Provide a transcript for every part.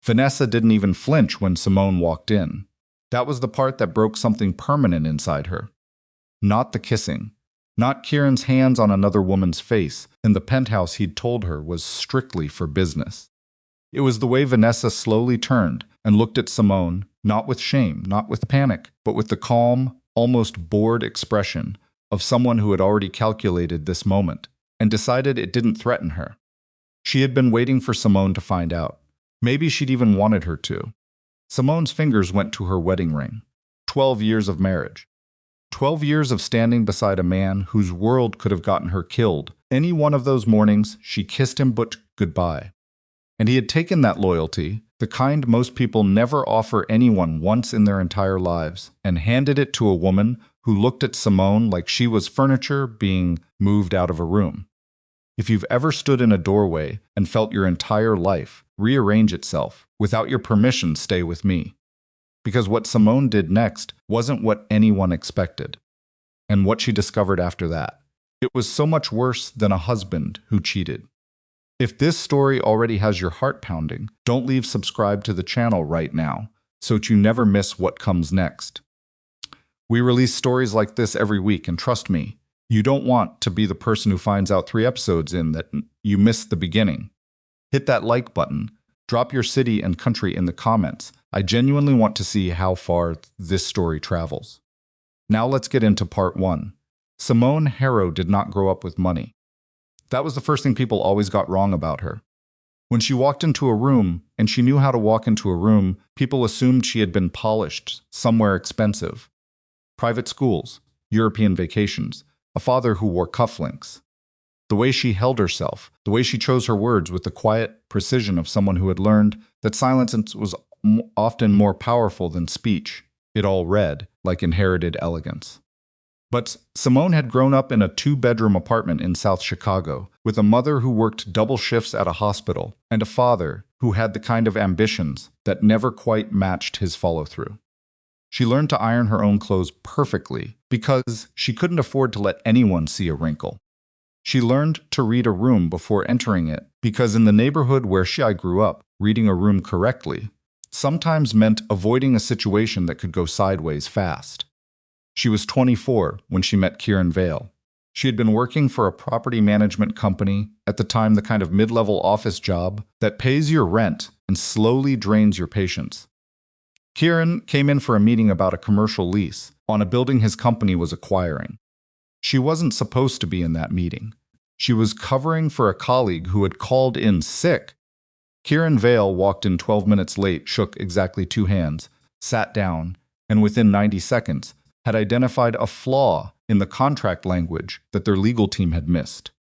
Vanessa didn't even flinch when Simone walked in. That was the part that broke something permanent inside her. Not the kissing. Not Kieran's hands on another woman's face in the penthouse he'd told her was strictly for business. It was the way Vanessa slowly turned and looked at Simone, not with shame, not with panic, but with the calm, almost bored expression of someone who had already calculated this moment and decided it didn't threaten her. She had been waiting for Simone to find out. Maybe she'd even wanted her to. Simone's fingers went to her wedding ring. 12 years of marriage. 12 years of standing beside a man whose world could have gotten her killed. Any one of those mornings, she kissed him but goodbye. And he had taken that loyalty, the kind most people never offer anyone once in their entire lives, and handed it to a woman who looked at Simone like she was furniture being moved out of a room. If you've ever stood in a doorway and felt your entire life rearrange itself, without your permission, stay with me. Because what Simone did next wasn't what anyone expected. And what she discovered after that, it was so much worse than a husband who cheated. If this story already has your heart pounding, don't leave subscribe to the channel right now, so that you never miss what comes next. We release stories like this every week, and trust me, you don't want to be the person who finds out 3 episodes in that you missed the beginning. Hit that like button, drop your city and country in the comments. I genuinely want to see how far this story travels. Now let's get into part 1. Simone Harrow did not grow up with money. That was the first thing people always got wrong about her. When she walked into a room, and she knew how to walk into a room, people assumed she had been polished, somewhere expensive. Private schools, European vacations, a father who wore cufflinks. The way she held herself, the way she chose her words with the quiet precision of someone who had learned that silence was often more powerful than speech. It all read like inherited elegance. But Simone had grown up in a 2-bedroom apartment in South Chicago, with a mother who worked double shifts at a hospital, and a father who had the kind of ambitions that never quite matched his follow-through. She learned to iron her own clothes perfectly because she couldn't afford to let anyone see a wrinkle. She learned to read a room before entering it because in the neighborhood where I grew up, reading a room correctly sometimes meant avoiding a situation that could go sideways fast. She was 24 when she met Kieran Vale. She had been working for a property management company, at the time the kind of mid-level office job that pays your rent and slowly drains your patience. Kieran came in for a meeting about a commercial lease on a building his company was acquiring. She wasn't supposed to be in that meeting. She was covering for a colleague who had called in sick. Kieran Vale walked in 12 minutes late, shook exactly 2 hands, sat down, and within 90 seconds had identified a flaw in the contract language that their legal team had missed.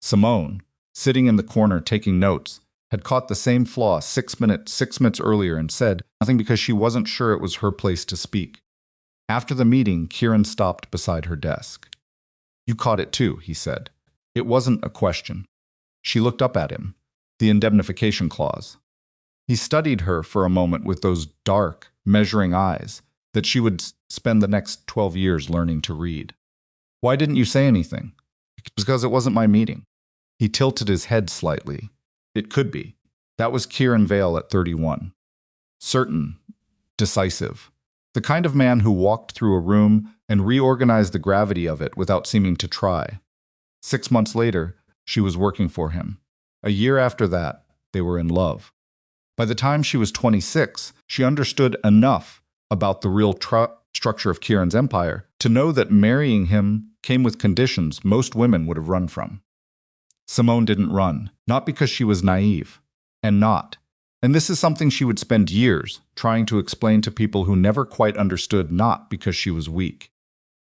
Simone, sitting in the corner taking notes, had caught the same flaw 6 minutes earlier and said nothing because she wasn't sure it was her place to speak. After the meeting, Kieran stopped beside her desk. "You caught it too," he said. It wasn't a question. She looked up at him. The indemnification clause. He studied her for a moment with those dark, measuring eyes that she would spend the next 12 years learning to read. "Why didn't you say anything?" "Because it wasn't my meeting." He tilted his head slightly. It could be. That was Kieran Vale at 31. Certain, decisive. The kind of man who walked through a room and reorganized the gravity of it without seeming to try. 6 months later, she was working for him. A year after that, they were in love. By the time she was 26, she understood enough about the real structure of Kieran's empire to know that marrying him came with conditions most women would have run from. Simone didn't run, not because she was naive, and this is something she would spend years trying to explain to people who never quite understood, not because she was weak.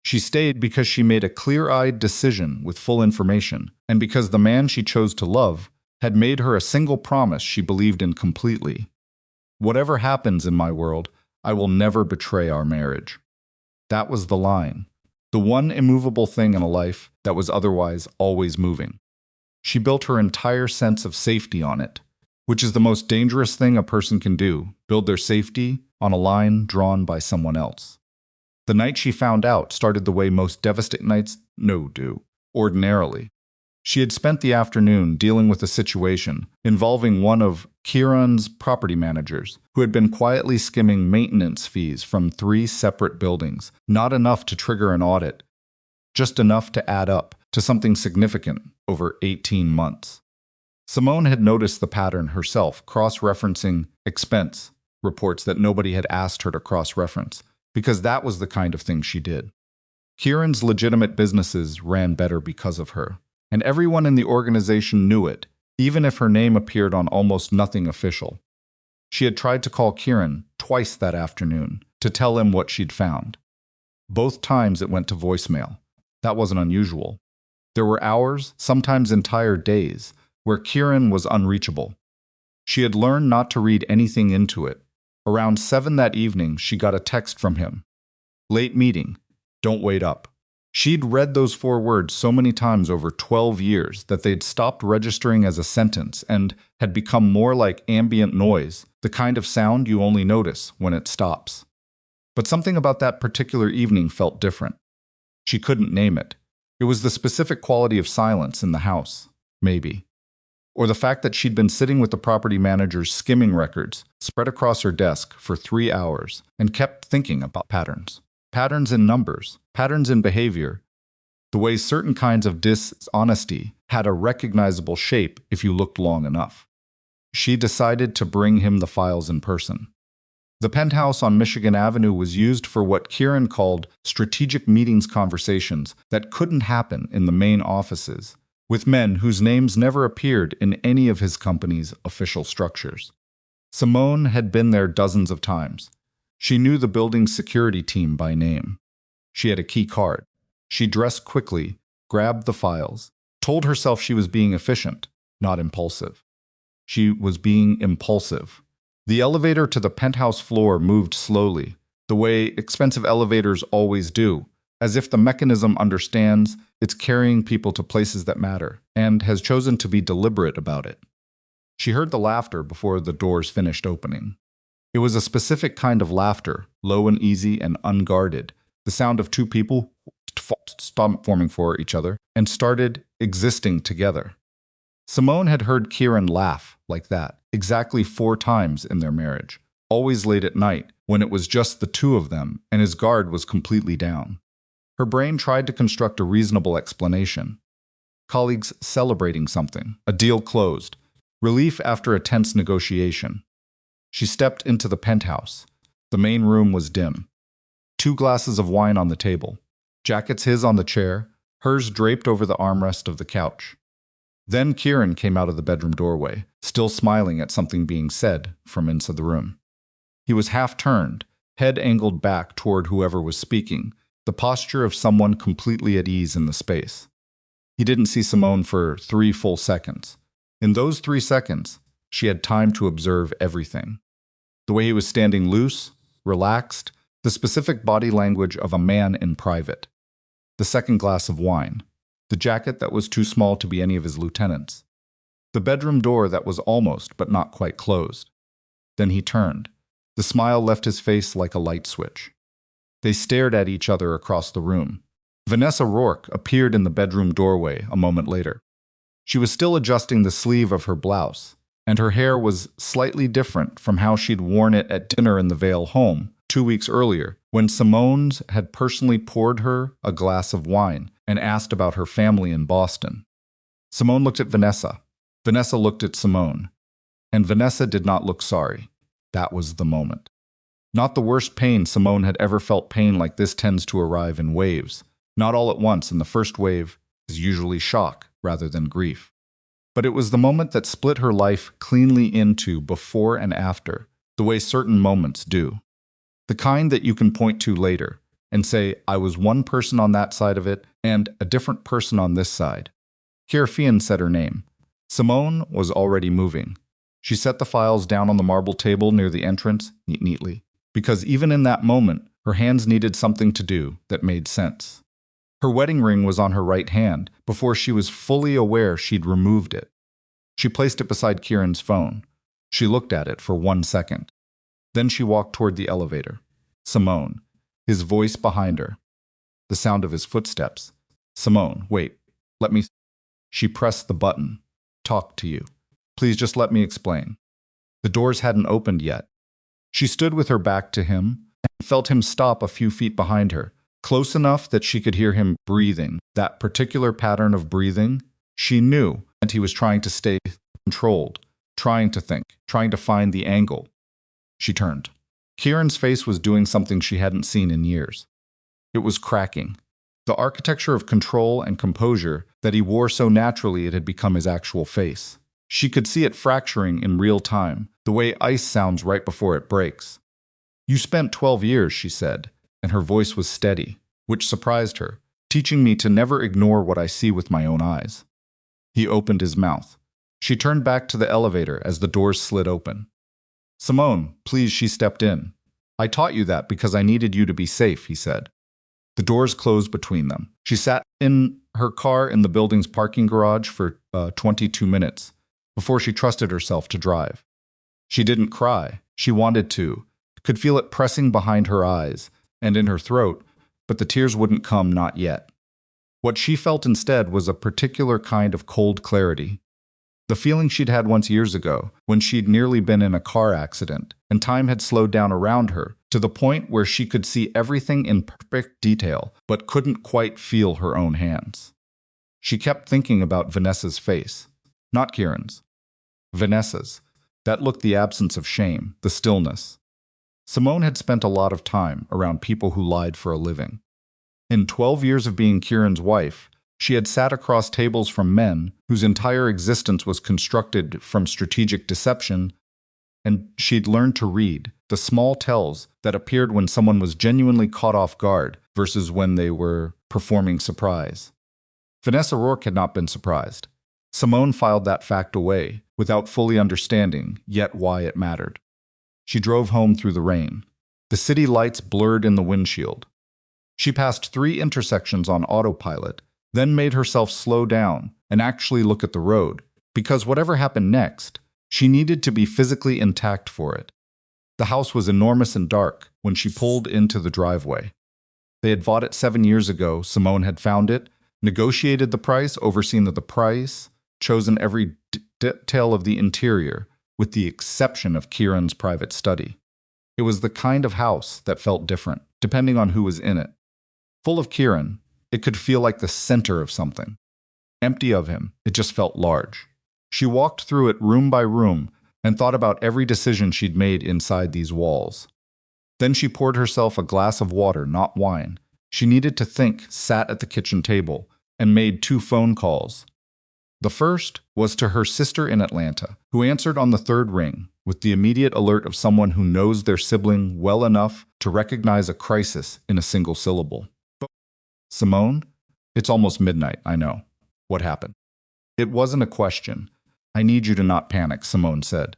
She stayed because she made a clear-eyed decision with full information, and because the man she chose to love had made her a single promise she believed in completely. "Whatever happens in my world, I will never betray our marriage." That was the line, the one immovable thing in a life that was otherwise always moving. She built her entire sense of safety on it, which is the most dangerous thing a person can do, build their safety on a line drawn by someone else. The night she found out started the way most devastating nights do, ordinarily. She had spent the afternoon dealing with a situation involving one of Kieran's property managers, who had been quietly skimming maintenance fees from 3 separate buildings, not enough to trigger an audit, just enough to add up to something significant over 18 months. Simone had noticed the pattern herself, cross-referencing expense reports that nobody had asked her to cross-reference, because that was the kind of thing she did. Kieran's legitimate businesses ran better because of her, and everyone in the organization knew it, even if her name appeared on almost nothing official. She had tried to call Kieran twice that afternoon to tell him what she'd found. Both times it went to voicemail. That wasn't unusual. There were hours, sometimes entire days, where Kieran was unreachable. She had learned not to read anything into it. Around 7 that evening, she got a text from him. Late meeting. Don't wait up. She'd read those 4 words so many times over 12 years that they'd stopped registering as a sentence and had become more like ambient noise, the kind of sound you only notice when it stops. But something about that particular evening felt different. She couldn't name it. It was the specific quality of silence in the house, maybe. Or the fact that she'd been sitting with the property manager's skimming records spread across her desk for 3 hours and kept thinking about patterns. Patterns in numbers, patterns in behavior, the way certain kinds of dishonesty had a recognizable shape if you looked long enough. She decided to bring him the files in person. The penthouse on Michigan Avenue was used for what Kieran called strategic meetings conversations that couldn't happen in the main offices, with men whose names never appeared in any of his company's official structures. Simone had been there dozens of times. She knew the building's security team by name. She had a key card. She dressed quickly, grabbed the files, told herself she was being efficient, not impulsive. She was being impulsive. The elevator to the penthouse floor moved slowly, the way expensive elevators always do, as if the mechanism understands it's carrying people to places that matter, and has chosen to be deliberate about it. She heard the laughter before the doors finished opening. It was a specific kind of laughter, low and easy and unguarded, the sound of 2 people stopped forming for each other and started existing together. Simone had heard Kieran laugh like that exactly 4 times in their marriage, always late at night when it was just the 2 of them and his guard was completely down. Her brain tried to construct a reasonable explanation. Colleagues celebrating something, a deal closed, relief after a tense negotiation. She stepped into the penthouse. The main room was dim. 2 glasses of wine on the table, jackets his on the chair, hers draped over the armrest of the couch. Then Kieran came out of the bedroom doorway, still smiling at something being said from inside the room. He was half-turned, head angled back toward whoever was speaking, the posture of someone completely at ease in the space. He didn't see Simone for 3 full seconds. In those 3 seconds, she had time to observe everything. The way he was standing loose, relaxed, the specific body language of a man in private. The second glass of wine. The jacket that was too small to be any of his lieutenants. The bedroom door that was almost but not quite closed. Then he turned. The smile left his face like a light switch. They stared at each other across the room. Vanessa Rourke appeared in the bedroom doorway a moment later. She was still adjusting the sleeve of her blouse, and her hair was slightly different from how she'd worn it at dinner in the Vale home 2 weeks earlier, when Simone's had personally poured her a glass of wine and asked about her family in Boston. Simone looked at Vanessa. Vanessa looked at Simone. And Vanessa did not look sorry. That was the moment. Not the worst pain Simone had ever felt. Pain like this tends to arrive in waves. Not all at once, and the first wave is usually shock rather than grief. But it was the moment that split her life cleanly into before and after, the way certain moments do. The kind that you can point to later and say, I was one person on that side of it and a different person on this side. Kieran said her name. Simone was already moving. She set the files down on the marble table near the entrance neatly, because even in that moment, her hands needed something to do that made sense. Her wedding ring was on her right hand before she was fully aware she'd removed it. She placed it beside Kieran's phone. She looked at it for 1 second. Then she walked toward the elevator. Simone, his voice behind her. The sound of his footsteps. Simone, wait, let me... She pressed the button. Talk to you. Please just let me explain. The doors hadn't opened yet. She stood with her back to him and felt him stop a few feet behind her, close enough that she could hear him breathing. That particular pattern of breathing, she knew, and he was trying to stay controlled, trying to think, trying to find the angle. She turned. Kieran's face was doing something she hadn't seen in years. It was cracking. The architecture of control and composure that he wore so naturally it had become his actual face. She could see it fracturing in real time, the way ice sounds right before it breaks. You spent 12 years, she said, and her voice was steady, which surprised her, teaching me to never ignore what I see with my own eyes. He opened his mouth. She turned back to the elevator as the doors slid open. Simone, please, she stepped in. I taught you that because I needed you to be safe, he said. The doors closed between them. She sat in her car in the building's parking garage for 22 minutes before she trusted herself to drive. She didn't cry. She wanted to, could feel it pressing behind her eyes and in her throat, but the tears wouldn't come, not yet. What she felt instead was a particular kind of cold clarity. The feeling she'd had once years ago, when she'd nearly been in a car accident, and time had slowed down around her, to the point where she could see everything in perfect detail, but couldn't quite feel her own hands. She kept thinking about Vanessa's face. Not Kieran's. Vanessa's. That looked the absence of shame, the stillness. Simone had spent a lot of time around people who lied for a living. In 12 years of being Kieran's wife, she had sat across tables from men whose entire existence was constructed from strategic deception, and she'd learned to read the small tells that appeared when someone was genuinely caught off guard versus when they were performing surprise. Vanessa Rourke had not been surprised. Simone filed that fact away, without fully understanding yet why it mattered. She drove home through the rain. The city lights blurred in the windshield. She passed 3 intersections on autopilot, then made herself slow down and actually look at the road, because whatever happened next, she needed to be physically intact for it. The house was enormous and dark when she pulled into the driveway. They had bought it 7 years ago. Simone had found it, negotiated the price, overseen the price, chosen every detail of the interior, with the exception of Kieran's private study. It was the kind of house that felt different, depending on who was in it. Full of Kieran, it could feel like the center of something. Empty of him, it just felt large. She walked through it room by room and thought about every decision she'd made inside these walls. Then she poured herself a glass of water, not wine. She needed to think, sat at the kitchen table, and made 2 phone calls. The first was to her sister in Atlanta, who answered on the 3rd ring, with the immediate alert of someone who knows their sibling well enough to recognize a crisis in a single syllable. Simone, it's almost midnight, I know. What happened? It wasn't a question. I need you to not panic, Simone said.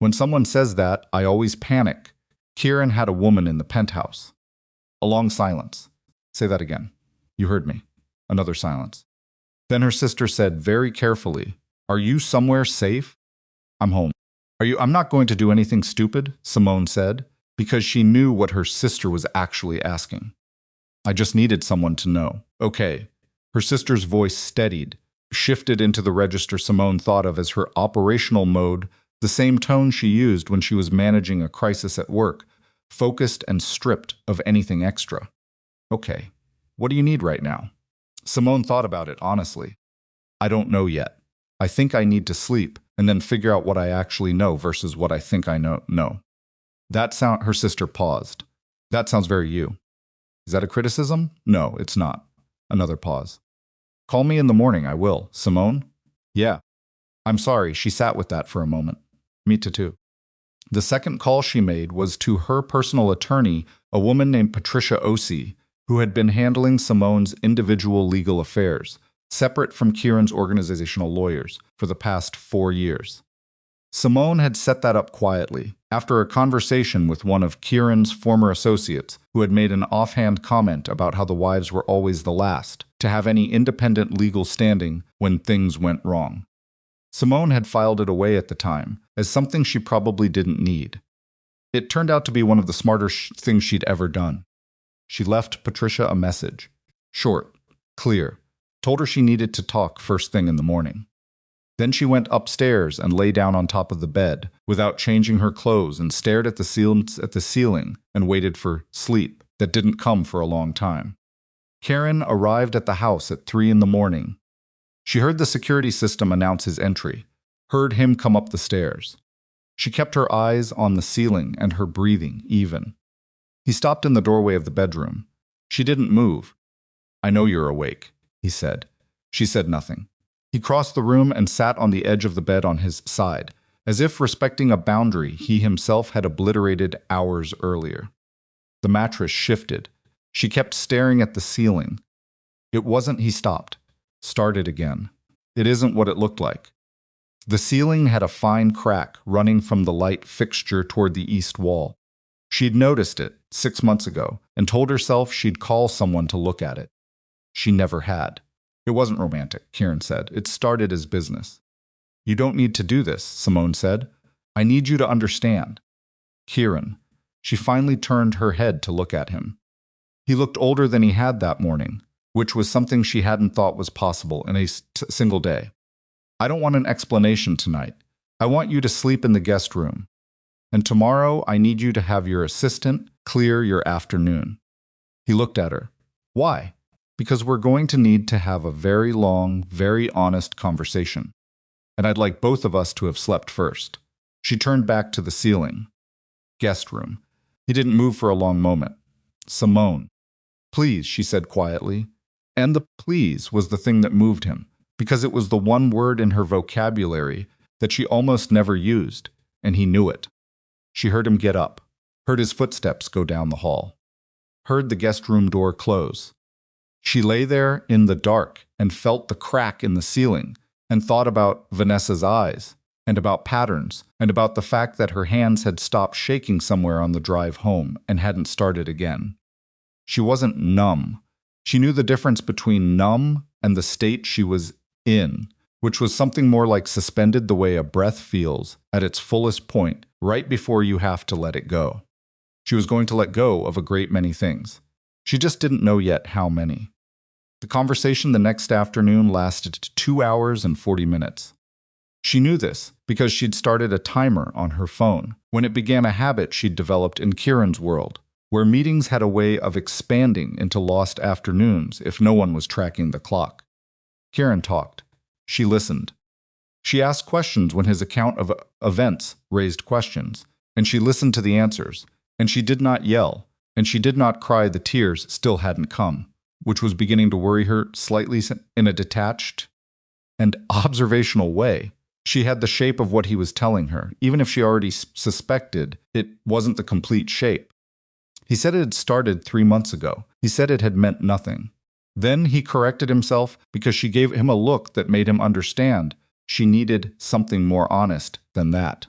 When someone says that, I always panic. Kieran had a woman in the penthouse. A long silence. Say that again. You heard me. Another silence. Then her sister said very carefully, Are you somewhere safe? I'm home. I'm not going to do anything stupid, Simone said, because she knew what her sister was actually asking. I just needed someone to know. Okay. Her sister's voice steadied, shifted into the register Simone thought of as her operational mode, the same tone she used when she was managing a crisis at work, focused and stripped of anything extra. Okay. What do you need right now? Simone thought about it honestly. I don't know yet. I think I need to sleep and then figure out what I actually know versus what I think I know. Her sister paused. That sounds very you. Is that a criticism? No, it's not. Another pause. Call me in the morning, I will. Simone? Yeah. I'm sorry, she sat with that for a moment. Me too. The second call she made was to her personal attorney, a woman named Patricia Ossie, who had been handling Simone's individual legal affairs, separate from Kieran's organizational lawyers, for the past 4 years. Simone had set that up quietly, after a conversation with one of Kieran's former associates who had made an offhand comment about how the wives were always the last to have any independent legal standing when things went wrong. Simone had filed it away at the time as something she probably didn't need. It turned out to be one of the smarter things she'd ever done. She left Patricia a message. Short, clear, told her she needed to talk first thing in the morning. Then she went upstairs and lay down on top of the bed without changing her clothes and stared at the ceiling and waited for sleep that didn't come for a long time. Kieran arrived at the house at 3 in the morning. She heard the security system announce his entry, heard him come up the stairs. She kept her eyes on the ceiling and her breathing even. He stopped in the doorway of the bedroom. She didn't move. "I know you're awake," he said. She said nothing. He crossed the room and sat on the edge of the bed on his side, as if respecting a boundary he himself had obliterated hours earlier. The mattress shifted. She kept staring at the ceiling. It wasn't. He stopped. Started again. It isn't what it looked like. The ceiling had a fine crack running from the light fixture toward the east wall. She'd noticed it 6 months ago and told herself she'd call someone to look at it. She never had. "It wasn't romantic," Kieran said. "It started as business." "You don't need to do this," Simone said. "I need you to understand." Kieran. She finally turned her head to look at him. He looked older than he had that morning, which was something she hadn't thought was possible in a single day. "I don't want an explanation tonight. I want you to sleep in the guest room. And tomorrow I need you to have your assistant clear your afternoon." He looked at her. "Why?" "Because we're going to need to have a very long, very honest conversation. And I'd like both of us to have slept first." She turned back to the ceiling. Guest room. He didn't move for a long moment. "Simone." "Please," she said quietly. And the please was the thing that moved him, because it was the one word in her vocabulary that she almost never used, and he knew it. She heard him get up, heard his footsteps go down the hall, heard the guest room door close. She lay there in the dark and felt the crack in the ceiling and thought about Vanessa's eyes and about patterns and about the fact that her hands had stopped shaking somewhere on the drive home and hadn't started again. She wasn't numb. She knew the difference between numb and the state she was in, which was something more like suspended the way a breath feels at its fullest point right before you have to let it go. She was going to let go of a great many things. She just didn't know yet how many. The conversation the next afternoon lasted 2 hours and 40 minutes. She knew this because she'd started a timer on her phone when it began a habit she'd developed in Kieran's world, where meetings had a way of expanding into lost afternoons if no one was tracking the clock. Kieran talked. She listened. She asked questions when his account of events raised questions, and she listened to the answers, and she did not yell, and she did not cry. The tears still hadn't come, which was beginning to worry her slightly in a detached and observational way. She had the shape of what he was telling her, even if she already suspected it wasn't the complete shape. He said it had started 3 months ago. He said it had meant nothing. Then he corrected himself because she gave him a look that made him understand she needed something more honest than that.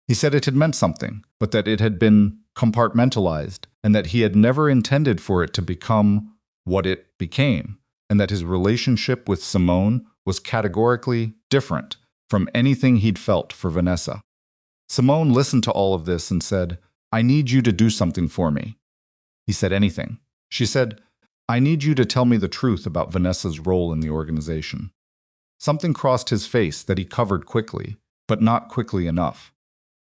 He said it had meant something, but that it had been compartmentalized and that he had never intended for it to become what it became, and that his relationship with Simone was categorically different from anything he'd felt for Vanessa. Simone listened to all of this and said, "I need you to do something for me." He said, "Anything." She said, "I need you to tell me the truth about Vanessa's role in the organization." Something crossed his face that he covered quickly, but not quickly enough.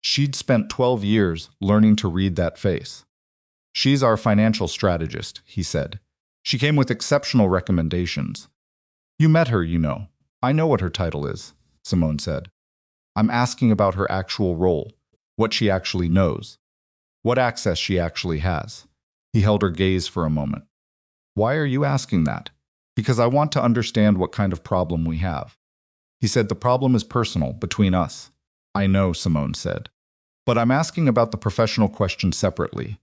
She'd spent 12 years learning to read that face. "She's our financial strategist," he said. "She came with exceptional recommendations." "You met her, you know." "I know what her title is," Simone said. "I'm asking about her actual role, what she actually knows, what access she actually has." He held her gaze for a moment. "Why are you asking that?" "Because I want to understand what kind of problem we have." He said, "The problem is personal, between us." "I know," Simone said. "But I'm asking about the professional question separately."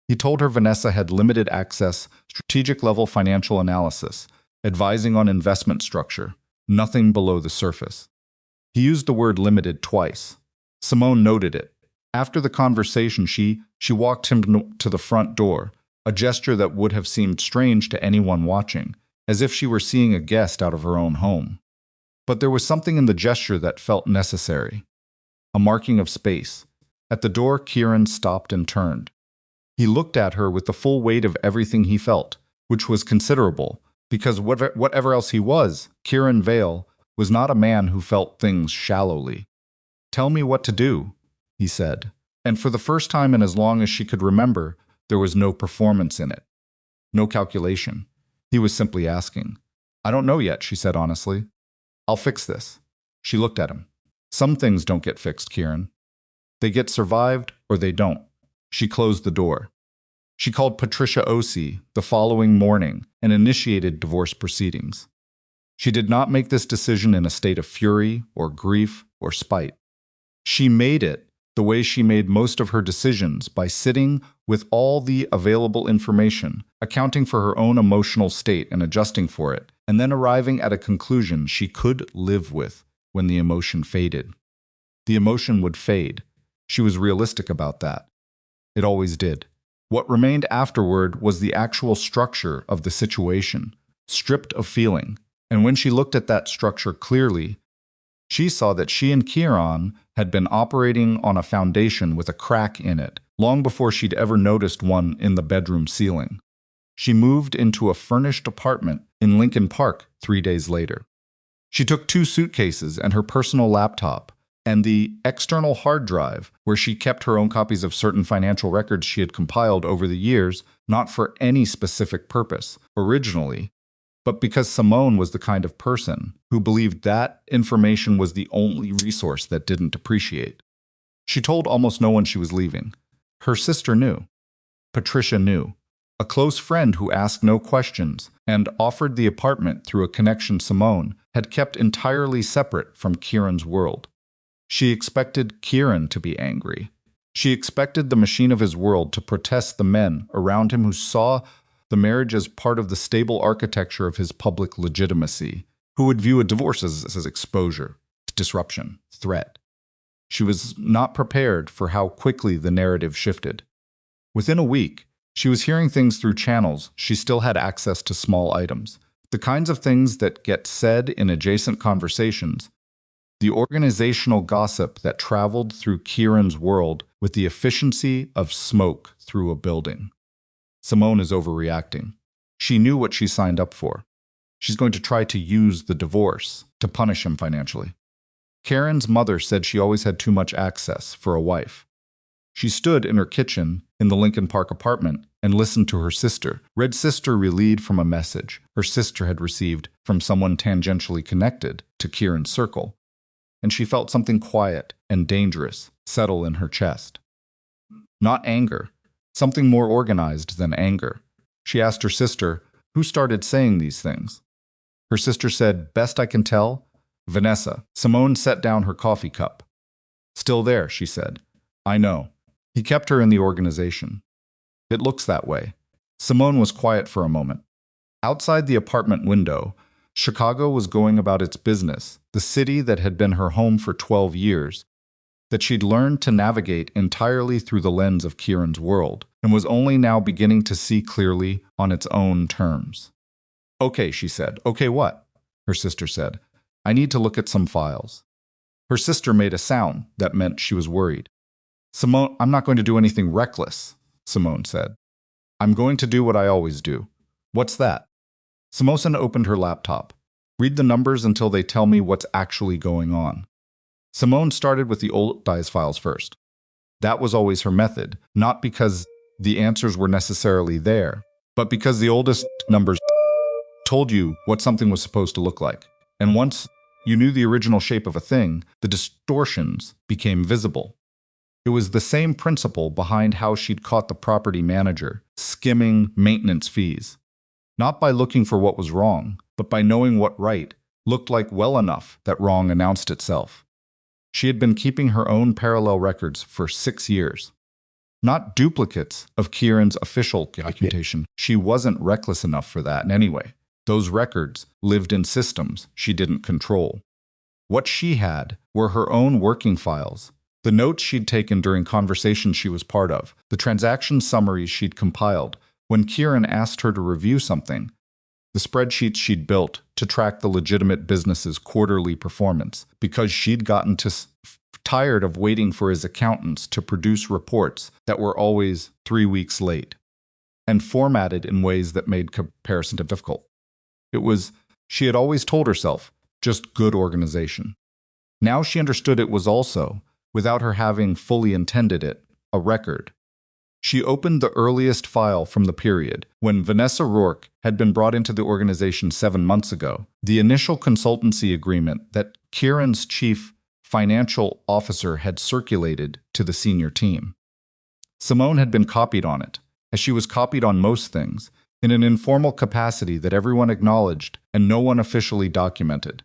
He told her Vanessa had limited access, strategic-level financial analysis, advising on investment structure, nothing below the surface. He used the word limited twice. Simone noted it. After the conversation, she walked him to the front door, a gesture that would have seemed strange to anyone watching, as if she were seeing a guest out of her own home. But there was something in the gesture that felt necessary. A marking of space. At the door, Kieran stopped and turned. He looked at her with the full weight of everything he felt, which was considerable, Because whatever else he was, Kieran Vale was not a man who felt things shallowly. "Tell me what to do," he said. And for the first time in as long as she could remember, there was no performance in it. No calculation. He was simply asking. "I don't know yet," she said honestly. "I'll fix this." She looked at him. "Some things don't get fixed, Kieran. They get survived or they don't." She closed the door. She called Patricia Osei the following morning and initiated divorce proceedings. She did not make this decision in a state of fury or grief or spite. She made it the way she made most of her decisions, by sitting with all the available information, accounting for her own emotional state and adjusting for it, and then arriving at a conclusion she could live with when the emotion faded. The emotion would fade. She was realistic about that. It always did. What remained afterward was the actual structure of the situation, stripped of feeling. And when she looked at that structure clearly, she saw that she and Kieran had been operating on a foundation with a crack in it, long before she'd ever noticed one in the bedroom ceiling. She moved into a furnished apartment in Lincoln Park 3 days later. She took 2 suitcases and her personal laptop, and the external hard drive where she kept her own copies of certain financial records she had compiled over the years, not for any specific purpose originally, but because Simone was the kind of person who believed that information was the only resource that didn't depreciate. She told almost no one she was leaving. Her sister knew. Patricia knew. A close friend who asked no questions and offered the apartment through a connection Simone had kept entirely separate from Kieran's world. She expected Kieran to be angry. She expected the machine of his world to protest the men around him who saw the marriage as part of the stable architecture of his public legitimacy, who would view a divorce as exposure, disruption, threat. She was not prepared for how quickly the narrative shifted. Within a week, she was hearing things through channels she still had access to, small items, the kinds of things that get said in adjacent conversations, the organizational gossip that traveled through Kieran's world with the efficiency of smoke through a building. Simone is overreacting. She knew what she signed up for. She's going to try to use the divorce to punish him financially. Karen's mother said she always had too much access for a wife. She stood in her kitchen in the Lincoln Park apartment and listened to her sister. Red sister relayed from a message her sister had received from someone tangentially connected to Kieran's circle, and she felt something quiet and dangerous settle in her chest. Not anger. Something more organized than anger. She asked her sister, "Who started saying these things?" Her sister said, "Best I can tell, Vanessa." Simone set down her coffee cup. "Still there," she said. "I know. He kept her in the organization." "It looks that way." Simone was quiet for a moment. Outside the apartment window, Chicago was going about its business, the city that had been her home for 12 years, that she'd learned to navigate entirely through the lens of Kieran's world, and was only now beginning to see clearly on its own terms. "Okay," she said. "Okay, what?" Her sister said. "I need to look at some files." Her sister made a sound that meant she was worried. "Simone, I'm not going to do anything reckless," Simone said. "I'm going to do what I always do." "What's that?" Simone opened her laptop. "Read the numbers until they tell me what's actually going on." Simone started with the old dice files first. That was always her method, not because the answers were necessarily there, but because the oldest numbers told you what something was supposed to look like. And once you knew the original shape of a thing, the distortions became visible. It was the same principle behind how she'd caught the property manager skimming maintenance fees. Not by looking for what was wrong, but by knowing what right looked like well enough that wrong announced itself. She had been keeping her own parallel records for 6 years. Not duplicates of Kieran's official documentation. She wasn't reckless enough for that anyway. Those records lived in systems she didn't control. What she had were her own working files, the notes she'd taken during conversations she was part of, the transaction summaries she'd compiled when Kieran asked her to review something, the spreadsheets she'd built to track the legitimate business's quarterly performance, because she'd gotten tired of waiting for his accountants to produce reports that were always 3 weeks late and formatted in ways that made comparison difficult. She had always told herself, just good organization. Now she understood it was also, without her having fully intended it, a record. She opened the earliest file from the period when Vanessa Rourke had been brought into the organization 7 months ago, the initial consultancy agreement that Kieran's chief financial officer had circulated to the senior team. Simone had been copied on it, as she was copied on most things, in an informal capacity that everyone acknowledged and no one officially documented.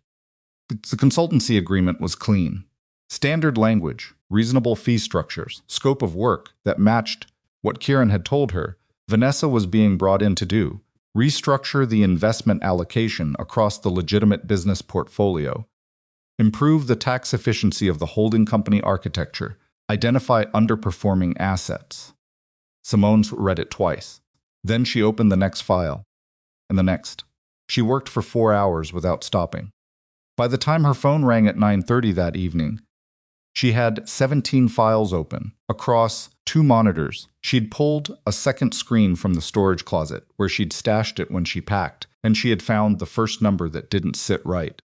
The consultancy agreement was clean. Standard language, reasonable fee structures, scope of work that matched what Kieran had told her Vanessa was being brought in to do: restructure the investment allocation across the legitimate business portfolio, improve the tax efficiency of the holding company architecture, identify underperforming assets. Simone read it twice. Then she opened the next file, and the next. She worked for 4 hours without stopping. By the time her phone rang at 9:30 that evening, she had 17 files open, across 2 monitors. She'd pulled a second screen from the storage closet, where she'd stashed it when she packed, and she had found the first number that didn't sit right.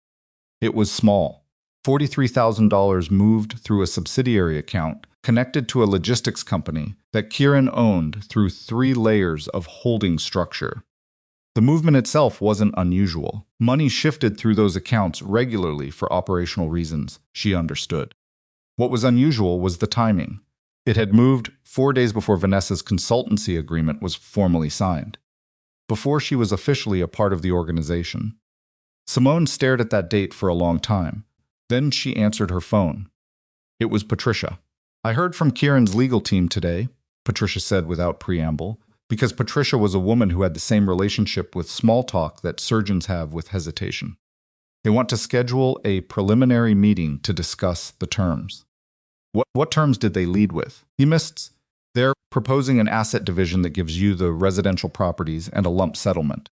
It was small. $43,000 moved through a subsidiary account connected to a logistics company that Kieran owned through 3 layers of holding structure. The movement itself wasn't unusual. Money shifted through those accounts regularly for operational reasons, she understood. What was unusual was the timing. It had moved 4 days before Vanessa's consultancy agreement was formally signed, before she was officially a part of the organization. Simone stared at that date for a long time. Then she answered her phone. It was Patricia. "I heard from Kieran's legal team today," Patricia said without preamble, because Patricia was a woman who had the same relationship with small talk that surgeons have with hesitation. "They want to schedule a preliminary meeting to discuss the terms." What terms did they lead with? He missed. "They're proposing an asset division that gives you the residential properties and a lump settlement.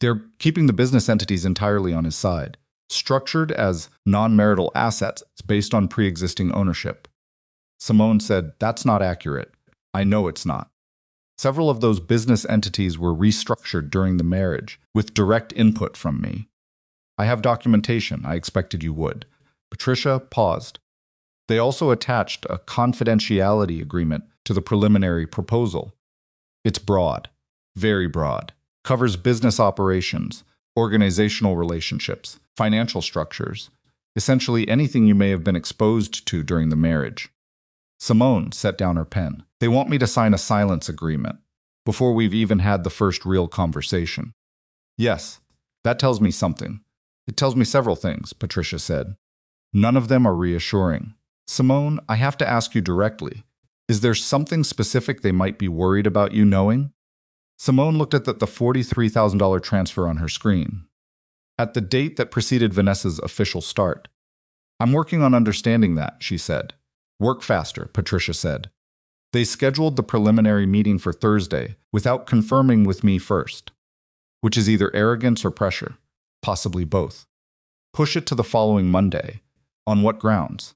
They're keeping the business entities entirely on his side, structured as non-marital assets based on pre-existing ownership." Simone said, "That's not accurate. I know it's not. Several of those business entities were restructured during the marriage, with direct input from me. I have documentation. I expected you would." Patricia paused. "They also attached a confidentiality agreement to the preliminary proposal. It's broad, very broad, covers business operations, organizational relationships, financial structures, essentially anything you may have been exposed to during the marriage." Simone set down her pen. "They want me to sign a silence agreement before we've even had the first real conversation." "Yes, that tells me something." "It tells me several things," Patricia said. "None of them are reassuring." "Simone, I have to ask you directly. Is there something specific they might be worried about you knowing?" Simone looked at the $43,000 transfer on her screen, at the date that preceded Vanessa's official start. "I'm working on understanding that," she said. "Work faster," Patricia said. "They scheduled the preliminary meeting for Thursday without confirming with me first, which is either arrogance or pressure, possibly both. Push it to the following Monday. On what grounds?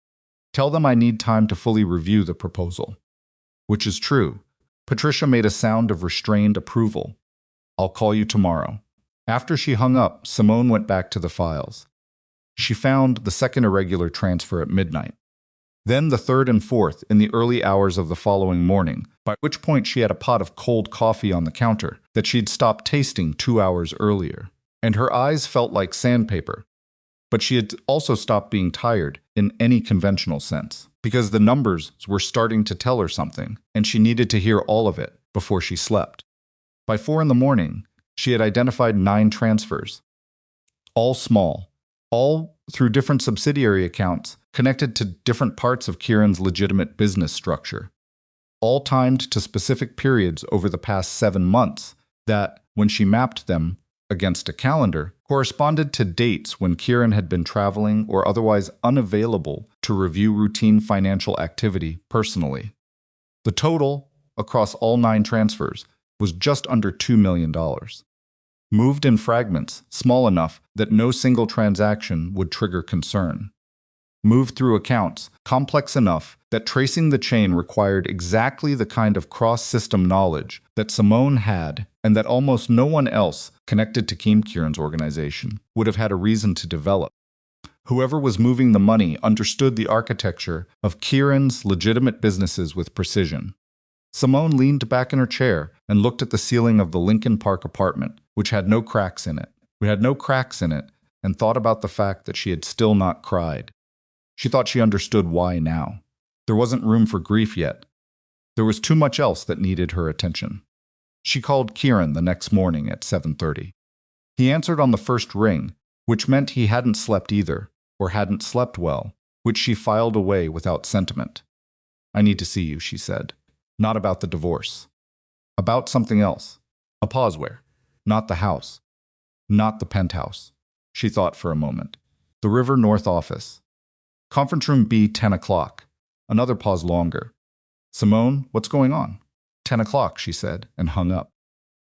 Tell them I need time to fully review the proposal." "Which is true." Patricia made a sound of restrained approval. "I'll call you tomorrow." After she hung up, Simone went back to the files. She found the second irregular transfer at midnight. Then the third and fourth in the early hours of the following morning, by which point she had a pot of cold coffee on the counter that she'd stopped tasting 2 hours earlier, and her eyes felt like sandpaper. But she had also stopped being tired in any conventional sense, because the numbers were starting to tell her something, and she needed to hear all of it before she slept. By 4 in the morning, she had identified 9 transfers, all small, all through different subsidiary accounts connected to different parts of Kieran's legitimate business structure, all timed to specific periods over the past 7 months that, when she mapped them against a calendar, corresponded to dates when Kieran had been traveling or otherwise unavailable to review routine financial activity personally. The total, across all 9 transfers, was just under $2 million. Moved in fragments, small enough that no single transaction would trigger concern. Moved through accounts, complex enough that tracing the chain required exactly the kind of cross-system knowledge that Simone had and that almost no one else connected to Kieran's organization would have had a reason to develop. Whoever was moving the money understood the architecture of Kieran's legitimate businesses with precision. Simone leaned back in her chair and looked at the ceiling of the Lincoln Park apartment, which had no cracks in it. And thought about the fact that she had still not cried. She thought she understood why now. There wasn't room for grief yet. There was too much else that needed her attention. She called Kieran the next morning at 7:30. He answered on the first ring, which meant he hadn't slept either, or hadn't slept well, which she filed away without sentiment. "I need to see you," she said. "Not about the divorce. About something else." A pause where? Not the house. Not the penthouse. She thought for a moment. The River North office. Conference room B, 10 o'clock. Another pause longer. "Simone, what's going on?" 10 o'clock, she said, and hung up.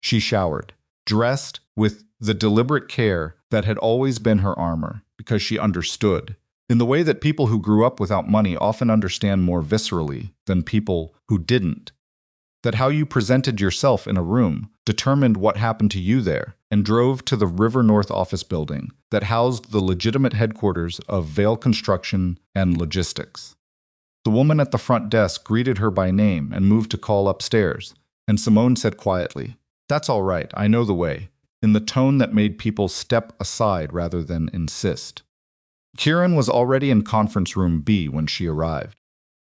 She showered, dressed with the deliberate care that had always been her armor, because she understood, in the way that people who grew up without money often understand more viscerally than people who didn't, that how you presented yourself in a room determined what happened to you there, and drove to the River North office building that housed the legitimate headquarters of Vale Construction and Logistics. The woman at the front desk greeted her by name and moved to call upstairs, and Simone said quietly, "That's all right, I know the way," in the tone that made people step aside rather than insist. Kieran was already in conference room B when she arrived.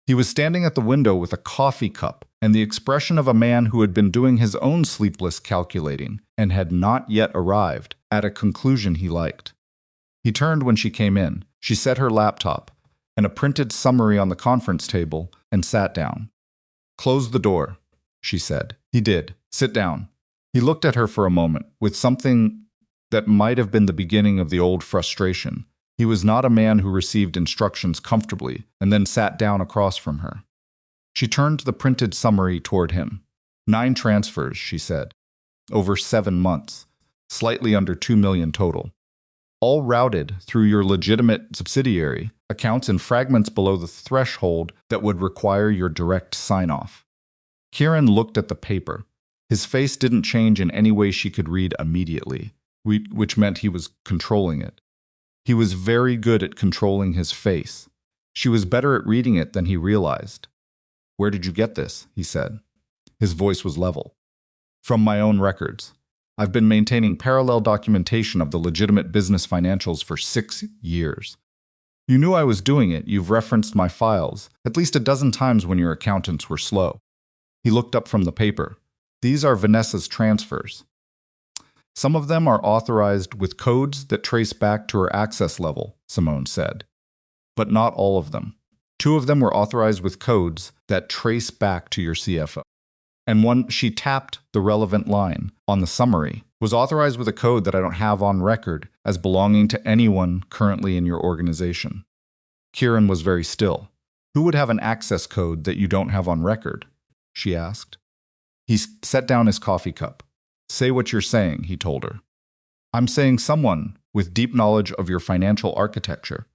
He was standing at the window with a coffee cup and the expression of a man who had been doing his own sleepless calculating and had not yet arrived at a conclusion he liked. He turned when she came in. She set her laptop and a printed summary on the conference table and sat down. "Close the door," she said. He did. "Sit down." He looked at her for a moment with something that might have been the beginning of the old frustration. He was not a man who received instructions comfortably and then sat down across from her. She turned the printed summary toward him. 9 transfers, she said, over 7 months, slightly under 2 million total. All routed through your legitimate subsidiary, accounts in fragments below the threshold that would require your direct sign-off. Kieran looked at the paper. His face didn't change in any way she could read immediately, which meant he was controlling it. He was very good at controlling his face. She was better at reading it than he realized. "Where did you get this?" he said. His voice was level. "From my own records. I've been maintaining parallel documentation of the legitimate business financials for 6 years. You knew I was doing it. You've referenced my files at least a dozen times when your accountants were slow." He looked up from the paper. "These are Vanessa's transfers. Some of them are authorized with codes that trace back to her access level," Simone said. "But not all of them. 2 of them were authorized with codes that trace back to your CFO. And one," she tapped the relevant line on the summary, "was authorized with a code that I don't have on record as belonging to anyone currently in your organization." Kieran was very still. "Who would have an access code that you don't have on record?" she asked. He set down his coffee cup. "Say what you're saying," he told her. "I'm saying someone with deep knowledge of your financial architecture,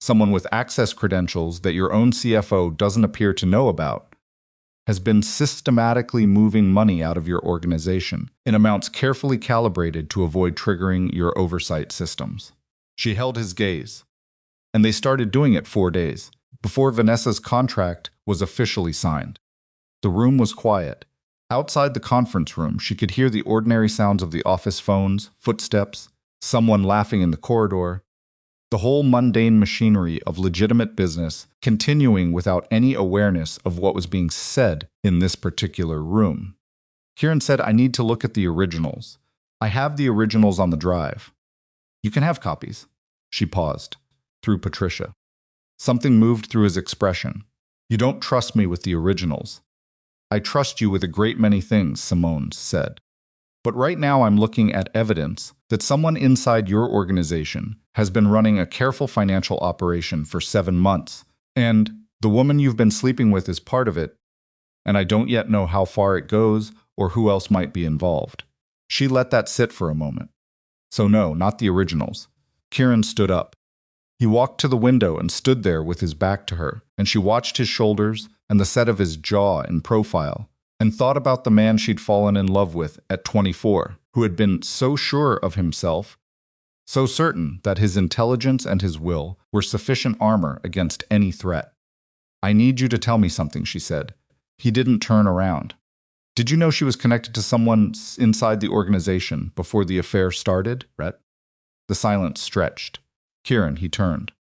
someone with access credentials that your own CFO doesn't appear to know about, has been systematically moving money out of your organization in amounts carefully calibrated to avoid triggering your oversight systems." She held his gaze. "And they started doing it 4 days before Vanessa's contract was officially signed." The room was quiet. Outside the conference room, she could hear the ordinary sounds of the office phones, footsteps, someone laughing in the corridor, the whole mundane machinery of legitimate business continuing without any awareness of what was being said in this particular room. Kieran said, "I need to look at the originals. I have the originals on the drive." "You can have copies." She paused, through Patricia. Something moved through his expression. "You don't trust me with the originals." "I trust you with a great many things," Simone said. "But right now I'm looking at evidence that someone inside your organization has been running a careful financial operation for 7 months, and the woman you've been sleeping with is part of it, and I don't yet know how far it goes or who else might be involved." She let that sit for a moment. "So no, not the originals." Kieran stood up. He walked to the window and stood there with his back to her, and she watched his shoulders and the set of his jaw in profile, and thought about the man she'd fallen in love with at 24, who had been so sure of himself, so certain that his intelligence and his will were sufficient armor against any threat. "I need you to tell me something," she said. He didn't turn around. "Did you know she was connected to someone inside the organization before the affair started, Rhett?" The silence stretched. "Kieran," he turned.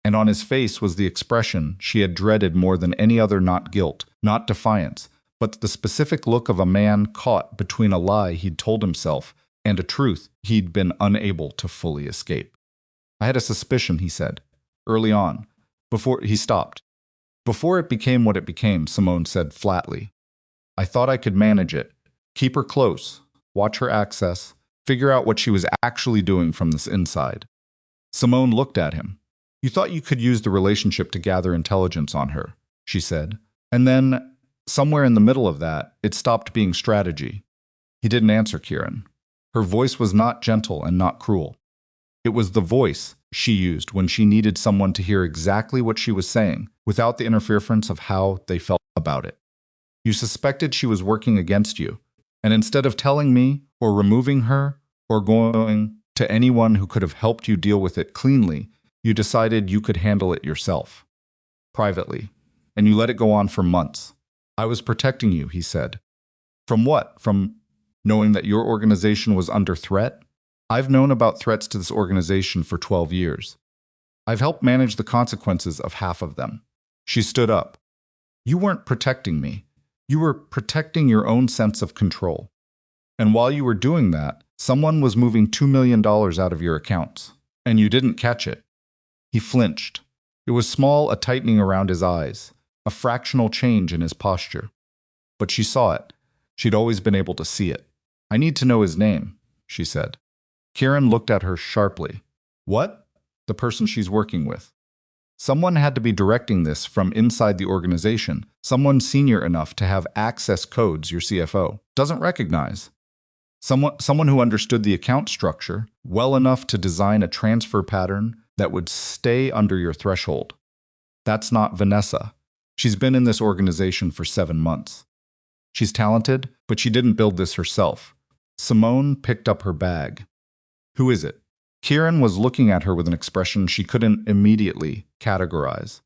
And on his face was the expression she had dreaded more than any other, not guilt, not defiance, but the specific look of a man caught between a lie he'd told himself and a truth he'd been unable to fully escape. "I had a suspicion," he said, "early on, before—" He stopped. "Before it became what it became," Simone said flatly. "I thought I could manage it, keep her close, watch her access, figure out what she was actually doing from this inside." Simone looked at him. "You thought you could use the relationship to gather intelligence on her," she said. "And then, somewhere in the middle of that, it stopped being strategy." He didn't answer Kieran. Her voice was not gentle and not cruel. It was the voice she used when she needed someone to hear exactly what she was saying, without the interference of how they felt about it. "You suspected she was working against you, and instead of telling me, or removing her, or going to anyone who could have helped you deal with it cleanly, you decided you could handle it yourself, privately, and you let it go on for months. I was protecting you," he said. "From what? From knowing that your organization was under threat? I've known about threats to this organization for 12 years. I've helped manage the consequences of half of them." She stood up. "You weren't protecting me. You were protecting your own sense of control. And while you were doing that, someone was moving $2 million out of your accounts, and you didn't catch it." He flinched. It was small, a tightening around his eyes, a fractional change in his posture. But she saw it. She'd always been able to see it. "I need to know his name," she said. Kieran looked at her sharply. "What?" "The person she's working with. Someone had to be directing this from inside the organization, someone senior enough to have access codes your CFO doesn't recognize. Someone who understood the account structure well enough to design a transfer pattern that would stay under your threshold. That's not Vanessa. She's been in this organization for 7 months. She's talented, but she didn't build this herself." Simone picked up her bag. "Who is it?" Kieran was looking at her with an expression she couldn't immediately categorize.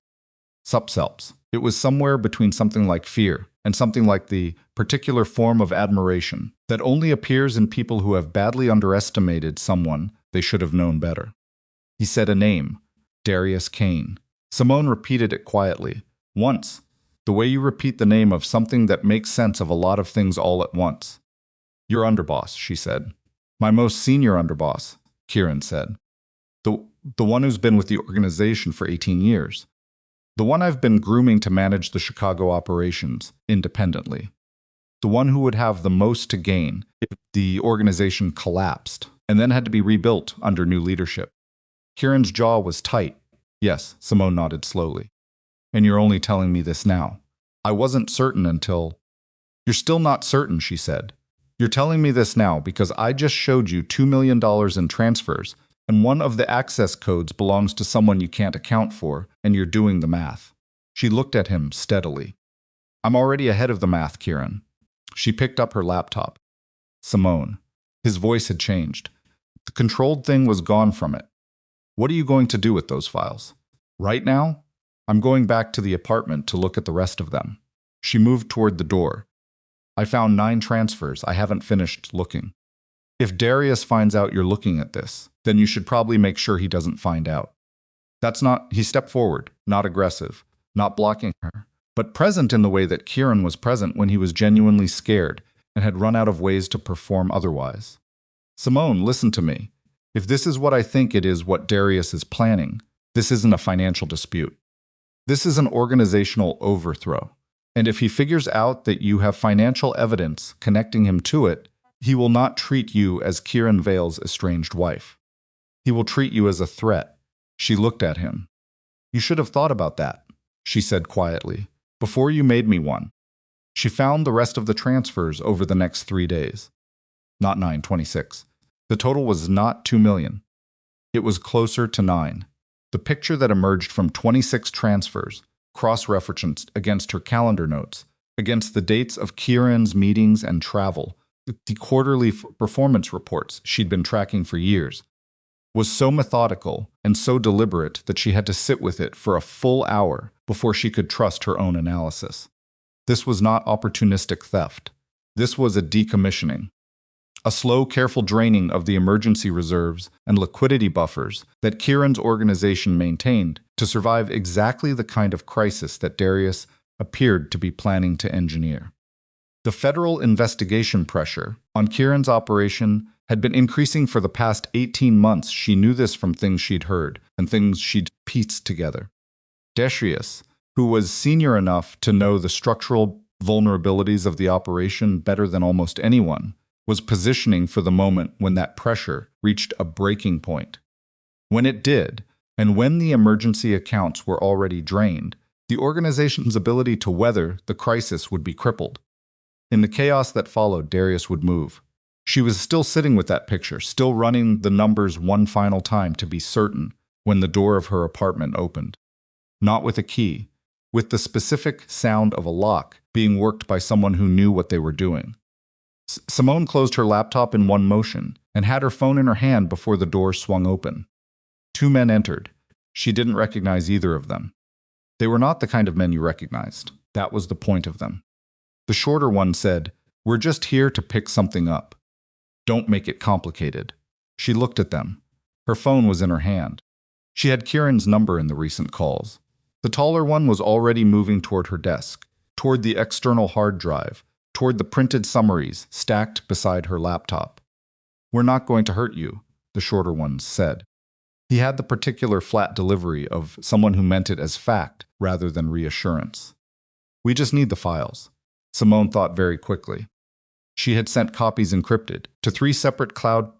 Subselps. It was somewhere between something like fear and something like the particular form of admiration that only appears in people who have badly underestimated someone they should have known better. He said a name, Darius Kane. Simone repeated it quietly. "Once. The way you repeat the name of something that makes sense of a lot of things all at once." "Your underboss," she said. "My most senior underboss," Kieran said. The one who's been with the organization for 18 years. The one I've been grooming to manage the Chicago operations independently. The one who would have the most to gain if the organization collapsed and then had to be rebuilt under new leadership." Kieran's jaw was tight. "Yes," Simone nodded slowly. "And you're only telling me this now. I wasn't certain until—" "You're still not certain," she said. "You're telling me this now because I just showed you $2 million in transfers, and one of the access codes belongs to someone you can't account for, and you're doing the math." She looked at him steadily. "I'm already ahead of the math, Kieran." She picked up her laptop. "Simone." His voice had changed. The controlled thing was gone from it. "What are you going to do with those files?" "Right now? I'm going back to the apartment to look at the rest of them." She moved toward the door. "I found 9 transfers. I haven't finished looking. If Darius finds out you're looking at this, then you should probably make sure he doesn't find out." That's not— He stepped forward, not aggressive, not blocking her, but present in the way that Kieran was present when he was genuinely scared and had run out of ways to perform otherwise. "Simone, listen to me. If this is what I think it is what Darius is planning, this isn't a financial dispute. This is an organizational overthrow. And if he figures out that you have financial evidence connecting him to it, he will not treat you as Kieran Vale's estranged wife. He will treat you as a threat." She looked at him. "You should have thought about that," she said quietly, "before you made me one." She found the rest of the transfers over the next 3 days. Not 9, 26. The total was not 2 million. It was closer to 9. The picture that emerged from 26 transfers, cross-referenced against her calendar notes, against the dates of Kieran's meetings and travel. The quarterly performance reports she'd been tracking for years was so methodical and so deliberate that she had to sit with it for a full hour before she could trust her own analysis. This was not opportunistic theft. This was a decommissioning. A slow, careful draining of the emergency reserves and liquidity buffers that Kieran's organization maintained to survive exactly the kind of crisis that Darius appeared to be planning to engineer. The federal investigation pressure on Kieran's operation had been increasing for the past 18 months. She knew this from things she'd heard and things she'd pieced together. Darius, who was senior enough to know the structural vulnerabilities of the operation better than almost anyone, was positioning for the moment when that pressure reached a breaking point. When it did, and when the emergency accounts were already drained, the organization's ability to weather the crisis would be crippled. In the chaos that followed, Darius would move. She was still sitting with that picture, still running the numbers one final time to be certain when the door of her apartment opened. Not with a key, with the specific sound of a lock being worked by someone who knew what they were doing. Simone closed her laptop in one motion and had her phone in her hand before the door swung open. Two men entered. She didn't recognize either of them. They were not the kind of men you recognized. That was the point of them. The shorter one said, "We're just here to pick something up. Don't make it complicated." She looked at them. Her phone was in her hand. She had Kieran's number in the recent calls. The taller one was already moving toward her desk, toward the external hard drive, toward the printed summaries stacked beside her laptop. "We're not going to hurt you," the shorter one said. He had the particular flat delivery of someone who meant it as fact rather than reassurance. "We just need the files." Simone thought very quickly. She had sent copies encrypted to three separate cloud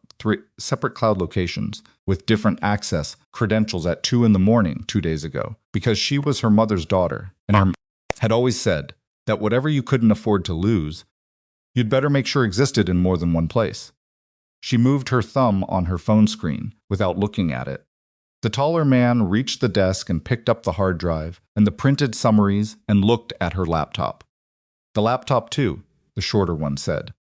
locations with different access credentials at 2 a.m. 2 days ago, because she was her mother's daughter and her had always said that whatever you couldn't afford to lose, you'd better make sure existed in more than one place. She moved her thumb on her phone screen without looking at it. The taller man reached the desk and picked up the hard drive and the printed summaries and looked at her laptop. "The laptop too," the shorter one said.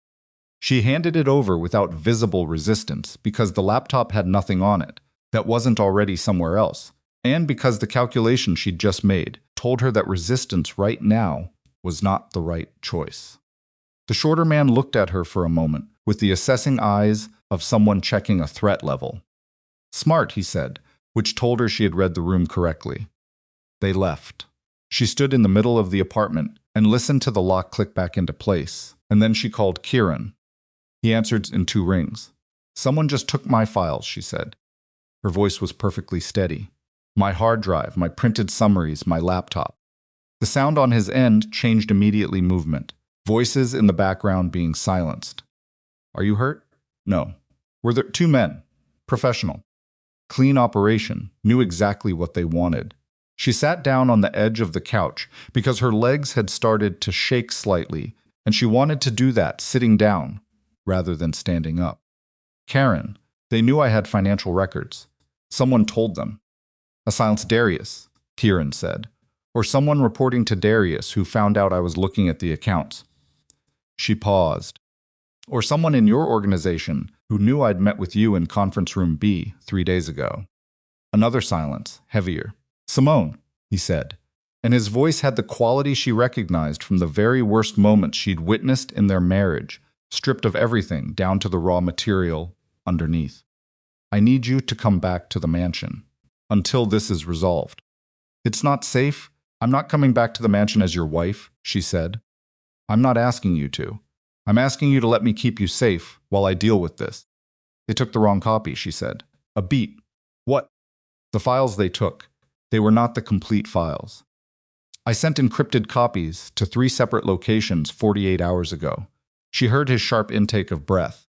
She handed it over without visible resistance because the laptop had nothing on it that wasn't already somewhere else, and because the calculation she'd just made told her that resistance right now was not the right choice. The shorter man looked at her for a moment with the assessing eyes of someone checking a threat level. "Smart," he said, which told her she had read the room correctly. They left. She stood in the middle of the apartment and listened to the lock click back into place, and then she called Kieran. He answered in 2 rings. "Someone just took my files," she said. Her voice was perfectly steady. "My hard drive, my printed summaries, my laptop." The sound on his end changed immediately movement, voices in the background being silenced. "Are you hurt?" "No." "Were there 2 men? Professional. Clean operation, knew exactly what they wanted." She sat down on the edge of the couch because her legs had started to shake slightly, and she wanted to do that sitting down rather than standing up. "Karen, they knew I had financial records. Someone told them." "A silence, Darius," Kieran said. "Or someone reporting to Darius who found out I was looking at the accounts." She paused. "Or someone in your organization who knew I'd met with you in conference room B 3 days ago." Another silence, heavier. "Simone," he said, and his voice had the quality she recognized from the very worst moments she'd witnessed in their marriage, stripped of everything down to the raw material underneath. "I need you to come back to the mansion until this is resolved." "It's not safe. I'm not coming back to the mansion as your wife," she said. "I'm not asking you to. I'm asking you to let me keep you safe while I deal with this." "They took the wrong copy," she said. "A beat." "What?" "The files they took. They were not the complete files. I sent encrypted copies to 3 separate locations 48 hours ago." She heard his sharp intake of breath.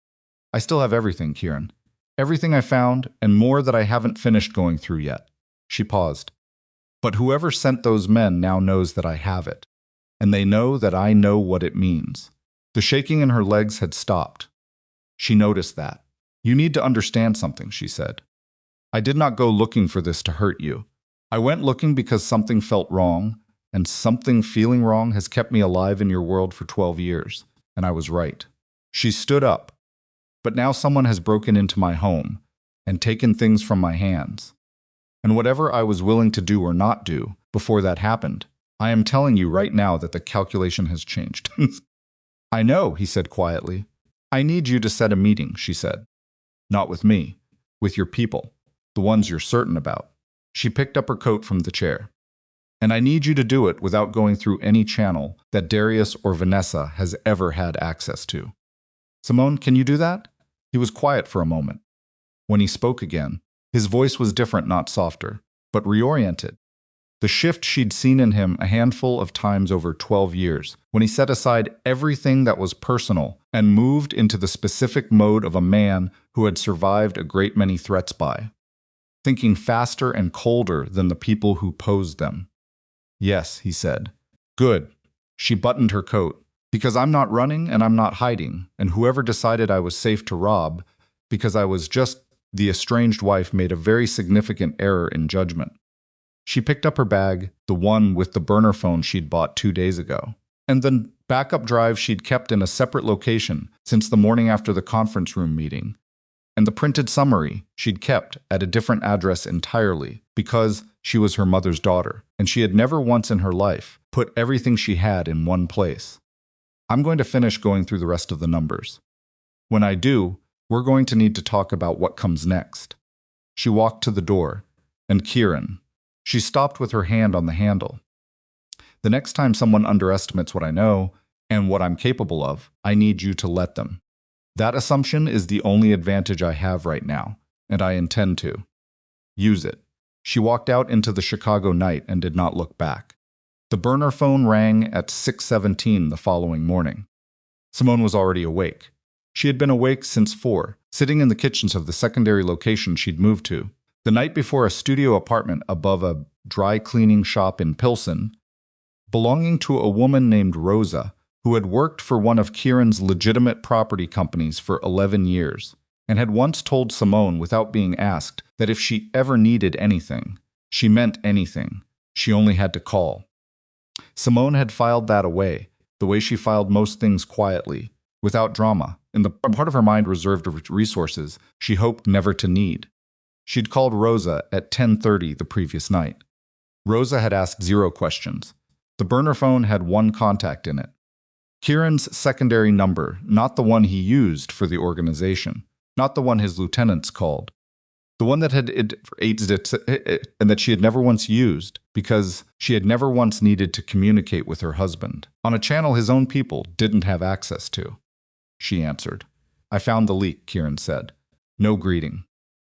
"I still have everything, Kieran. Everything I found, and more that I haven't finished going through yet." She paused. "But whoever sent those men now knows that I have it. And they know that I know what it means." The shaking in her legs had stopped. She noticed that. "You need to understand something," she said. "I did not go looking for this to hurt you. I went looking because something felt wrong, and something feeling wrong has kept me alive in your world for 12 years, and I was right. She stood up. But now someone has broken into my home and taken things from my hands. And whatever I was willing to do or not do before that happened, I am telling you right now that the calculation has changed. I know, he said quietly. I need you to set a meeting, she said. Not with me, with your people, the ones you're certain about. She picked up her coat from the chair. And I need you to do it without going through any channel that Darius or Vanessa has ever had access to. Simone, can you do that? He was quiet for a moment. When he spoke again, his voice was different, not softer, but reoriented. The shift she'd seen in him a handful of times over 12 years, when he set aside everything that was personal and moved into the specific mode of a man who had survived a great many threats by, thinking faster and colder than the people who posed them. Yes, he said. Good. She buttoned her coat. Because I'm not running and I'm not hiding, and whoever decided I was safe to rob, because I was just the estranged wife, made a very significant error in judgment. She picked up her bag, the one with the burner phone she'd bought 2 days ago, and the backup drive she'd kept in a separate location since the morning after the conference room meeting, and the printed summary she'd kept at a different address entirely because she was her mother's daughter, and she had never once in her life put everything she had in one place. I'm going to finish going through the rest of the numbers. When I do, we're going to need to talk about what comes next. She walked to the door, and Kieran. She stopped with her hand on the handle. The next time someone underestimates what I know and what I'm capable of, I need you to let them. That assumption is the only advantage I have right now, and I intend to. Use it. She walked out into the Chicago night and did not look back. The burner phone rang at 6:17 the following morning. Simone was already awake. She had been awake since 4, sitting in the kitchens of the secondary location she'd moved to, the night before a studio apartment above a dry cleaning shop in Pilsen, belonging to a woman named Rosa, who had worked for one of Kieran's legitimate property companies for 11 years, and had once told Simone without being asked that if she ever needed anything, she meant anything, she only had to call. Simone had filed that away, the way she filed most things quietly, without drama, in the part of her mind reserved of resources she hoped never to need. She'd called Rosa at 10:30 the previous night. Rosa had asked 0 questions. The burner phone had 1 contact in it. Kieran's secondary number, not the one he used for the organization, not the one his lieutenants called. The one that had and that she had never once used because she had never once needed to communicate with her husband, on a channel his own people didn't have access to. She answered. I found the leak, Kieran said. No greeting.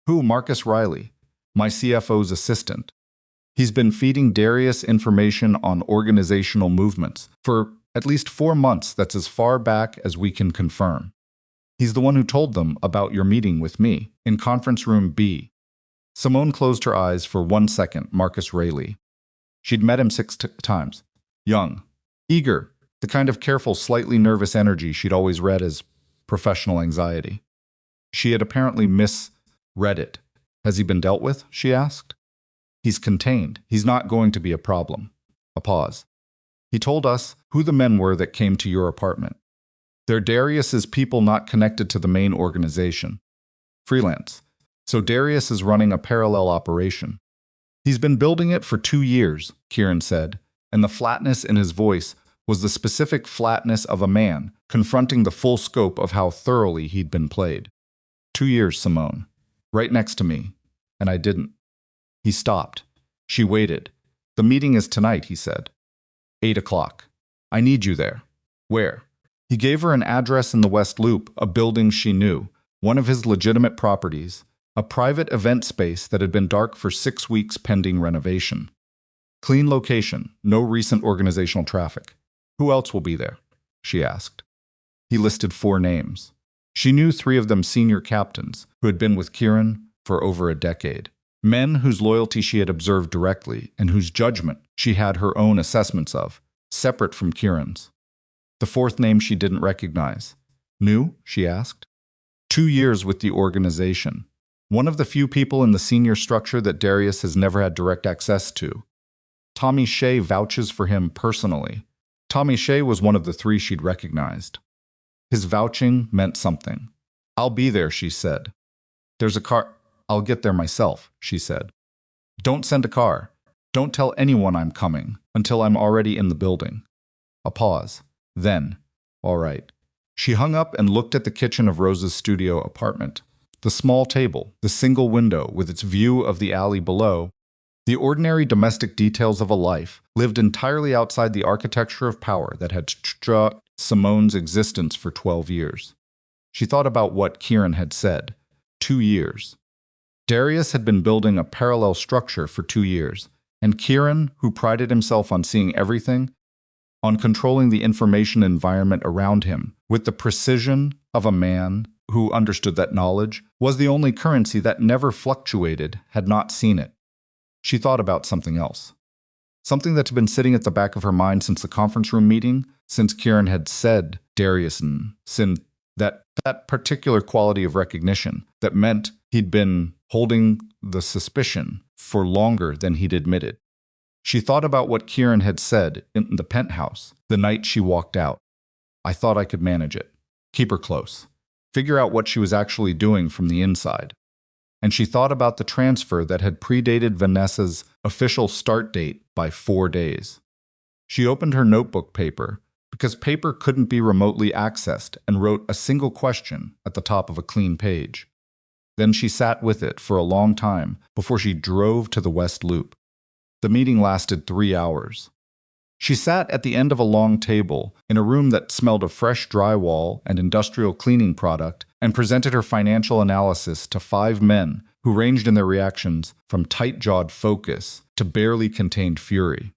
Who? Marcus Riley, my CFO's assistant. He's been feeding Darius information on organizational movements for at least 4 months. That's as far back as we can confirm. He's the one who told them about your meeting with me in conference room B. Simone closed her eyes for 1 second. Marcus Riley. She'd met him 6 times. Young, eager, the kind of careful, slightly nervous energy she'd always read as professional anxiety. She had apparently misread it. Has he been dealt with? She asked. He's contained. He's not going to be a problem. A pause. He told us who the men were that came to your apartment. They're Darius's people not connected to the main organization. Freelance. So Darius is running a parallel operation. He's been building it for 2 years, Kieran said, and the flatness in his voice was the specific flatness of a man confronting the full scope of how thoroughly he'd been played. 2 years, Simone. Right next to me. And I didn't. He stopped. She waited. The meeting is tonight, he said. 8 o'clock. I need you there. Where? He gave her an address in the West Loop, a building she knew, one of his legitimate properties, a private event space that had been dark for 6 weeks pending renovation. Clean location, no recent organizational traffic. Who else will be there? She asked. He listed 4 names. She knew 3 of them senior captains who had been with Kieran for over a decade. Men whose loyalty she had observed directly and whose judgment she had her own assessments of, separate from Kieran's. The 4th name she didn't recognize. New? She asked. 2 years with the organization. One of the few people in the senior structure that Darius has never had direct access to. Tommy Shea vouches for him personally. Tommy Shea was one of the three she'd recognized. His vouching meant something. I'll be there, she said. There's a car. I'll get there myself, she said. Don't send a car. Don't tell anyone I'm coming until I'm already in the building. A pause. Then, all right. She hung up and looked at the kitchen of Rose's studio apartment. The small table, the single window with its view of the alley below, the ordinary domestic details of a life lived entirely outside the architecture of power that had struck Simone's existence for 12 years. She thought about what Kieran had said. 2 years. Darius had been building a parallel structure for 2 years, and Kieran, who prided himself on seeing everything, on controlling the information environment around him with the precision of a man who understood that knowledge was the only currency that never fluctuated, had not seen it. She thought about something else. Something that had been sitting at the back of her mind since the conference room meeting, since Kieran had said Darius and Sin, that particular quality of recognition that meant he'd been holding the suspicion for longer than he'd admitted. She thought about what Kieran had said in the penthouse the night she walked out. I thought I could manage it. Keep her close. Figure out what she was actually doing from the inside. And she thought about the transfer that had predated Vanessa's official start date by 4 days. She opened her notebook paper, because paper couldn't be remotely accessed, and wrote a single question at the top of a clean page. Then she sat with it for a long time before she drove to the West Loop. The meeting lasted 3 hours. She sat at the end of a long table in a room that smelled of fresh drywall and industrial cleaning product and presented her financial analysis to 5 men who ranged in their reactions from tight-jawed focus to barely contained fury.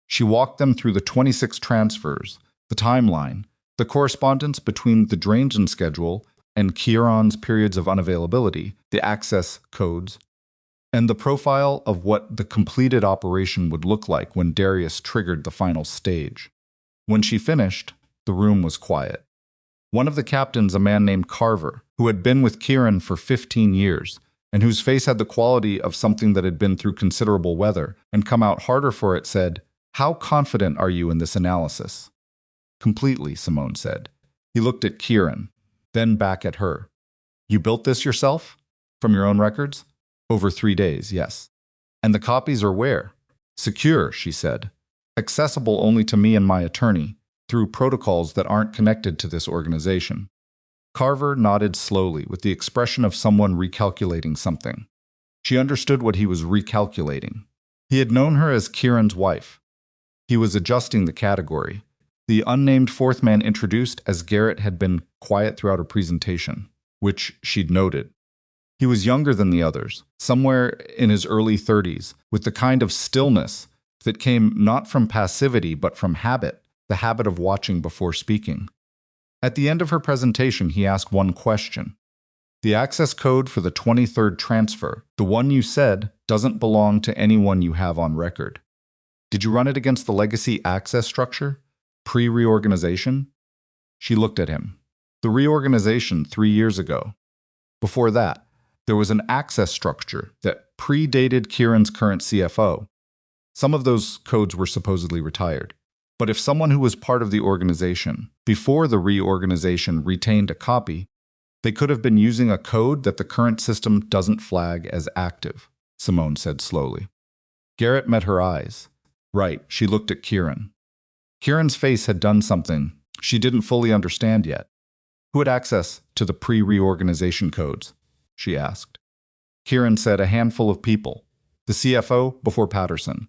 She walked them through the 26 transfers, the timeline, the correspondence between the Draingen schedule and Kieran's periods of unavailability, the access codes, and the profile of what the completed operation would look like when Darius triggered the final stage. When she finished, the room was quiet. One of the captains, a man named Carver, who had been with Kieran for 15 years, and whose face had the quality of something that had been through considerable weather and come out harder for it, said, "How confident are you in this analysis?" "Completely," Simone said. He looked at Kieran, then back at her. "You built this yourself? From your own records?" "Over 3 days, yes." "And the copies are where?" "Secure," she said. "Accessible only to me and my attorney, through protocols that aren't connected to this organization." Carver nodded slowly with the expression of someone recalculating something. She understood what he was recalculating. He had known her as Kieran's wife. He was adjusting the category. The unnamed fourth man introduced as Garrett had been quiet throughout her presentation, which she'd noted. He was younger than the others, somewhere in his early 30s, with the kind of stillness that came not from passivity but from habit, the habit of watching before speaking. At the end of her presentation, he asked one question. "The access code for the 23rd transfer, the one you said, doesn't belong to anyone you have on record. Did you run it against the legacy access structure? Pre-reorganization?" She looked at him. "The reorganization 3 years ago. Before that, there was an access structure that predated Kieran's current CFO. Some of those codes were supposedly retired. But if someone who was part of the organization before the reorganization retained a copy, they could have been using a code that the current system doesn't flag as active," Simone said slowly. Garrett met her eyes. Right, she looked at Kieran. Kieran's face had done something she didn't fully understand yet. "Who had access to the pre-reorganization codes?" she asked. Kieran said a handful of people. The CFO before Patterson.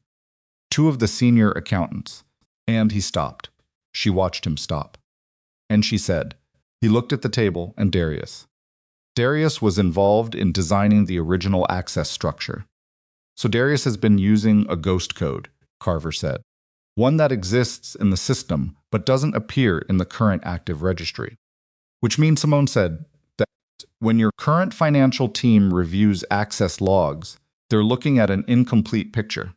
2 of the senior accountants. And he stopped. She watched him stop. And she said, he looked at the table and Darius. Darius was involved in designing the original access structure. "So Darius has been using a ghost code," Carver said. "One that exists in the system but doesn't appear in the current active registry." Which means, Simone said, that when your current financial team reviews access logs, they're looking at an incomplete picture.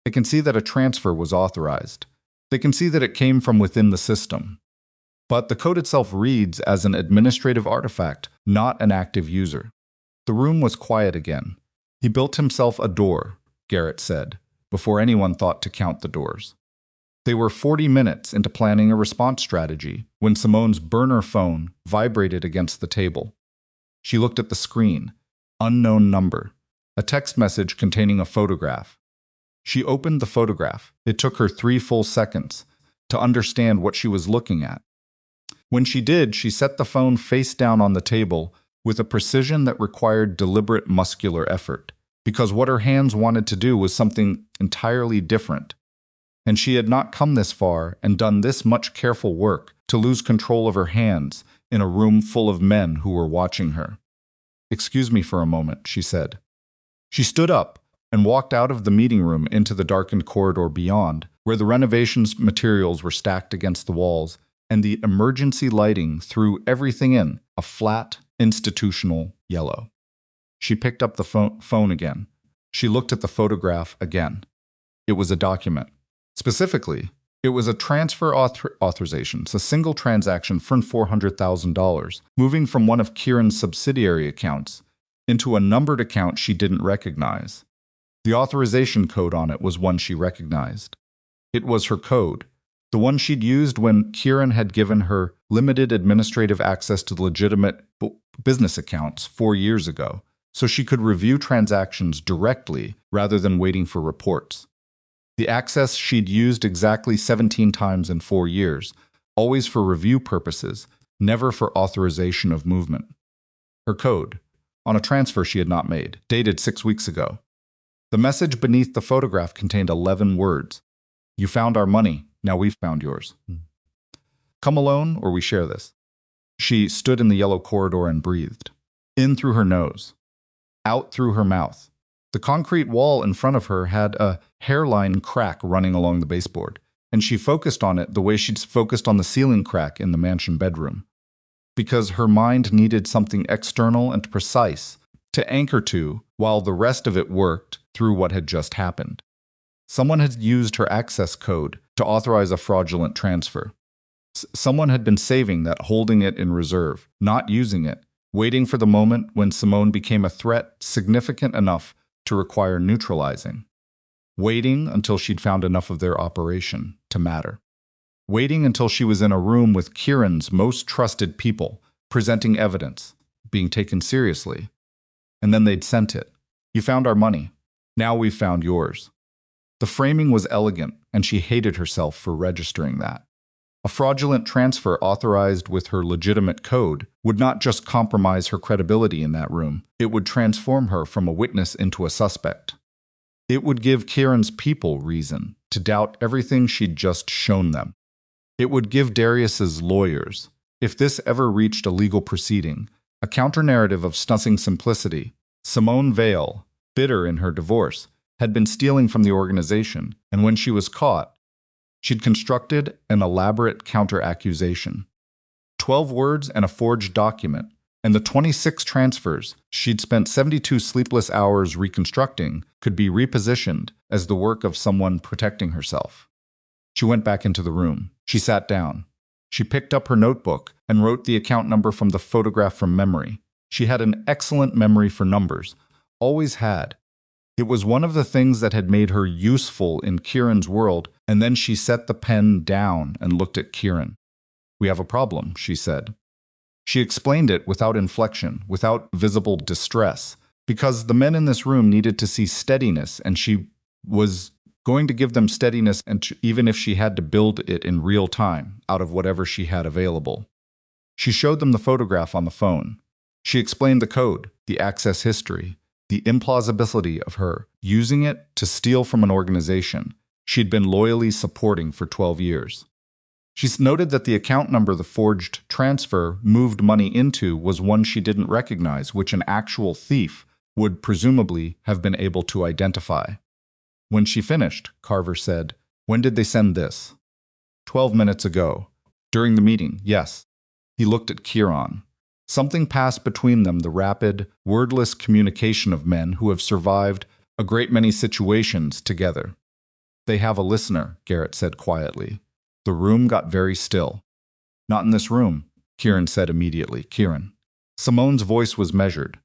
They can see that a transfer was authorized. They can see that it came from within the system. But the code itself reads as an administrative artifact, not an active user. The room was quiet again. "He built himself a door," Garrett said. before anyone thought to count the doors. They were 40 minutes into planning a response strategy when Simone's burner phone vibrated against the table. She looked at the screen. Unknown number. A text message containing a photograph. She opened the photograph. It took her 3 full seconds to understand what she was looking at. When she did, she set the phone face down on the table with a precision that required deliberate muscular effort, because what her hands wanted to do was something entirely different. And she had not come this far and done this much careful work to lose control of her hands in a room full of men who were watching her. "Excuse me for a moment," she said. She stood up and walked out of the meeting room into the darkened corridor beyond, where the renovations materials were stacked against the walls, and the emergency lighting threw everything in a flat, institutional yellow. She picked up the phone again. She looked at the photograph again. It was a document. Specifically, it was a transfer authorization, a single transaction for $400,000, moving from one of Kieran's subsidiary accounts into a numbered account she didn't recognize. The authorization code on it was one she recognized. It was her code, the one she'd used when Kieran had given her limited administrative access to legitimate business accounts 4 years ago, so she could review transactions directly rather than waiting for reports. The access she'd used exactly 17 times in 4 years, always for review purposes, never for authorization of movement. Her code, on a transfer she had not made, dated 6 weeks ago. The message beneath the photograph contained 11 words. "You found our money, now we've found yours. Come alone or we share this." She stood in the yellow corridor and breathed. In through her nose, out through her mouth. The concrete wall in front of her had a hairline crack running along the baseboard, and she focused on it the way she'd focused on the ceiling crack in the mansion bedroom. Because her mind needed something external and precise to anchor to while the rest of it worked through what had just happened. Someone had used her access code to authorize a fraudulent transfer. Someone had been saving that, holding it in reserve, not using it, waiting for the moment when Simone became a threat significant enough to require neutralizing. Waiting until she'd found enough of their operation to matter. Waiting until she was in a room with Kieran's most trusted people, presenting evidence, being taken seriously. And then they'd sent it. "You found our money. Now we've found yours." The framing was elegant, and she hated herself for registering that. A fraudulent transfer authorized with her legitimate code would not just compromise her credibility in that room, it would transform her from a witness into a suspect. It would give Kieran's people reason to doubt everything she'd just shown them. It would give Darius's lawyers, if this ever reached a legal proceeding, a counter-narrative of stunning simplicity. Simone Vale, bitter in her divorce, had been stealing from the organization, and when she was caught, she'd constructed an elaborate counter-accusation. 12 words and a forged document, and the 26 transfers she'd spent 72 sleepless hours reconstructing could be repositioned as the work of someone protecting herself. She went back into the room. She sat down. She picked up her notebook and wrote the account number from the photograph from memory. She had an excellent memory for numbers, always had. It was one of the things that had made her useful in Kieran's world, and then she set the pen down and looked at Kieran. "We have a problem," she said. She explained it without inflection, without visible distress, because the men in this room needed to see steadiness, and she was going to give them steadiness, and even if she had to build it in real time out of whatever she had available. She showed them the photograph on the phone. She explained the code, the access history, the implausibility of her using it to steal from an organization she'd been loyally supporting for 12 years. She noted that the account number the forged transfer moved money into was one she didn't recognize, which an actual thief would presumably have been able to identify. When she finished, Carver said, "When did they send this?" 12 minutes ago. During the meeting, yes. He looked at Kieran. Something passed between them, the rapid, wordless communication of men who have survived a great many situations together. "They have a listener," Garrett said quietly. The room got very still. "Not in this room," Kieran said immediately. "Kieran." Simone's voice was measured.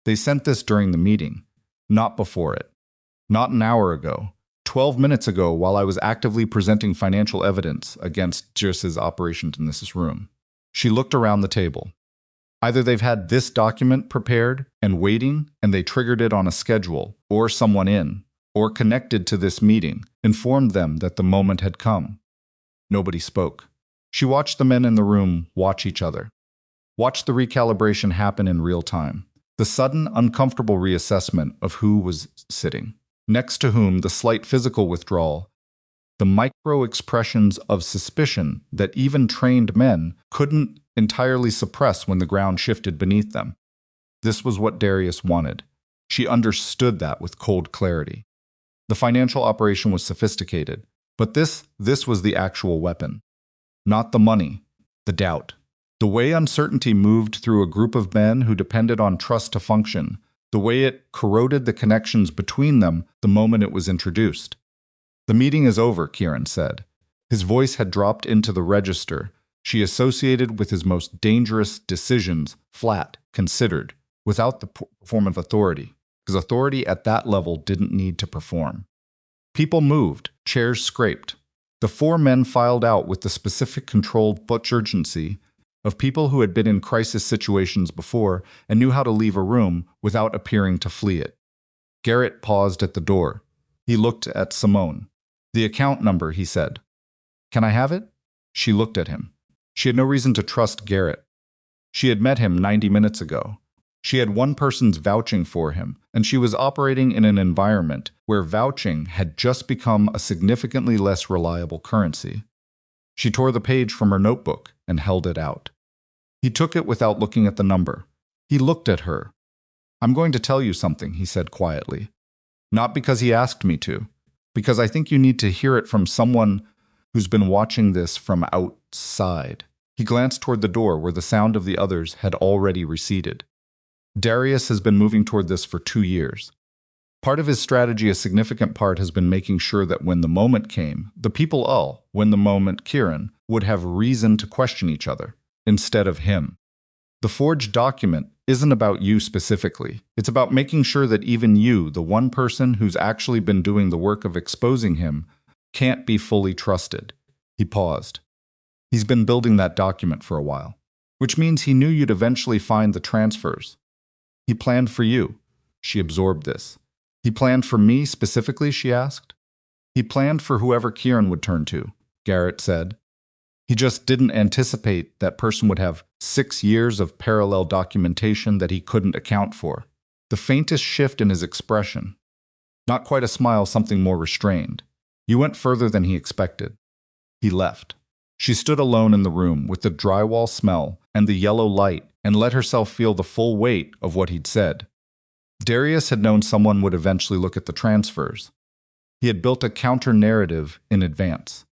"They sent this during the meeting, not before it. Not an hour ago. 12 minutes ago while I was actively presenting financial evidence against Darius's operations in this room. She looked around the table. Either they've had this document prepared and waiting, and they triggered it on a schedule, or someone in, or connected to this meeting, informed them that the moment had come. Nobody spoke. She watched the men in the room watch each other. Watched the recalibration happen in real time. The sudden, uncomfortable reassessment of who was sitting, next to whom the slight physical withdrawal, the micro-expressions of suspicion that even trained men couldn't entirely suppress when the ground shifted beneath them. This was what Darius wanted. She understood that with cold clarity. The financial operation was sophisticated, but this was the actual weapon. Not the money, the doubt. The way uncertainty moved through a group of men who depended on trust to function, the way it corroded the connections between them the moment it was introduced. "The meeting is over," Kieran said. His voice had dropped into the register she associated with his most dangerous decisions, flat, considered, without the form of authority, because authority at that level didn't need to perform. People moved, chairs scraped. The four men filed out with the specific controlled urgency of people who had been in crisis situations before and knew how to leave a room without appearing to flee it. Garrett paused at the door. He looked at Simone. "The account number," he said. "Can I have it?" She looked at him. She had no reason to trust Garrett. She had met him 90 minutes ago. She had one person's vouching for him, and she was operating in an environment where vouching had just become a significantly less reliable currency. She tore the page from her notebook and held it out. He took it without looking at the number. He looked at her. "I'm going to tell you something," he said quietly. "Not because he asked me to, because I think you need to hear it from someone who's been watching this from outside." He glanced toward the door where the sound of the others had already receded. Darius has been moving toward this for 2 years. Part of his strategy, a significant part, has been making sure that when the moment came, the people when the moment Kieran, would have reason to question each other, instead of him. The forged document isn't about you specifically. It's about making sure that even you, the one person who's actually been doing the work of exposing him, can't be fully trusted. He paused. He's been building that document for a while, which means he knew you'd eventually find the transfers. He planned for you. She absorbed this. "He planned for me specifically?" she asked. "He planned for whoever Kieran would turn to," Garrett said. He just didn't anticipate that person would have 6 years of parallel documentation that he couldn't account for. The faintest shift in his expression. Not quite a smile, something more restrained. You went further than he expected. He left. She stood alone in the room with the drywall smell and the yellow light and let herself feel the full weight of what he'd said. Darius had known someone would eventually look at the transfers. He had built a counter-narrative in advance.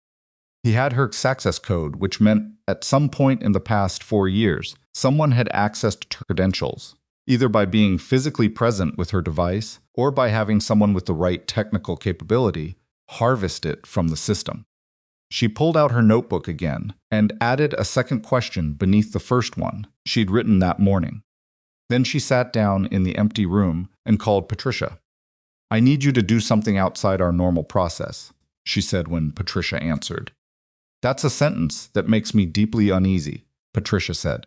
He had her access code, which meant at some point in the past 4 years, someone had accessed her credentials, either by being physically present with her device or by having someone with the right technical capability harvest it from the system. She pulled out her notebook again and added a second question beneath the first one she'd written that morning. Then she sat down in the empty room and called Patricia. "I need you to do something outside our normal process," she said when Patricia answered. "That's a sentence that makes me deeply uneasy," Patricia said.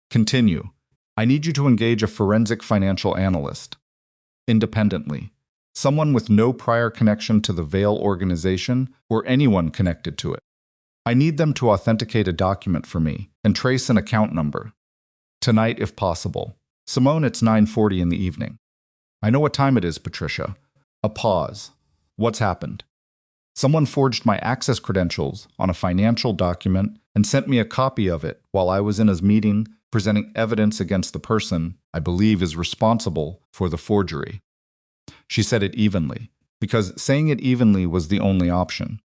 "Continue. I need you to engage a forensic financial analyst. Independently. Someone with no prior connection to the Vale organization or anyone connected to it. I need them to authenticate a document for me and trace an account number. Tonight, if possible. Simone, it's 9:40 in the evening." "I know what time it is, Patricia." A pause. "What's happened?" "Someone forged my access credentials on a financial document and sent me a copy of it while I was in a meeting presenting evidence against the person I believe is responsible for the forgery." She said it evenly, because saying it evenly was the only option.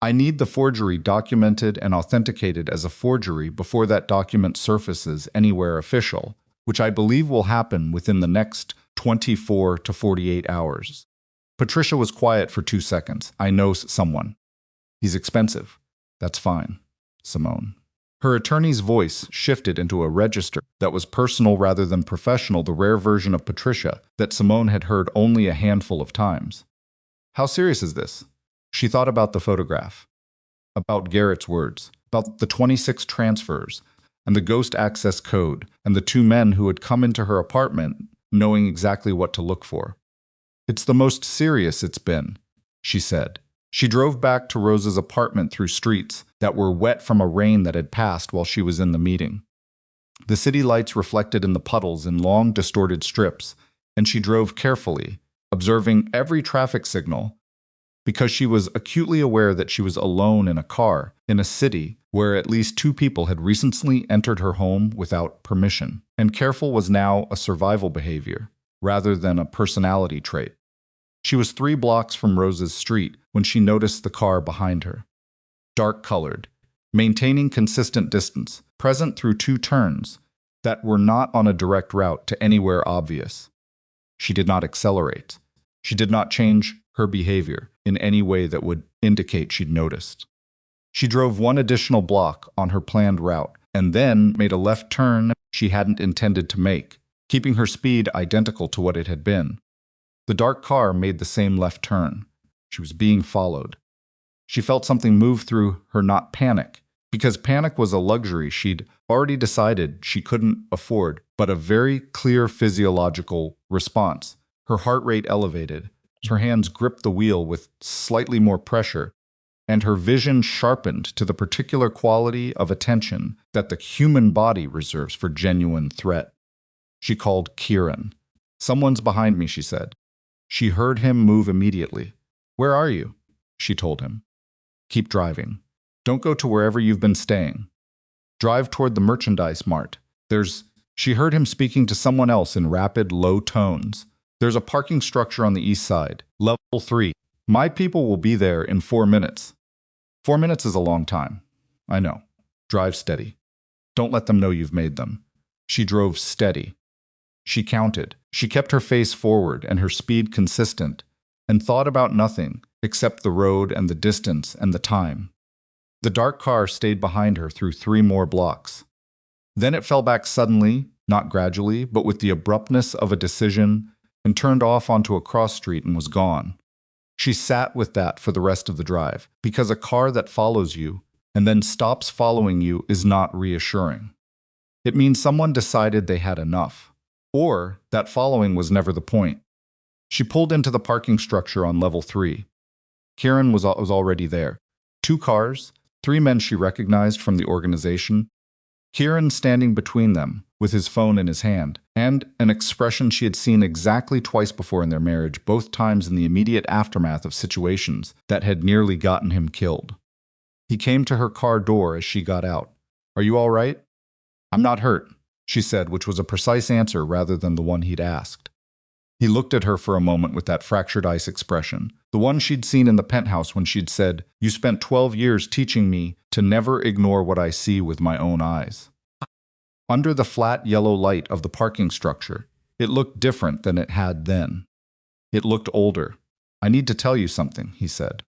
"I need the forgery documented and authenticated as a forgery before that document surfaces anywhere official, which I believe will happen within the next 24 to 48 hours. Patricia was quiet for 2 seconds. "I know someone." "He's expensive." "That's fine, Simone." Her attorney's voice shifted into a register that was personal rather than professional, the rare version of Patricia that Simone had heard only a handful of times. How serious is this? She thought about the photograph, about Garrett's words, about the 26 transfers, and the ghost access code, and the two men who had come into her apartment knowing exactly what to look for. It's the most serious it's been, she said. She drove back to Rose's apartment through streets that were wet from a rain that had passed while she was in the meeting. The city lights reflected in the puddles in long, distorted strips, and she drove carefully, observing every traffic signal, because she was acutely aware that she was alone in a car in a city where at least two people had recently entered her home without permission, and careful was now a survival behavior rather than a personality trait. She was 3 blocks from Rose's street when she noticed the car behind her. Dark-colored, maintaining consistent distance, present through 2 turns that were not on a direct route to anywhere obvious. She did not accelerate. She did not change her behavior in any way that would indicate she'd noticed. She drove 1 additional block on her planned route and then made a left turn she hadn't intended to make, keeping her speed identical to what it had been. The dark car made the same left turn. She was being followed. She felt something move through her, not panic, because panic was a luxury she'd already decided she couldn't afford, but a very clear physiological response. Her heart rate elevated, her hands gripped the wheel with slightly more pressure, and her vision sharpened to the particular quality of attention that the human body reserves for genuine threat. She called Kieran. "Someone's behind me," she said. She heard him move immediately. "Where are you?" she told him. "Keep driving. Don't go to wherever you've been staying. Drive toward the merchandise mart. She heard him speaking to someone else in rapid, low tones. "There's a parking structure on the east side, level 3. My people will be there in 4 minutes. 4 minutes is a long time. I know. Drive steady. Don't let them know you've made them." She drove steady. She counted. She kept her face forward and her speed consistent, and thought about nothing except the road and the distance and the time. The dark car stayed behind her through 3 more blocks. Then it fell back suddenly, not gradually, but with the abruptness of a decision, and turned off onto a cross street and was gone. She sat with that for the rest of the drive, because a car that follows you and then stops following you is not reassuring. It means someone decided they had enough, or that following was never the point. She pulled into the parking structure on level 3. Kieran was already there. 2 cars, 3 men she recognized from the organization. Kieran standing between them, with his phone in his hand, and an expression she had seen exactly twice before in their marriage, both times in the immediate aftermath of situations that had nearly gotten him killed. He came to her car door as she got out. "Are you all right?" "I'm not hurt," she said, which was a precise answer rather than the one he'd asked. He looked at her for a moment with that fractured ice expression, the one she'd seen in the penthouse when she'd said, "You spent 12 years teaching me to never ignore what I see with my own eyes." Under the flat yellow light of the parking structure, it looked different than it had then. It looked older. "I need to tell you something," he said.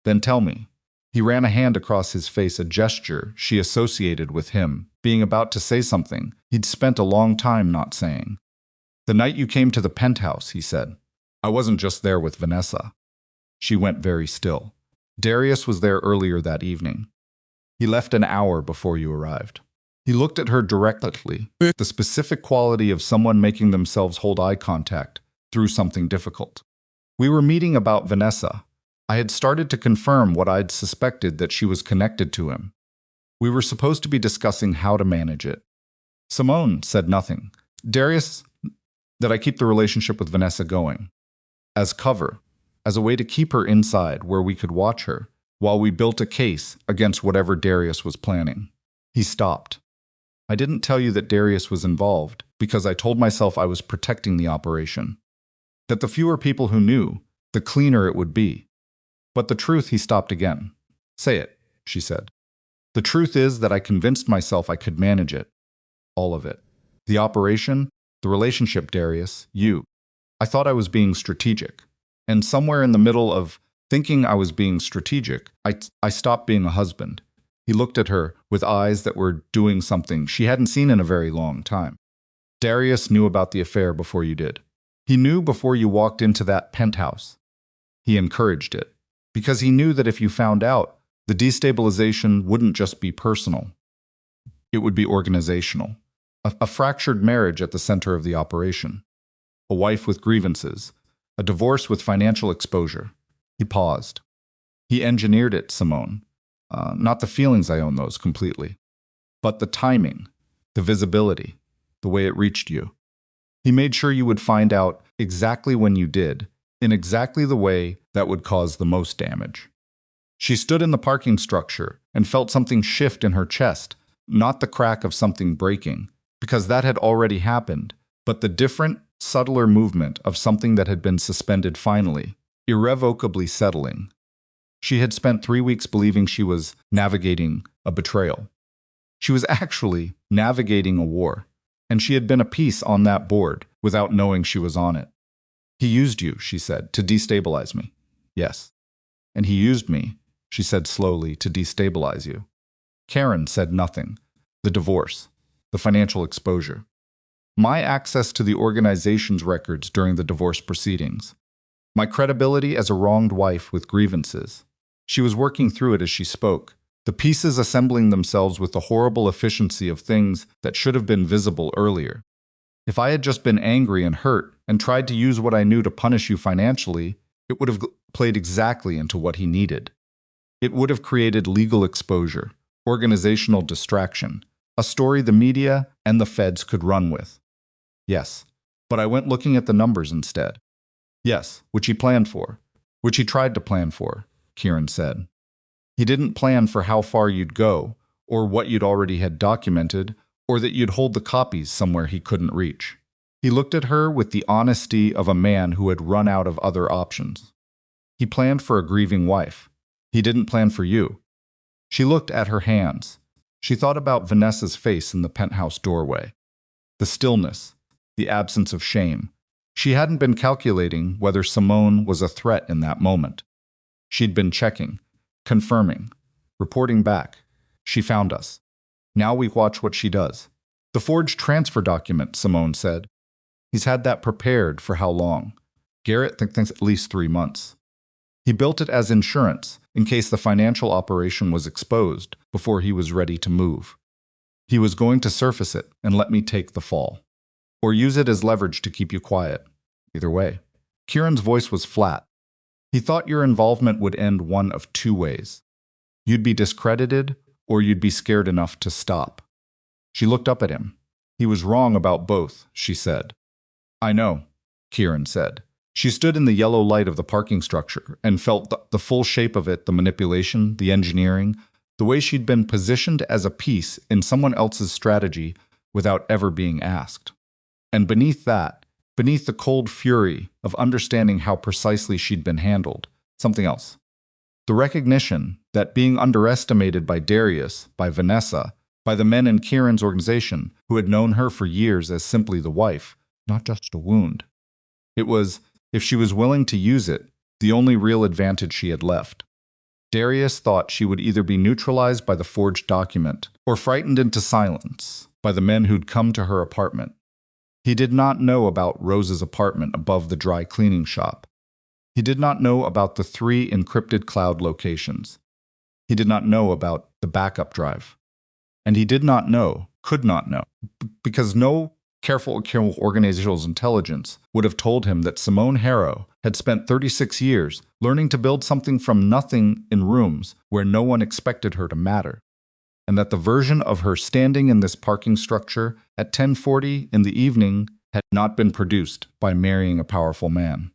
"Then tell me." He ran a hand across his face, a gesture she associated with him, being about to say something he'd spent a long time not saying. "The night you came to the penthouse," he said. "I wasn't just there with Vanessa." She went very still. "Darius was there earlier that evening. He left an hour before you arrived." He looked at her directly, the specific quality of someone making themselves hold eye contact through something difficult. "We were meeting about Vanessa. I had started to confirm what I'd suspected, that she was connected to him. We were supposed to be discussing how to manage it." Simone said nothing. "Darius, that I keep the relationship with Vanessa going. As cover, as a way to keep her inside where we could watch her, while we built a case against whatever Darius was planning." He stopped. "I didn't tell you that Darius was involved because I told myself I was protecting the operation. That the fewer people who knew, the cleaner it would be. But the truth," he stopped again. "Say it," she said. "The truth is that I convinced myself I could manage it. All of it. The operation, the relationship, Darius, you. I thought I was being strategic. And somewhere in the middle of thinking I was being strategic, I stopped being a husband." He looked at her with eyes that were doing something she hadn't seen in a very long time. "Darius knew about the affair before you did. He knew before you walked into that penthouse. He encouraged it, because he knew that if you found out, the destabilization wouldn't just be personal. It would be organizational. A fractured marriage at the center of the operation. A wife with grievances. A divorce with financial exposure. He paused. He engineered it, Simone. Not the feelings, I own those completely. But the timing, the visibility, the way it reached you. He made sure you would find out exactly when you did, in exactly the way that would cause the most damage. She stood in the parking structure and felt something shift in her chest, not the crack of something breaking, because that had already happened, but the different, subtler movement of something that had been suspended finally, irrevocably settling. She had spent 3 weeks believing she was navigating a betrayal. She was actually navigating a war, and she had been a piece on that board without knowing she was on it. He used you, she said, to destabilize me. Yes. And he used me, she said slowly, to destabilize you. Karen said nothing. The divorce. The financial exposure. My access to the organization's records during the divorce proceedings. My credibility as a wronged wife with grievances. She was working through it as she spoke, the pieces assembling themselves with the horrible efficiency of things that should have been visible earlier. If I had just been angry and hurt and tried to use what I knew to punish you financially, it would have played exactly into what he needed. It would have created legal exposure, organizational distraction, a story the media and the feds could run with. Yes, but I went looking at the numbers instead. Yes, which he planned for, which he tried to plan for, Kieran said. He didn't plan for how far you'd go, or what you'd already had documented, or that you'd hold the copies somewhere he couldn't reach. He looked at her with the honesty of a man who had run out of other options. He planned for a grieving wife. He didn't plan for you. She looked at her hands. She thought about Vanessa's face in the penthouse doorway. The stillness, the absence of shame. She hadn't been calculating whether Simone was a threat in that moment. She'd been checking, confirming, reporting back. She found us. Now we watch what she does. The forged transfer document, Simone said. He's had that prepared for how long? Garrett thinks at least 3 months. He built it as insurance in case the financial operation was exposed before he was ready to move. He was going to surface it and let me take the fall. Or use it as leverage to keep you quiet. Either way. Kieran's voice was flat. He thought your involvement would end one of 2 ways. You'd be discredited, or you'd be scared enough to stop. She looked up at him. He was wrong about both, she said. I know, Kieran said. She stood in the yellow light of the parking structure and felt the full shape of it, the manipulation, the engineering, the way she'd been positioned as a piece in someone else's strategy without ever being asked. And beneath that, beneath the cold fury of understanding how precisely she'd been handled, something else. The recognition that being underestimated by Darius, by Vanessa, by the men in Kieran's organization who had known her for years as simply the wife, not just a wound. It was, if she was willing to use it, the only real advantage she had left. Darius thought she would either be neutralized by the forged document or frightened into silence by the men who'd come to her apartment. He did not know about Rose's apartment above the dry cleaning shop. He did not know about the 3 encrypted cloud locations. He did not know about the backup drive. And he did not know, could not know, because no careful organizational intelligence would have told him that Simone Harrow had spent 36 years learning to build something from nothing in rooms where no one expected her to matter, and that the version of her standing in this parking structure at 10:40 in the evening had not been produced by marrying a powerful man.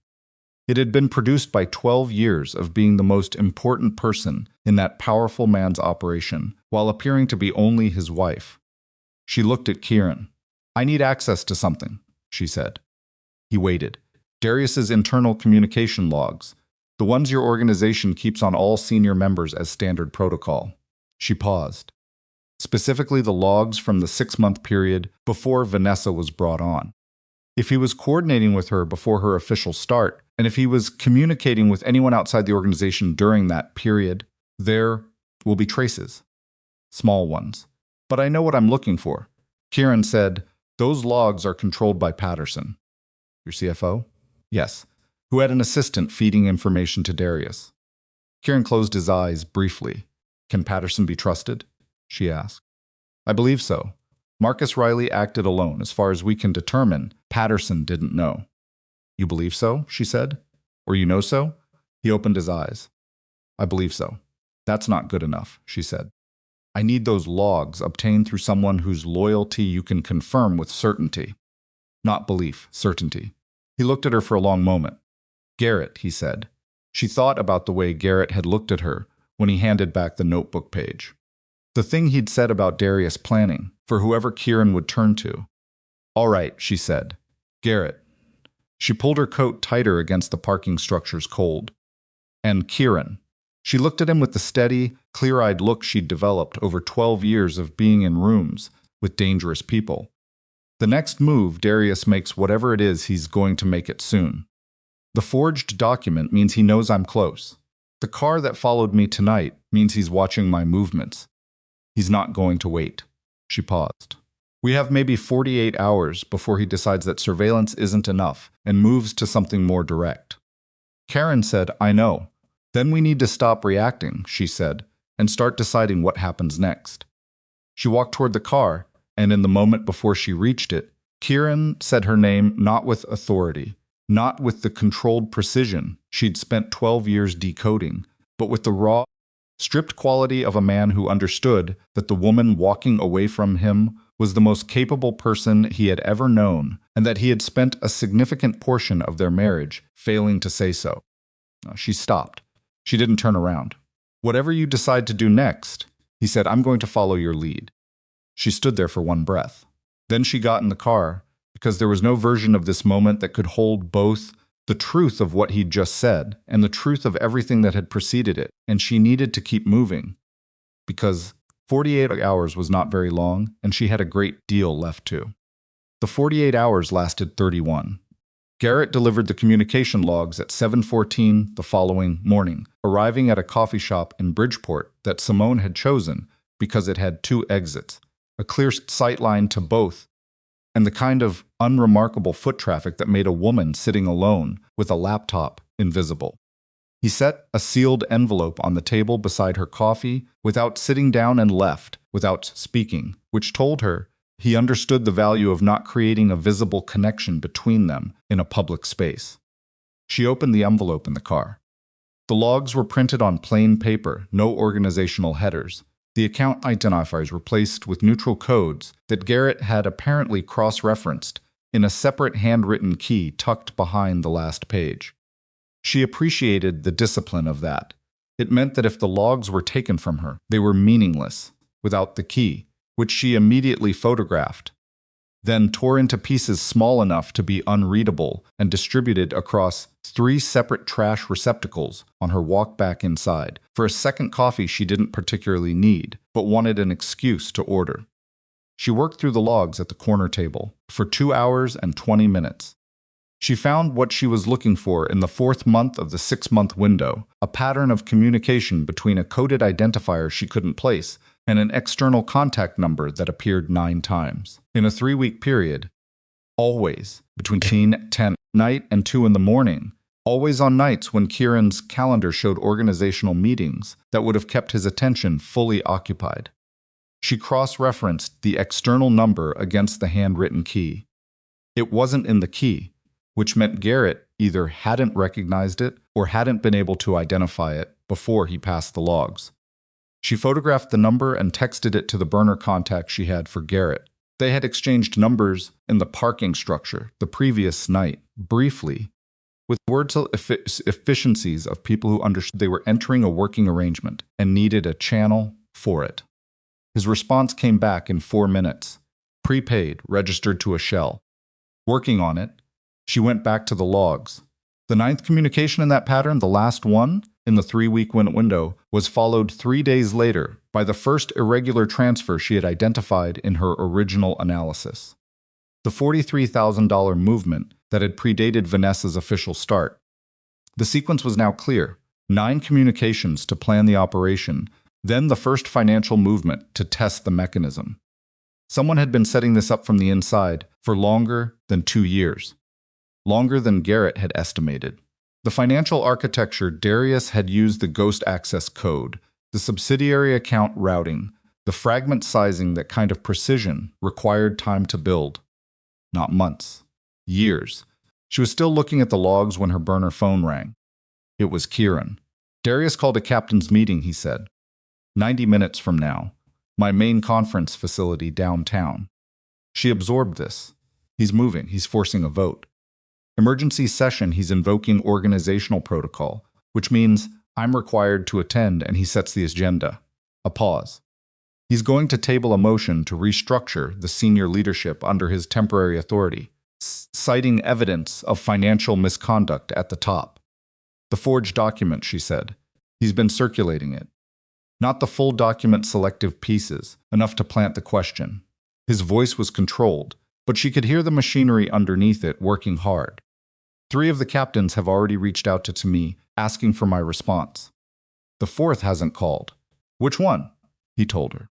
It had been produced by 12 years of being the most important person in that powerful man's operation, while appearing to be only his wife. She looked at Kieran. I need access to something, she said. He waited. Darius's internal communication logs, the ones your organization keeps on all senior members as standard protocol. She paused. Specifically the logs from the 6-month period before Vanessa was brought on. If he was coordinating with her before her official start, and if he was communicating with anyone outside the organization during that period, there will be traces. Small ones. But I know what I'm looking for. Kieran said, those logs are controlled by Patterson. Your CFO? Yes. who had an assistant feeding information to Darius. Kieran closed his eyes briefly. Can Patterson be trusted? She asked. I believe so. Marcus Riley acted alone. As far as we can determine, Patterson didn't know. You believe so? She said. Or you know so? He opened his eyes. I believe so. That's not good enough, she said. I need those logs obtained through someone whose loyalty you can confirm with certainty. Not belief, certainty. He looked at her for a long moment. Garrett, he said. She thought about the way Garrett had looked at her when he handed back the notebook page. The thing he'd said about Darius planning for whoever Kieran would turn to. All right, she said. Garrett. She pulled her coat tighter against the parking structure's cold. And Kieran. She looked at him with the steady, clear-eyed look she'd developed over 12 years of being in rooms with dangerous people. The next move, Darius makes whatever it is he's going to make it soon. The forged document means he knows I'm close. The car that followed me tonight means he's watching my movements. He's not going to wait. She paused. We have maybe 48 hours before he decides that surveillance isn't enough and moves to something more direct. Karen said, I know. Then we need to stop reacting, she said, and start deciding what happens next. She walked toward the car, and in the moment before she reached it, Kieran said her name not with authority, not with the controlled precision she'd spent 12 years decoding, but with the raw, stripped quality of a man who understood that the woman walking away from him was the most capable person he had ever known, and that he had spent a significant portion of their marriage failing to say so. She stopped. She didn't turn around. Whatever you decide to do next, he said, I'm going to follow your lead. She stood there for one breath. Then she got in the car, because there was no version of this moment that could hold both the truth of what he'd just said and the truth of everything that had preceded it, and she needed to keep moving. Because 48 hours was not very long, and she had a great deal left too. The 48 hours lasted 31. Garrett delivered the communication logs at 7:14 the following morning, arriving at a coffee shop in Bridgeport that Simone had chosen because it had 2 exits, a clear sightline to both, and the kind of unremarkable foot traffic that made a woman sitting alone with a laptop invisible. He set a sealed envelope on the table beside her coffee without sitting down and left without speaking, which told her he understood the value of not creating a visible connection between them in a public space. She opened the envelope in the car. The logs were printed on plain paper, no organizational headers. The account identifiers were placed with neutral codes that Garrett had apparently cross-referenced in a separate handwritten key tucked behind the last page. She appreciated the discipline of that. It meant that if the logs were taken from her, they were meaningless without the key, which she immediately photographed, then tore into pieces small enough to be unreadable and distributed across 3 separate trash receptacles on her walk back inside for a second coffee she didn't particularly need, but wanted an excuse to order. She worked through the logs at the corner table for 2 hours and 20 minutes. She found what she was looking for in the 4th month of the 6-month window, a pattern of communication between a coded identifier she couldn't place and an external contact number that appeared 9 times. In a 3-week period, always between 10 night and 2 in the morning, always on nights when Kieran's calendar showed organizational meetings that would have kept his attention fully occupied. She cross-referenced the external number against the handwritten key. It wasn't in the key, which meant Garrett either hadn't recognized it or hadn't been able to identify it before he passed the logs. She photographed the number and texted it to the burner contact she had for Garrett. They had exchanged numbers in the parking structure the previous night, briefly, with words of efficiencies of people who understood they were entering a working arrangement and needed a channel for it. His response came back in 4 minutes, prepaid, registered to a shell. Working on it, she went back to the logs. The 9th communication in that pattern, the last one, in the 3-week window, was followed 3 days later by the first irregular transfer she had identified in her original analysis. The $43,000 movement that had predated Vanessa's official start. The sequence was now clear. 9 communications to plan the operation, then the first financial movement to test the mechanism. Someone had been setting this up from the inside for longer than 2 years. Longer than Garrett had estimated. The financial architecture, Darius had used the ghost access code, the subsidiary account routing, the fragment sizing. That kind of precision required time to build. Not months. Years. She was still looking at the logs when her burner phone rang. It was Kieran. Darius called a captain's meeting, he said. 90 minutes from now. My main conference facility downtown. She absorbed this. He's moving. He's forcing a vote. Emergency session. He's invoking organizational protocol, which means I'm required to attend, and he sets the agenda. A pause. He's going to table a motion to restructure the senior leadership under his temporary authority, citing evidence of financial misconduct at the top. The forged document, she said. He's been circulating it. Not the full document, selective pieces, enough to plant the question. His voice was controlled, but she could hear the machinery underneath it working hard. 3 of the captains have already reached out to me, asking for my response. The 4th hasn't called. Which one? He told her.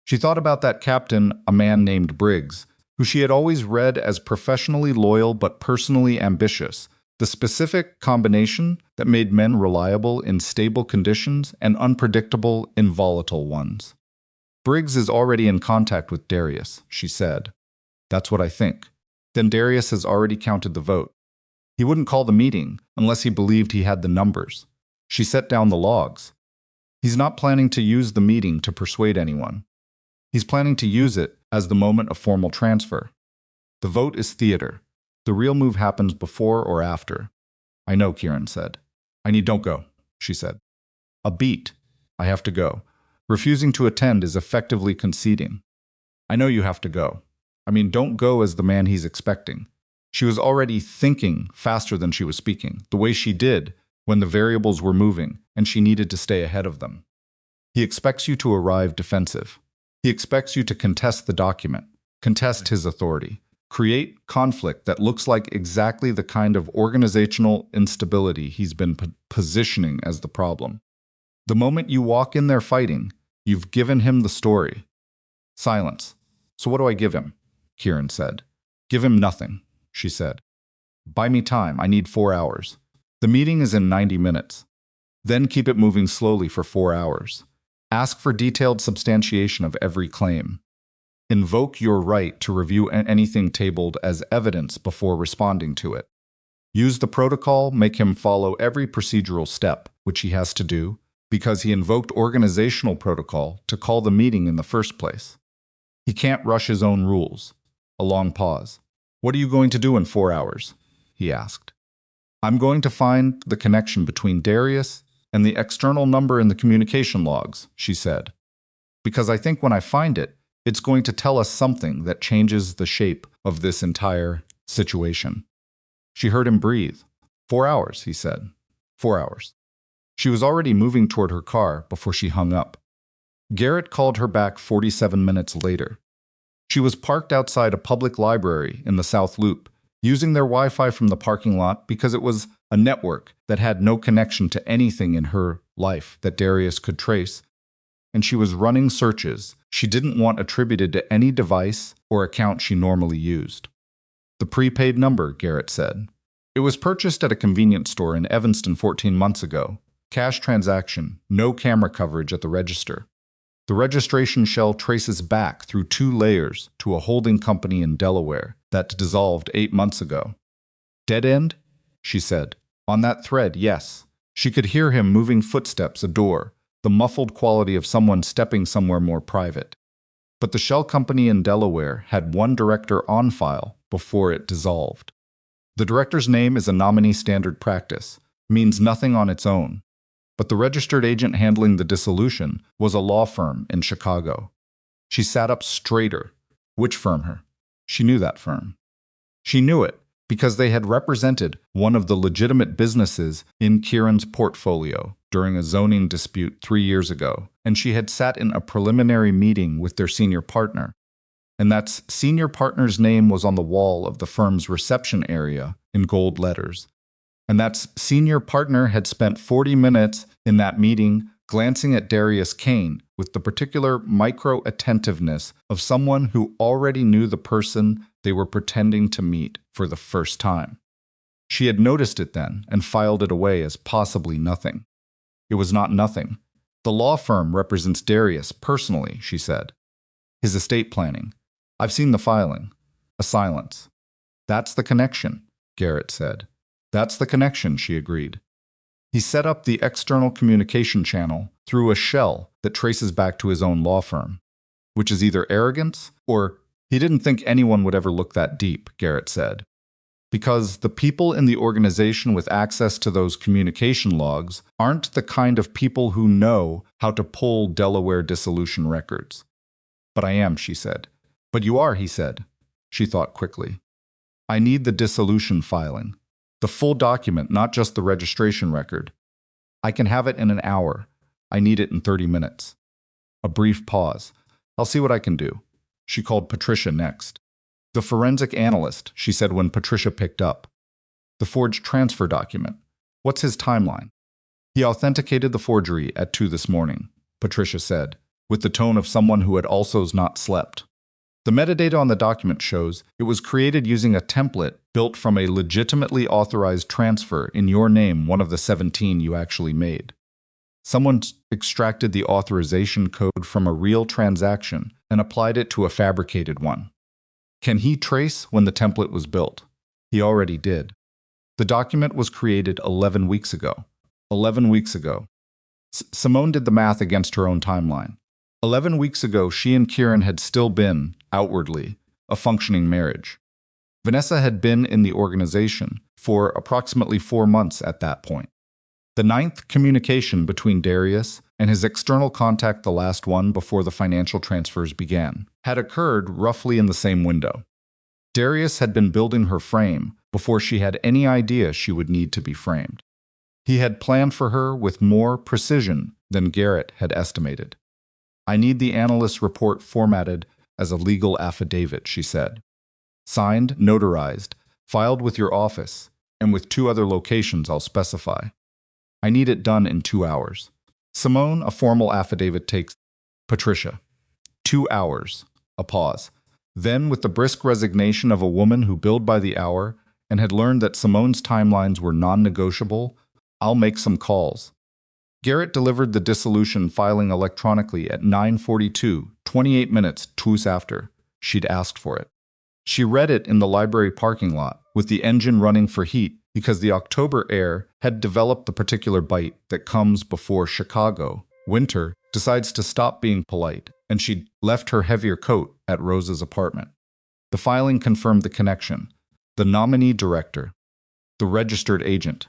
She thought about that captain, a man named Briggs, who she had always read as professionally loyal but personally ambitious, the specific combination that made men reliable in stable conditions and unpredictable in volatile ones. Briggs is already in contact with Darius, she said. That's what I think. Then Darius has already counted the vote. He wouldn't call the meeting unless he believed he had the numbers. She set down the logs. He's not planning to use the meeting to persuade anyone. He's planning to use it as the moment of formal transfer. The vote is theater. The real move happens before or after. I know, Kieran said. Don't go, she said. A beat. I have to go. Refusing to attend is effectively conceding. I know you have to go. Don't go as the man he's expecting. She was already thinking faster than she was speaking, the way she did when the variables were moving and she needed to stay ahead of them. He expects you to arrive defensive. He expects you to contest the document, contest his authority, create conflict that looks like exactly the kind of organizational instability he's been positioning as the problem. The moment you walk in there fighting, you've given him the story. Silence. So what do I give him? Kieran said. Give him nothing, she said. Buy me time. I need 4 hours. The meeting is in 90 minutes. Then keep it moving slowly for 4 hours. Ask for detailed substantiation of every claim. Invoke your right to review anything tabled as evidence before responding to it. Use the protocol, make him follow every procedural step, which he has to do, because he invoked organizational protocol to call the meeting in the first place. He can't rush his own rules. A long pause. What are you going to do in 4 hours? He asked. I'm going to find the connection between Darius and the external number in the communication logs, she said. Because I think when I find it, it's going to tell us something that changes the shape of this entire situation. She heard him breathe. 4 hours, he said. 4 hours. She was already moving toward her car before she hung up. Garrett called her back 47 minutes later. She was parked outside a public library in the South Loop, using their Wi-Fi from the parking lot because it was a network that had no connection to anything in her life that Darius could trace, and she was running searches she didn't want attributed to any device or account she normally used. The prepaid number, Garrett said. It was purchased at a convenience store in Evanston 14 months ago. Cash transaction, no camera coverage at the register. The registration shell traces back through 2 layers to a holding company in Delaware that dissolved 8 months ago. Dead end? She said. On that thread, yes. She could hear him moving footsteps, a door, the muffled quality of someone stepping somewhere more private. But the shell company in Delaware had one director on file before it dissolved. The director's name is a nominee standard practice, means nothing on its own. But the registered agent handling the dissolution was a law firm in Chicago. She sat up straighter. Which firm her? She knew that firm. She knew it because they had represented one of the legitimate businesses in Kieran's portfolio during a zoning dispute 3 years ago, and she had sat in a preliminary meeting with their senior partner. And that senior partner's name was on the wall of the firm's reception area in gold letters. And that senior partner had spent 40 minutes in that meeting glancing at Darius Kane with the particular micro-attentiveness of someone who already knew the person they were pretending to meet for the first time. She had noticed it then and filed it away as possibly nothing. It was not nothing. The law firm represents Darius personally, she said. His estate planning. I've seen the filing. A silence. That's the connection, Garrett said. That's the connection, she agreed. He set up the external communication channel through a shell that traces back to his own law firm, which is either arrogance or he didn't think anyone would ever look that deep, Garrett said. Because the people in the organization with access to those communication logs aren't the kind of people who know how to pull Delaware dissolution records. But I am, she said. But you are, he said. She thought quickly. I need the dissolution filing. The full document, not just the registration record. I can have it in an hour. I need it in 30 minutes. A brief pause. I'll see what I can do. She called Patricia next. The forensic analyst, she said when Patricia picked up. The forged transfer document. What's his timeline? He authenticated the forgery at 2 this morning, Patricia said, with the tone of someone who had also not slept. The metadata on the document shows it was created using a template built from a legitimately authorized transfer in your name, one of the 17 you actually made. Someone extracted the authorization code from a real transaction and applied it to a fabricated one. Can he trace when the template was built? He already did. The document was created 11 weeks ago. 11 weeks ago. Simone did the math against her own timeline. 11 weeks ago, she and Kieran had still been, outwardly, a functioning marriage. Vanessa had been in the organization for approximately 4 months at that point. The 9th communication between Darius and his external contact, the last one before the financial transfers began, had occurred roughly in the same window. Darius had been building her frame before she had any idea she would need to be framed. He had planned for her with more precision than Garrett had estimated. I need the analyst's report formatted as a legal affidavit, she said. Signed, notarized, filed with your office, and with 2 other locations I'll specify. I need it done in 2 hours. Simone, a formal affidavit takes. Patricia. 2 hours. A pause. Then, with the brisk resignation of a woman who billed by the hour and had learned that Simone's timelines were non-negotiable, I'll make some calls. Garrett delivered the dissolution filing electronically at 9:42, 28 minutes after she'd asked for it. She read it in the library parking lot, with the engine running for heat because the October air had developed the particular bite that comes before Chicago, winter, decides to stop being polite, and she'd left her heavier coat at Rose's apartment. The filing confirmed the connection, the nominee director, the registered agent,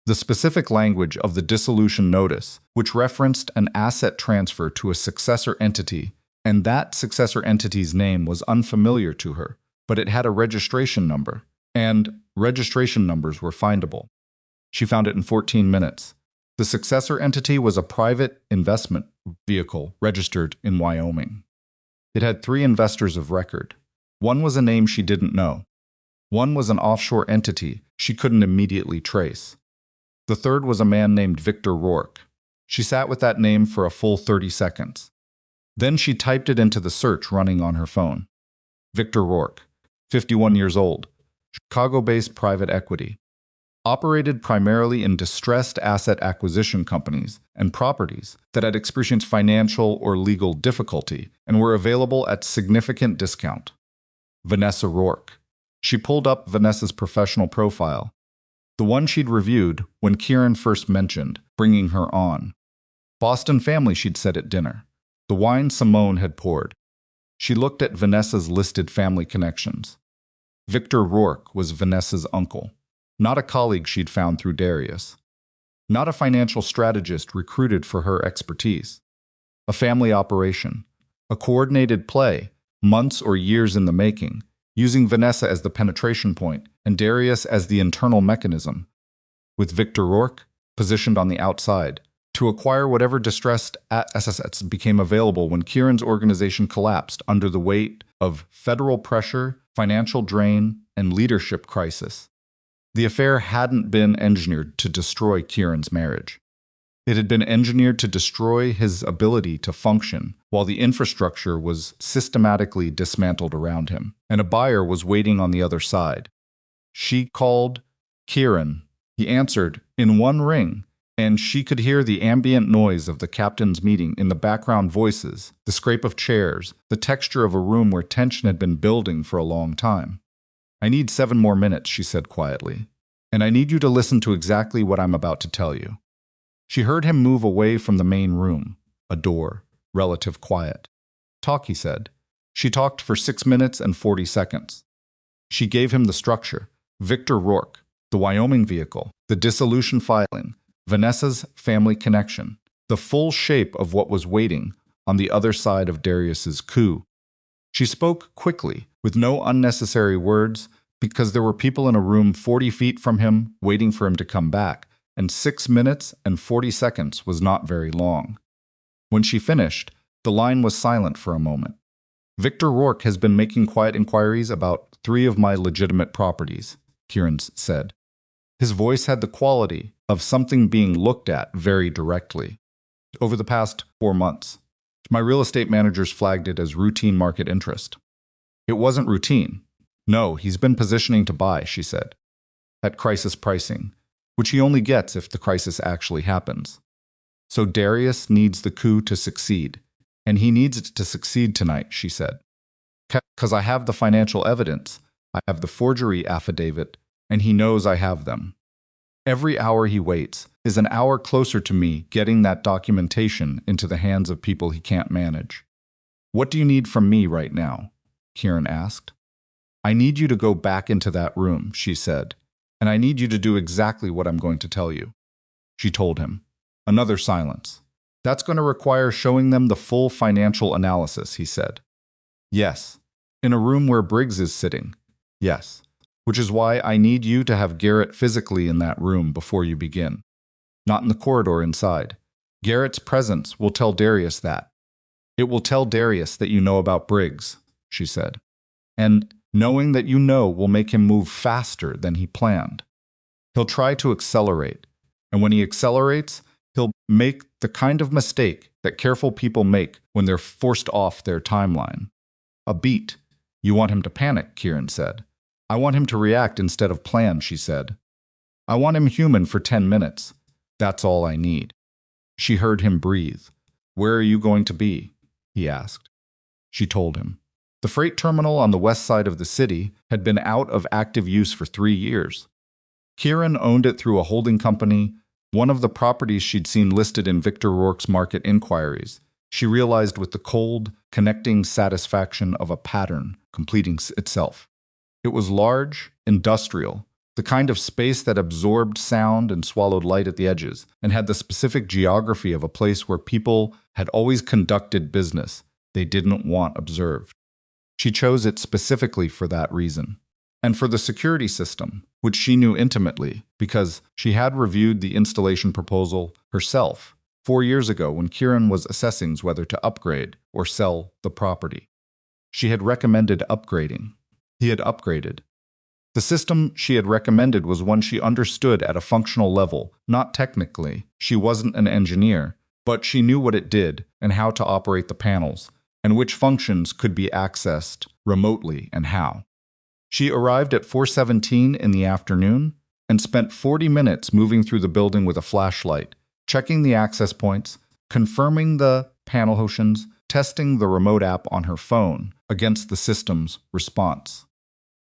the specific language of the dissolution notice, which referenced an asset transfer to a successor entity, and that successor entity's name was unfamiliar to her, but it had a registration number, and registration numbers were findable. She found it in 14 minutes. The successor entity was a private investment vehicle registered in Wyoming. It had 3 investors of record. One was a name she didn't know. One was an offshore entity she couldn't immediately trace. The third was a man named Victor Rourke. She sat with that name for a full 30 seconds. Then she typed it into the search running on her phone. Victor Rourke, 51 years old, Chicago-based private equity. Operated primarily in distressed asset acquisition companies and properties that had experienced financial or legal difficulty and were available at significant discount. Vanessa Rourke. She pulled up Vanessa's professional profile, the one she'd reviewed when Kieran first mentioned bringing her on. Boston family, she'd said at dinner. The wine Simone had poured. She looked at Vanessa's listed family connections. Victor Rourke was Vanessa's uncle, not a colleague she'd found through Darius, not a financial strategist recruited for her expertise. A family operation, a coordinated play, months or years in the making, using Vanessa as the penetration point and Darius as the internal mechanism, with Victor Rourke positioned on the outside, to acquire whatever distressed assets became available when Kieran's organization collapsed under the weight of federal pressure, financial drain, and leadership crisis. The affair hadn't been engineered to destroy Kieran's marriage. It had been engineered to destroy his ability to function while the infrastructure was systematically dismantled around him, and a buyer was waiting on the other side. She called Kieran, he answered, in one ring, and she could hear the ambient noise of the captain's meeting in the background voices, the scrape of chairs, the texture of a room where tension had been building for a long time. I need 7 more minutes, she said quietly, and I need you to listen to exactly what I'm about to tell you. She heard him move away from the main room, a door, relative quiet. Talk, he said. She talked for 6 minutes and 40 seconds. She gave him the structure, Victor Rourke, the Wyoming vehicle, the dissolution filing, Vanessa's family connection, the full shape of what was waiting on the other side of Darius's coup. She spoke quickly, with no unnecessary words, because there were people in a room 40 feet from him waiting for him to come back, and 6 minutes and 40 seconds was not very long. When she finished, the line was silent for a moment. Victor Rourke has been making quiet inquiries about 3 of my legitimate properties, Kieran said. His voice had the quality of something being looked at very directly. Over the past 4 months, my real estate managers flagged it as routine market interest. It wasn't routine. No, he's been positioning to buy, she said, at crisis pricing, which he only gets if the crisis actually happens. So Darius needs the coup to succeed, and he needs it to succeed tonight, she said. Because I have the financial evidence, I have the forgery affidavit, and he knows I have them. Every hour he waits is an hour closer to me getting that documentation into the hands of people he can't manage. What do you need from me right now? Kieran asked. I need you to go back into that room, she said, and I need you to do exactly what I'm going to tell you. She told him. Another silence. That's going to require showing them the full financial analysis, he said. Yes. In a room where Briggs is sitting. Yes. Which is why I need you to have Garrett physically in that room before you begin. Not in the corridor inside. Garrett's presence will tell Darius that. It will tell Darius that you know about Briggs, she said. And knowing that you know will make him move faster than he planned. He'll try to accelerate, and when he accelerates, he'll make the kind of mistake that careful people make when they're forced off their timeline. A beat. You want him to panic, Kieran said. I want him to react instead of plan, she said. I want him human for 10 minutes. That's all I need. She heard him breathe. Where are you going to be? He asked. She told him. The freight terminal on the west side of the city had been out of active use for 3 years. Kieran owned it through a holding company, one of the properties she'd seen listed in Victor Rourke's market inquiries. She realized with the cold, connecting satisfaction of a pattern completing itself. It was large, industrial, the kind of space that absorbed sound and swallowed light at the edges, and had the specific geography of a place where people had always conducted business they didn't want observed. She chose it specifically for that reason. And for the security system, which she knew intimately because she had reviewed the installation proposal herself 4 years ago when Kieran was assessing whether to upgrade or sell the property. She had recommended upgrading. He had upgraded. The system she had recommended was one she understood at a functional level, not technically. She wasn't an engineer, but she knew what it did and how to operate the panels, and which functions could be accessed remotely and how. She arrived at 4:17 in the afternoon and spent 40 minutes moving through the building with a flashlight, checking the access points, confirming the panel options, testing the remote app on her phone against the system's response.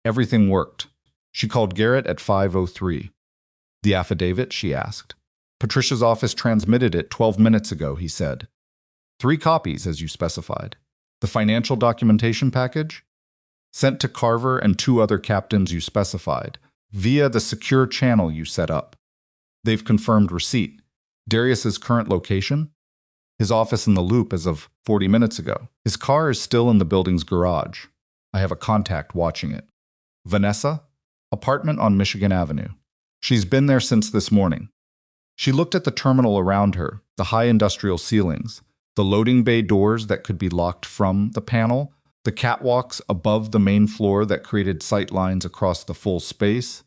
Everything worked. She called Garrett at 5:03. The affidavit, she asked. Patricia's office transmitted it 12 minutes ago, he said. 3 copies, as you specified. The financial documentation package? Sent to Carver and 2 other captains you specified, via the secure channel you set up. They've confirmed receipt. Darius's current location? His office in the Loop as of 40 minutes ago. His car is still in the building's garage. I have a contact watching it. Vanessa? Apartment on Michigan Avenue. She's been there since this morning. She looked at the terminal around her, the high industrial ceilings, the loading bay doors that could be locked from the panel, the catwalks above the main floor that created sight lines across the full space,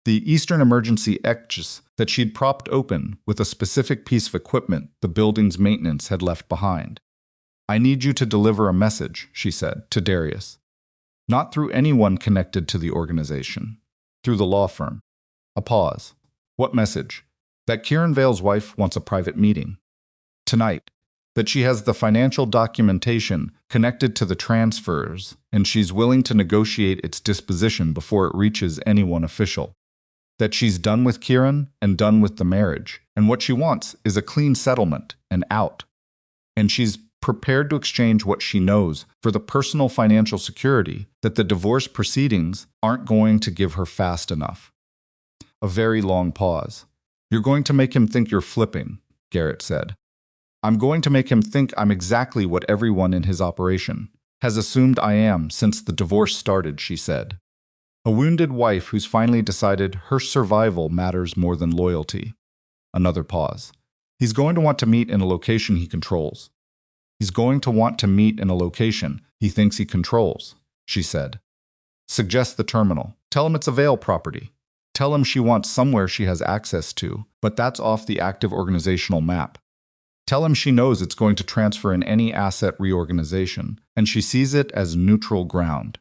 the Eastern emergency exits that she'd propped open with a specific piece of equipment the building's maintenance had left behind. I need you to deliver a message, she said, to Darius. Not through anyone connected to the organization, through the law firm. A pause. What message? That Kieran Vale's wife wants a private meeting. Tonight. That she has the financial documentation connected to the transfers, and she's willing to negotiate its disposition before it reaches anyone official. That she's done with Kieran and done with the marriage, and what she wants is a clean settlement and out. And she's prepared to exchange what she knows for the personal financial security that the divorce proceedings aren't going to give her fast enough. A very long pause. You're going to make him think you're flipping, Garrett said. I'm going to make him think I'm exactly what everyone in his operation has assumed I am since the divorce started, she said. A wounded wife who's finally decided her survival matters more than loyalty. Another pause. He's going to want to meet in a location he controls. He's going to want to meet in a location he thinks he controls, she said. Suggest the terminal. Tell him it's a Vale property. Tell him she wants somewhere she has access to, but that's off the active organizational map. Tell him she knows it's going to transfer in any asset reorganization, and she sees it as neutral ground.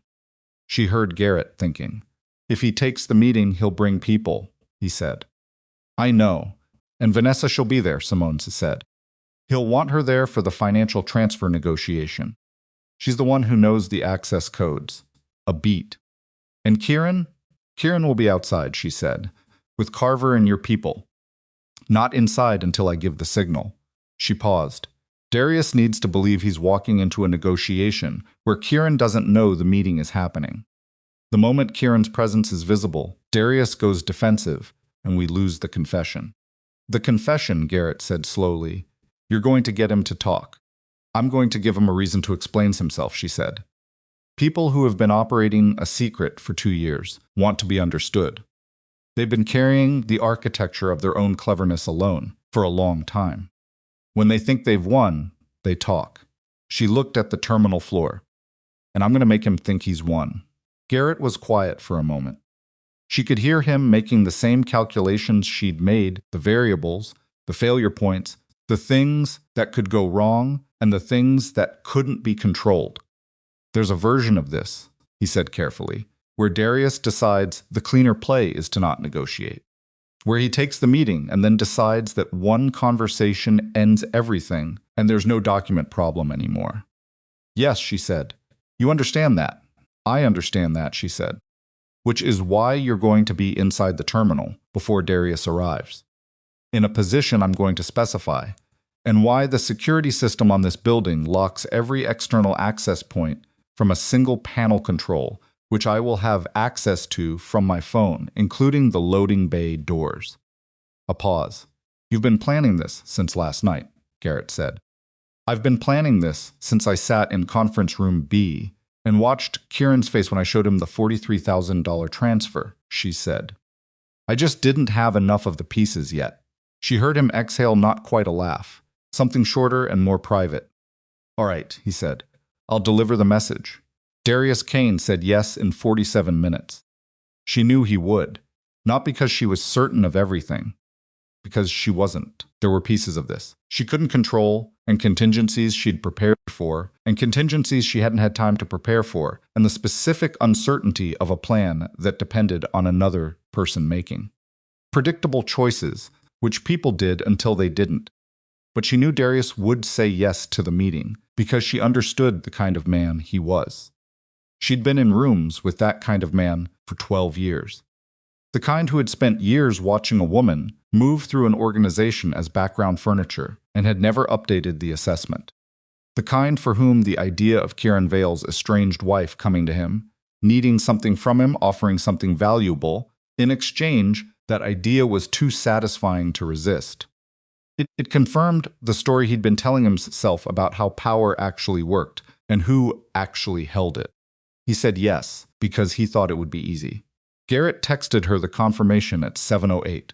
She heard Garrett thinking. If he takes the meeting, he'll bring people, he said. I know. And Vanessa she'll be there, Simone said. He'll want her there for the financial transfer negotiation. She's the one who knows the access codes. A beat. And Kieran? Kieran will be outside, she said, with Carver and your people. Not inside until I give the signal. She paused. Darius needs to believe he's walking into a negotiation where Kieran doesn't know the meeting is happening. The moment Kieran's presence is visible, Darius goes defensive, and we lose the confession. The confession, Garrett said slowly. You're going to get him to talk. I'm going to give him a reason to explain himself, she said. People who have been operating a secret for 2 years want to be understood. They've been carrying the architecture of their own cleverness alone for a long time. When they think they've won, they talk. She looked at the terminal floor. And I'm going to make him think he's won. Garrett was quiet for a moment. She could hear him making the same calculations she'd made, the variables, the failure points, the things that could go wrong, and the things that couldn't be controlled. There's a version of this, he said carefully, where Darius decides the cleaner play is to not negotiate. Where he takes the meeting and then decides that one conversation ends everything and there's no document problem anymore. Yes, she said. You understand that. I understand that, she said. Which is why you're going to be inside the terminal before Darius arrives. In a position I'm going to specify, and why the security system on this building locks every external access point from a single panel control, which I will have access to from my phone, including the loading bay doors. A pause. You've been planning this since last night, Garrett said. I've been planning this since I sat in conference room B and watched Kieran's face when I showed him the $43,000 transfer, she said. I just didn't have enough of the pieces yet. She heard him exhale, not quite a laugh, something shorter and more private. All right, he said. I'll deliver the message. Darius Kane said yes in 47 minutes. She knew he would, not because she was certain of everything, because she wasn't. There were pieces of this she couldn't control, and contingencies she'd prepared for, and contingencies she hadn't had time to prepare for, and the specific uncertainty of a plan that depended on another person making. Predictable choices, which people did until they didn't. But she knew Darius would say yes to the meeting, because she understood the kind of man he was. She'd been in rooms with that kind of man for 12 years. The kind who had spent years watching a woman move through an organization as background furniture and had never updated the assessment. The kind for whom the idea of Kieran Vale's estranged wife coming to him, needing something from him, offering something valuable, in exchange, that idea was too satisfying to resist. It confirmed the story he'd been telling himself about how power actually worked and who actually held it. He said yes, because he thought it would be easy. Garrett texted her the confirmation at 7:08.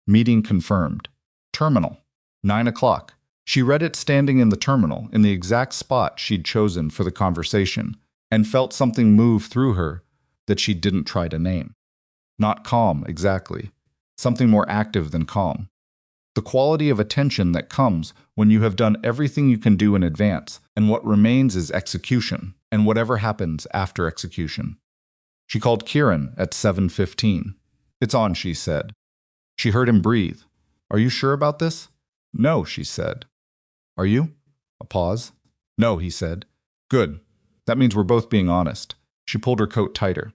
Meeting confirmed. Terminal. 9 o'clock. She read it standing in the terminal, in the exact spot she'd chosen for the conversation, and felt something move through her that she didn't try to name. Not calm, exactly. Something more active than calm. The quality of attention that comes when you have done everything you can do in advance, and what remains is execution, and whatever happens after execution. She called Kieran at 7:15. "It's on," she said. She heard him breathe. "Are you sure about this?" "No," she said. "Are you?" A pause. "No," he said. "Good. That means we're both being honest." She pulled her coat tighter.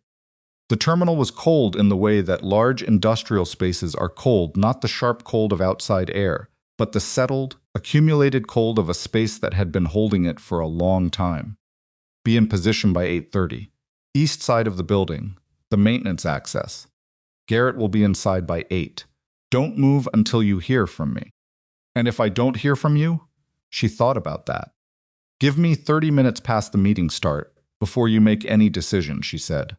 The terminal was cold in the way that large industrial spaces are cold, not the sharp cold of outside air, but the settled, accumulated cold of a space that had been holding it for a long time. Be in position by 8:30. East side of the building, the maintenance access. Garrett will be inside by 8. Don't move until you hear from me. And if I don't hear from you? She thought about that. Give me 30 minutes past the meeting start before you make any decision, she said.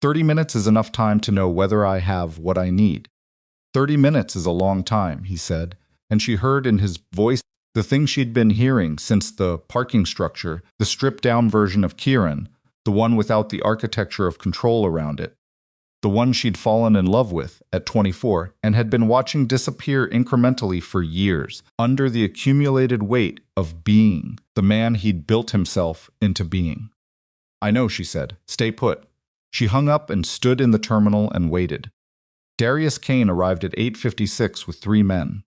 30 minutes is enough time to know whether I have what I need. 30 minutes is a long time, he said, and she heard in his voice the thing she'd been hearing since the parking structure, the stripped-down version of Kieran, the one without the architecture of control around it, the one she'd fallen in love with at 24 and had been watching disappear incrementally for years, under the accumulated weight of being the man he'd built himself into being. "I know," she said. "Stay put." She hung up and stood in the terminal and waited. Darius Kane arrived at 8:56 with 3 men.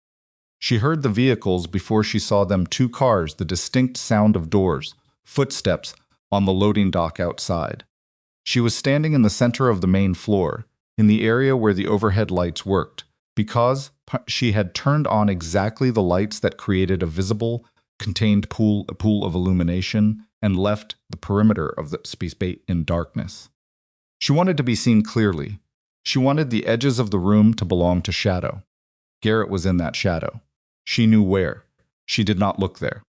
She heard the vehicles before she saw them, 2 cars, the distinct sound of doors, footsteps on the loading dock outside. She was standing in the center of the main floor, in the area where the overhead lights worked, because she had turned on exactly the lights that created a visible, contained pool of illumination and left the perimeter of the space in darkness. She wanted to be seen clearly. She wanted the edges of the room to belong to shadow. Garrett was in that shadow. She knew where. She did not look there.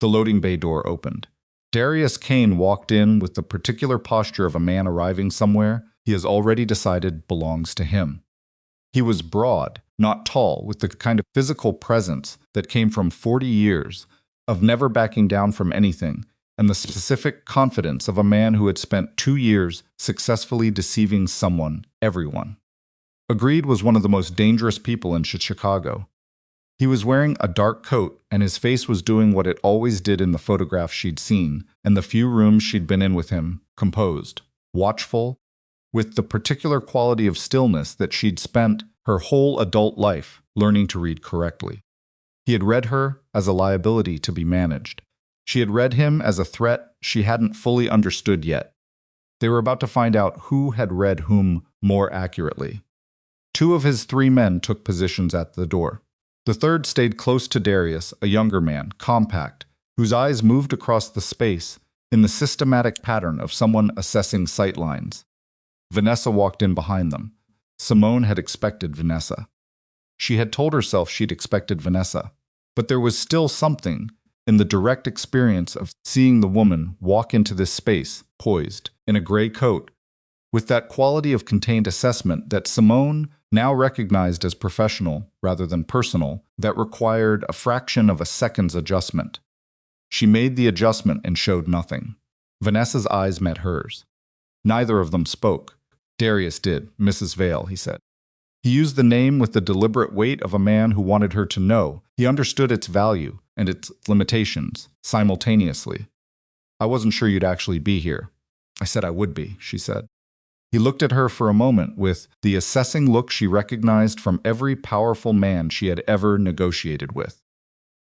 The loading bay door opened. Darius Kane walked in with the particular posture of a man arriving somewhere he has already decided belongs to him. He was broad, not tall, with the kind of physical presence that came from 40 years of never backing down from anything, and the specific confidence of a man who had spent 2 years successfully deceiving someone, everyone. Agreed was one of the most dangerous people in Chicago. He was wearing a dark coat, and his face was doing what it always did in the photographs she'd seen, and the few rooms she'd been in with him, composed, watchful, with the particular quality of stillness that she'd spent her whole adult life learning to read correctly. He had read her as a liability to be managed. She had read him as a threat she hadn't fully understood yet. They were about to find out who had read whom more accurately. 2 of his 3 men took positions at the door. The third stayed close to Darius, a younger man, compact, whose eyes moved across the space in the systematic pattern of someone assessing sightlines. Vanessa walked in behind them. Simone had expected Vanessa. She had told herself she'd expected Vanessa, but there was still something in the direct experience of seeing the woman walk into this space, poised, in a gray coat, with that quality of contained assessment that Simone now recognized as professional rather than personal, that required a fraction of a second's adjustment. She made the adjustment and showed nothing. Vanessa's eyes met hers. Neither of them spoke. Darius did. "Mrs. Vale," he said. He used the name with the deliberate weight of a man who wanted her to know. He understood its value and its limitations simultaneously. "I wasn't sure you'd actually be here." "I said I would be," she said. He looked at her for a moment with the assessing look she recognized from every powerful man she had ever negotiated with.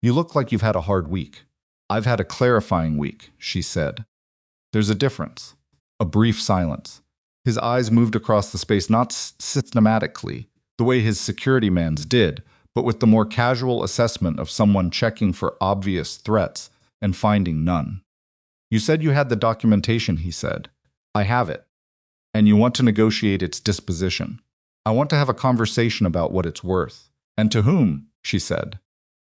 "You look like you've had a hard week." "I've had a clarifying week," she said. "There's a difference." A brief silence. His eyes moved across the space not systematically, the way his security man's did, but with the more casual assessment of someone checking for obvious threats and finding none. "You said you had the documentation," he said. "I have it. And you want to negotiate its disposition. I want to have a conversation about what it's worth." "And to whom?" she said.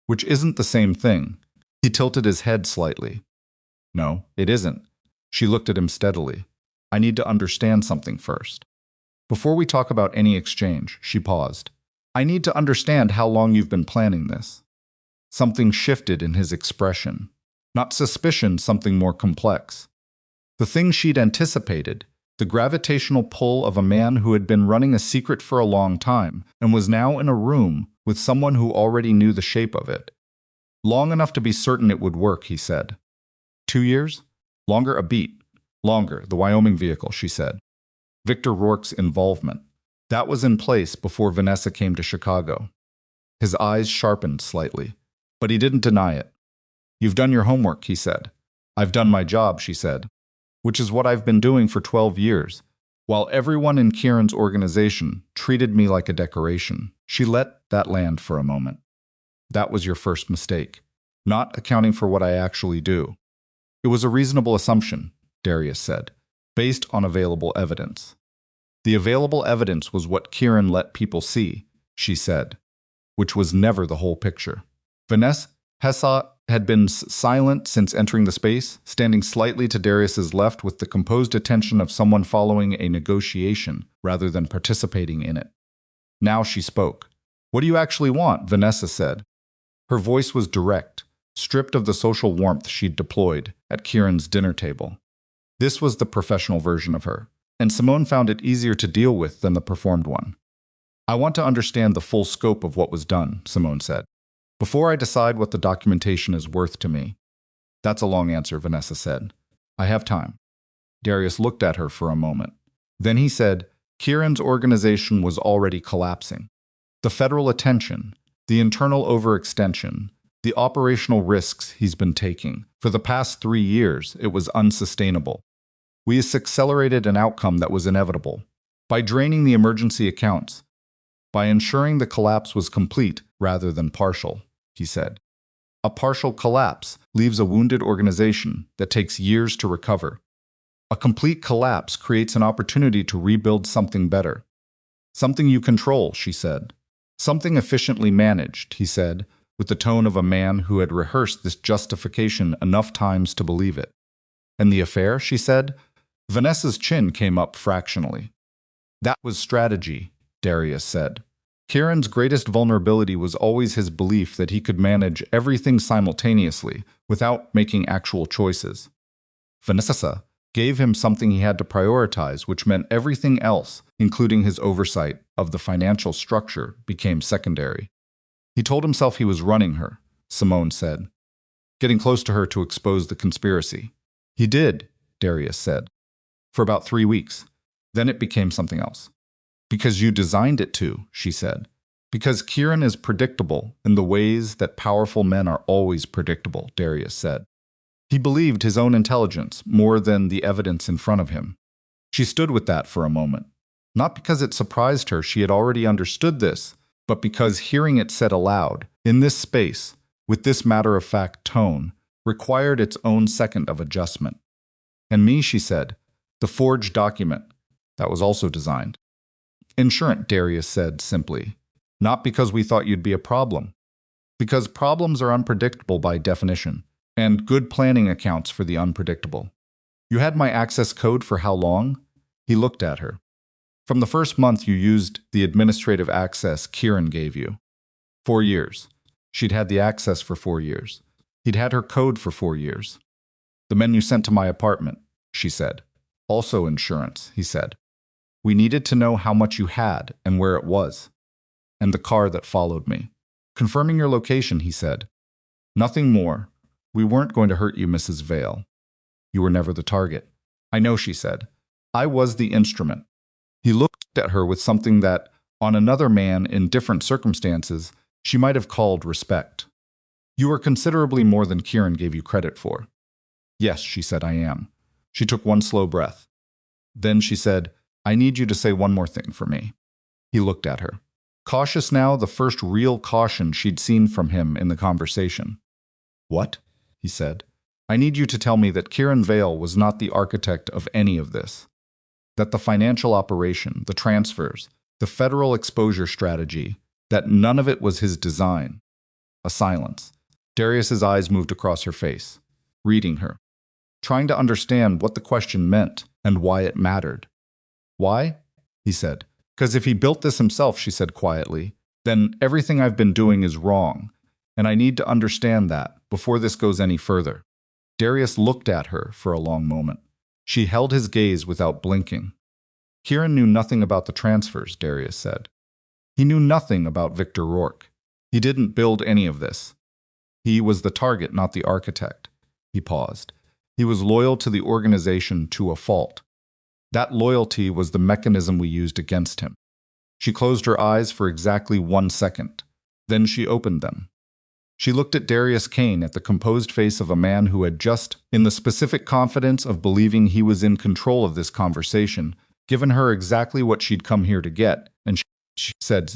"Which isn't the same thing." He tilted his head slightly. "No, it isn't." She looked at him steadily. "I need to understand something first. Before we talk about any exchange," she paused. "I need to understand how long you've been planning this." Something shifted in his expression. Not suspicion, something more complex. The thing she'd anticipated, the gravitational pull of a man who had been running a secret for a long time and was now in a room with someone who already knew the shape of it. "Long enough to be certain it would work," he said. 2 years? Longer a beat. Longer, the Wyoming vehicle, she said. Victor Rourke's involvement. That was in place before Vanessa came to Chicago. His eyes sharpened slightly, but he didn't deny it. "You've done your homework," he said. "I've done my job," she said, "which is what I've been doing for 12 years, while everyone in Kieran's organization treated me like a decoration." She let that land for a moment. "That was your first mistake, not accounting for what I actually do." "It was a reasonable assumption," Darius said, "based on available evidence." "The available evidence was what Kieran let people see," she said, which was never the whole picture. Vanessa had been silent since entering the space, standing slightly to Darius's left with the composed attention of someone following a negotiation rather than participating in it. Now she spoke. "What do you actually want?" Vanessa said. Her voice was direct, stripped of the social warmth she'd deployed at Kieran's dinner table. This was the professional version of her, and Simone found it easier to deal with than the performed one. "I want to understand the full scope of what was done," Simone said, "before I decide what the documentation is worth to me." "That's a long answer," Vanessa said. "I have time." Darius looked at her for a moment. Then he said, "Kieran's organization was already collapsing. The federal attention, the internal overextension, the operational risks he's been taking. For the past 3 years, it was unsustainable. We accelerated an outcome that was inevitable. By draining the emergency accounts, by ensuring the collapse was complete rather than partial," he said. "A partial collapse leaves a wounded organization that takes years to recover. A complete collapse creates an opportunity to rebuild something better. Something you control," she said. "Something efficiently managed," he said, with the tone of a man who had rehearsed this justification enough times to believe it. "And the affair," she said. Vanessa's chin came up fractionally. "That was strategy," Darius said. "Kieran's greatest vulnerability was always his belief that he could manage everything simultaneously without making actual choices. Vanessa gave him something he had to prioritize, which meant everything else, including his oversight of the financial structure, became secondary. He told himself he was running her," Simone said, "getting close to her to expose the conspiracy." "He did," Darius said, "for about 3 weeks. Then it became something else." "Because you designed it to," she said. "Because Kieran is predictable in the ways that powerful men are always predictable," Darius said. He believed his own intelligence more than the evidence in front of him. She stood with that for a moment. Not because it surprised her, she had already understood this, but because hearing it said aloud, in this space, with this matter-of-fact tone, required its own second of adjustment. "And me," she said, "the forged document, that was also designed." "Insurance," Darius said simply. "Not because we thought you'd be a problem. Because problems are unpredictable by definition, and good planning accounts for the unpredictable." "You had my access code for how long?" He looked at her. "From the first month you used the administrative access Kieran gave you." 4 years. She'd had the access for 4 years. He'd had her code for 4 years. "The men you sent to my apartment," she said. "Also insurance," he said. "We needed to know how much you had and where it was. And the car that followed me." "Confirming your location," he said. "Nothing more. We weren't going to hurt you, Mrs. Vale. You were never the target." "I know," she said. "I was the instrument." He looked at her with something that, on another man in different circumstances, she might have called respect. "You are considerably more than Kieran gave you credit for." "Yes," she said, "I am." She took one slow breath. Then she said, "I need you to say one more thing for me." He looked at her. Cautious now, the first real caution she'd seen from him in the conversation. "What?" he said. "I need you to tell me that Kieran Vale was not the architect of any of this. That the financial operation, the transfers, the federal exposure strategy, that none of it was his design." A silence. Darius's eyes moved across her face, reading her, trying to understand what the question meant and why it mattered. "Why?" he said. "Because if he built this himself," she said quietly, "then everything I've been doing is wrong, and I need to understand that before this goes any further." Darius looked at her for a long moment. She held his gaze without blinking. "Kieran knew nothing about the transfers," Darius said. "He knew nothing about Victor Rourke. He didn't build any of this. He was the target, not the architect." He paused. "He was loyal to the organization to a fault. That loyalty was the mechanism we used against him." She closed her eyes for exactly 1 second. Then she opened them. She looked at Darius Kane, at the composed face of a man who had just, in the specific confidence of believing he was in control of this conversation, given her exactly what she'd come here to get, and she said,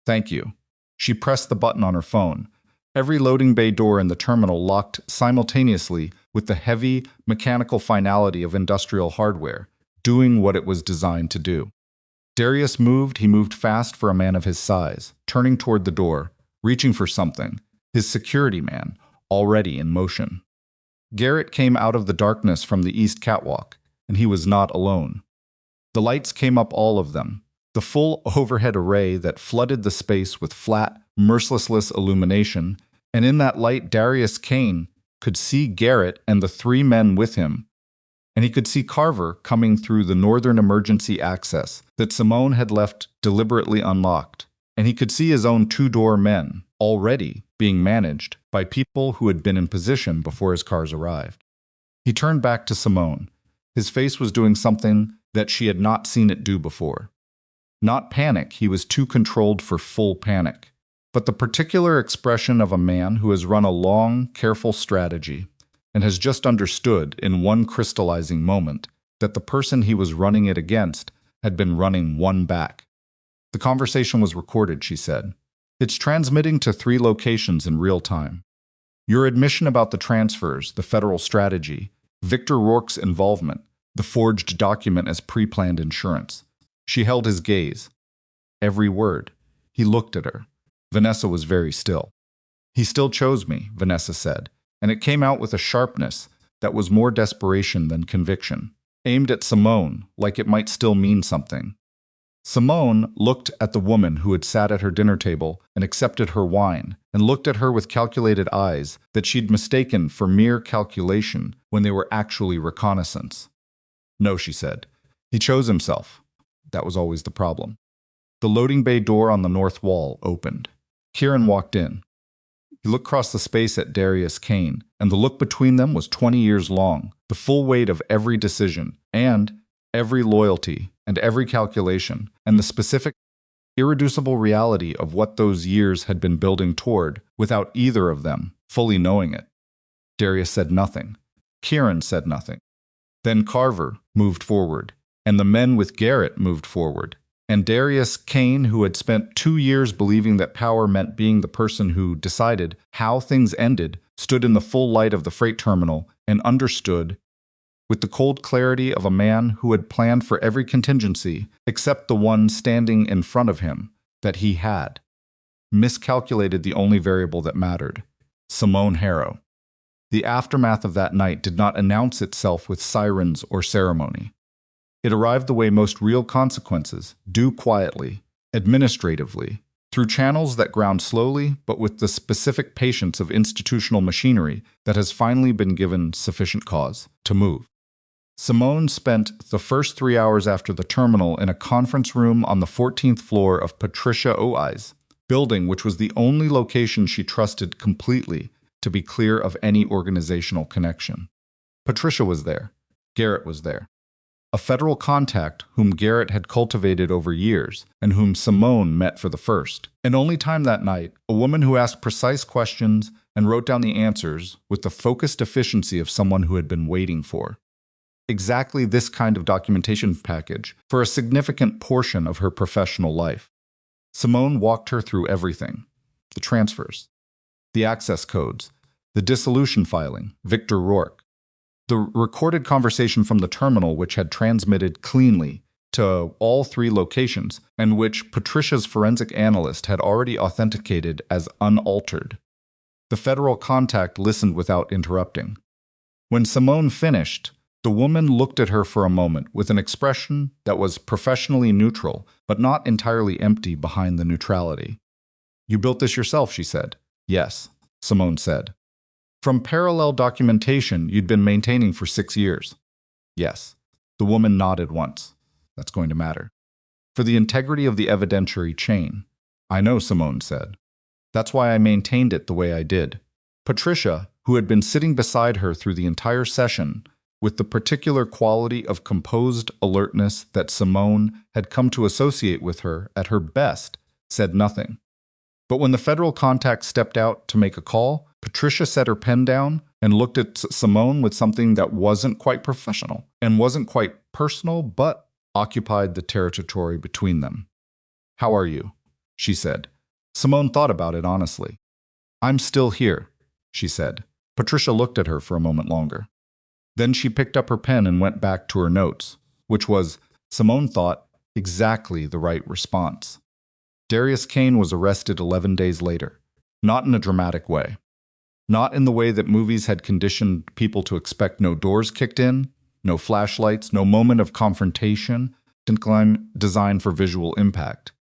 "Thank you." She pressed the button on her phone. Every loading bay door in the terminal locked simultaneously with the heavy, mechanical finality of industrial hardware, doing what it was designed to do. Darius moved. He moved fast for a man of his size, turning toward the door, reaching for something, his security man, already in motion. Garrett came out of the darkness from the east catwalk, and he was not alone. The lights came up, all of them, the full overhead array that flooded the space with flat, merciless illumination, and in that light Darius Kane could see Garrett and the 3 men with him, and he could see Carver coming through the northern emergency access that Simone had left deliberately unlocked, and he could see his own 2-door men, already being managed by people who had been in position before his cars arrived. He turned back to Simone. His face was doing something that she had not seen it do before. Not panic, he was too controlled for full panic, but the particular expression of a man who has run a long, careful strategy and has just understood in one crystallizing moment that the person he was running it against had been running one back. The conversation was recorded, she said. It's transmitting to 3 locations in real time. Your admission about the transfers, the federal strategy, Victor Rourke's involvement, the forged document as pre-planned insurance. She held his gaze. Every word. He looked at her. Vanessa was very still. He still chose me, Vanessa said, and it came out with a sharpness that was more desperation than conviction, aimed at Simone like it might still mean something. Simone looked at the woman who had sat at her dinner table and accepted her wine, and looked at her with calculated eyes that she'd mistaken for mere calculation when they were actually reconnaissance. No, she said. He chose himself. That was always the problem. The loading bay door on the north wall opened. Kieran walked in. He looked across the space at Darius Kane, and the look between them was 20 years long, the full weight of every decision, and every loyalty, and every calculation, and the specific, irreducible reality of what those years had been building toward, without either of them fully knowing it. Darius said nothing. Kieran said nothing. Then Carver moved forward, and the men with Garrett moved forward. And Darius Kane, who had spent 2 years believing that power meant being the person who decided how things ended, stood in the full light of the freight terminal and understood, with the cold clarity of a man who had planned for every contingency except the one standing in front of him, that he had miscalculated the only variable that mattered: Simone Harrow. The aftermath of that night did not announce itself with sirens or ceremony. It arrived the way most real consequences do, quietly, administratively, through channels that ground slowly but with the specific patience of institutional machinery that has finally been given sufficient cause to move. Simone spent the first 3 hours after the terminal in a conference room on the 14th floor of Patricia Oi's building, which was the only location she trusted completely to be clear of any organizational connection. Patricia was there. Garrett was there. A federal contact whom Garrett had cultivated over years and whom Simone met for the first and only time that night, a woman who asked precise questions and wrote down the answers with the focused efficiency of someone who had been waiting for exactly this kind of documentation package for a significant portion of her professional life. Simone walked her through everything: the transfers, the access codes, the dissolution filing, Victor Rourke, the recorded conversation from the terminal which had transmitted cleanly to all 3 locations and which Patricia's forensic analyst had already authenticated as unaltered. The federal contact listened without interrupting. When Simone finished, the woman looked at her for a moment with an expression that was professionally neutral but not entirely empty behind the neutrality. "You built this yourself," she said. "Yes," Simone said. "From parallel documentation you'd been maintaining for 6 years. Yes. The woman nodded once. That's going to matter. For the integrity of the evidentiary chain. I know, Simone said. That's why I maintained it the way I did. Patricia, who had been sitting beside her through the entire session, with the particular quality of composed alertness that Simone had come to associate with her at her best, said nothing. But when the federal contact stepped out to make a call, Patricia set her pen down and looked at Simone with something that wasn't quite professional and wasn't quite personal, but occupied the territory between them. "How are you?" she said. Simone thought about it honestly. "I'm still here," she said. Patricia looked at her for a moment longer. Then she picked up her pen and went back to her notes, which was, Simone thought, exactly the right response. Darius Kane was arrested 11 days later, not in a dramatic way. Not in the way that movies had conditioned people to expect no doors kicked in, no flashlights, no moment of confrontation, designed for visual impact.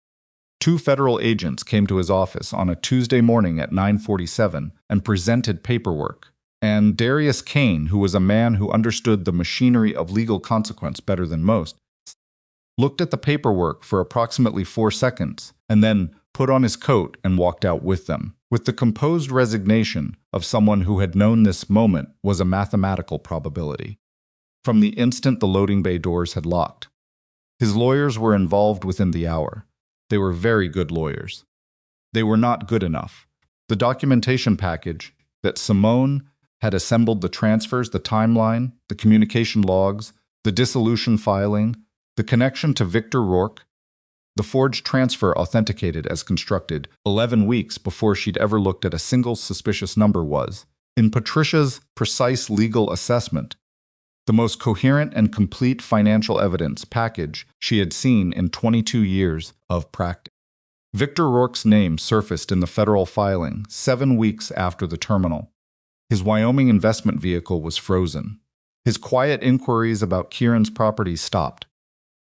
2 federal agents came to his office on a Tuesday morning at 9:47 and presented paperwork. And Darius Kane, who was a man who understood the machinery of legal consequence better than most, looked at the paperwork for approximately 4 seconds and then put on his coat and walked out with them, with the composed resignation of someone who had known this moment was a mathematical probability. From the instant the loading bay doors had locked. His lawyers were involved within the hour. They were very good lawyers. They were not good enough. The documentation package that Simone had assembled, the transfers, the timeline, the communication logs, the dissolution filing, the connection to Victor Rourke, the forged transfer authenticated as constructed 11 weeks before she'd ever looked at a single suspicious number was, in Patricia's precise legal assessment, the most coherent and complete financial evidence package she had seen in 22 years of practice. Victor Rourke's name surfaced in the federal filing 7 weeks after the terminal. His Wyoming investment vehicle was frozen. His quiet inquiries about Kieran's property stopped.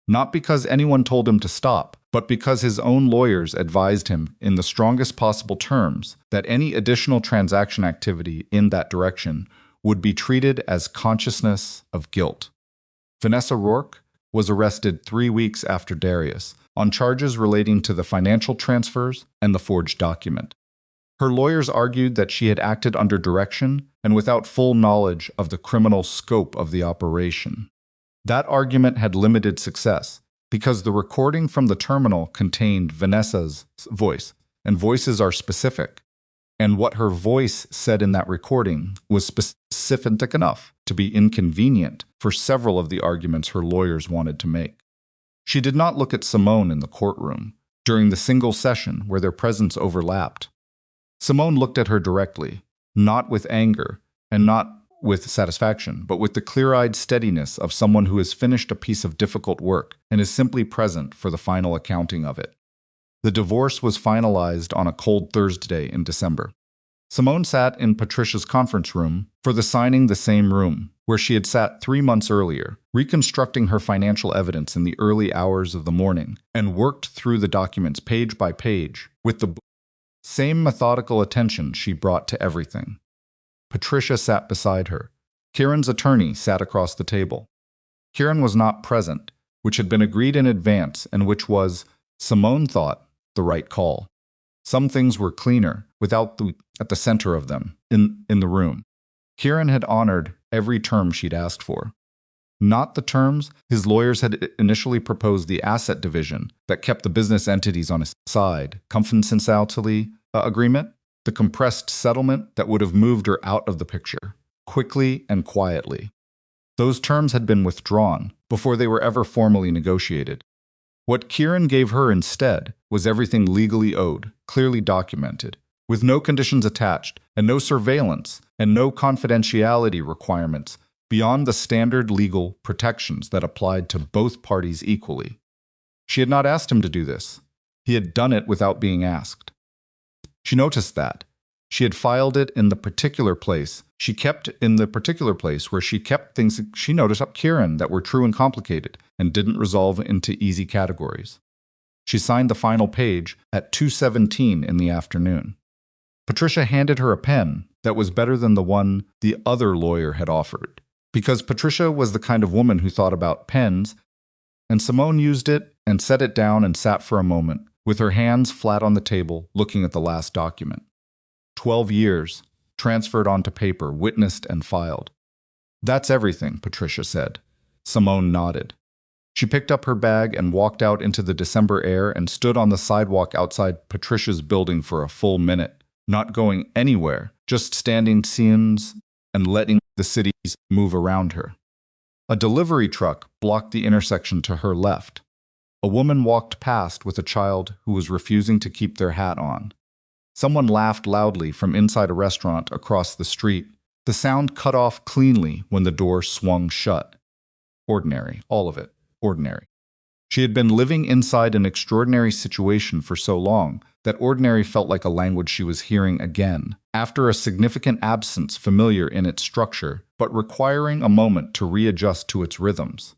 Not because anyone told him to stop, but because his own lawyers advised him in the strongest possible terms that any additional transaction activity in that direction would be treated as consciousness of guilt. Vanessa Rourke was arrested 3 weeks after Darius on charges relating to the financial transfers and the forged document. Her lawyers argued that she had acted under direction and without full knowledge of the criminal scope of the operation. That argument had limited success because the recording from the terminal contained Vanessa's voice, and voices are specific. And what her voice said in that recording was specific enough to be inconvenient for several of the arguments her lawyers wanted to make. She did not look at Simone in the courtroom during the single session where their presence overlapped. Simone looked at her directly, not with anger and not with satisfaction, but with the clear-eyed steadiness of someone who has finished a piece of difficult work and is simply present for the final accounting of it. The divorce was finalized on a cold Thursday in December. Simone sat in Patricia's conference room for the signing, the same room where she had sat 3 months earlier, reconstructing her financial evidence in the early hours of the morning, and worked through the documents page by page with the same methodical attention she brought to everything. Patricia sat beside her. Kieran's attorney sat across the table. Kieran was not present, which had been agreed in advance and which was, Simone thought, the right call. Some things were cleaner, without at the center of them, in the room. Kieran had honored every term she'd asked for. Not the terms his lawyers had initially proposed, the asset division that kept the business entities on his side, confidentiality agreement, the compressed settlement that would have moved her out of the picture, quickly and quietly. Those terms had been withdrawn before they were ever formally negotiated. What Kieran gave her instead was everything legally owed, clearly documented, with no conditions attached, and no surveillance, and no confidentiality requirements beyond the standard legal protections that applied to both parties equally. She had not asked him to do this. He had done it without being asked. She noticed that. She had filed it in the particular place. She kept in the particular place where she kept things she noticed up Kieran that were true and complicated and didn't resolve into easy categories. She signed the final page at 2:17 in the afternoon. Patricia handed her a pen that was better than the one the other lawyer had offered, because Patricia was the kind of woman who thought about pens, and Simone used it and set it down and sat for a moment, with her hands flat on the table, looking at the last document. 12 years, transferred onto paper, witnessed and filed. That's everything, Patricia said. Simone nodded. She picked up her bag and walked out into the December air and stood on the sidewalk outside Patricia's building for a full minute, not going anywhere, just standing scenes and letting the cities move around her. A delivery truck blocked the intersection to her left. A woman walked past with a child who was refusing to keep their hat on. Someone laughed loudly from inside a restaurant across the street. The sound cut off cleanly when the door swung shut. Ordinary, all of it, ordinary. She had been living inside an extraordinary situation for so long that ordinary felt like a language she was hearing again, after a significant absence familiar in its structure, but requiring a moment to readjust to its rhythms.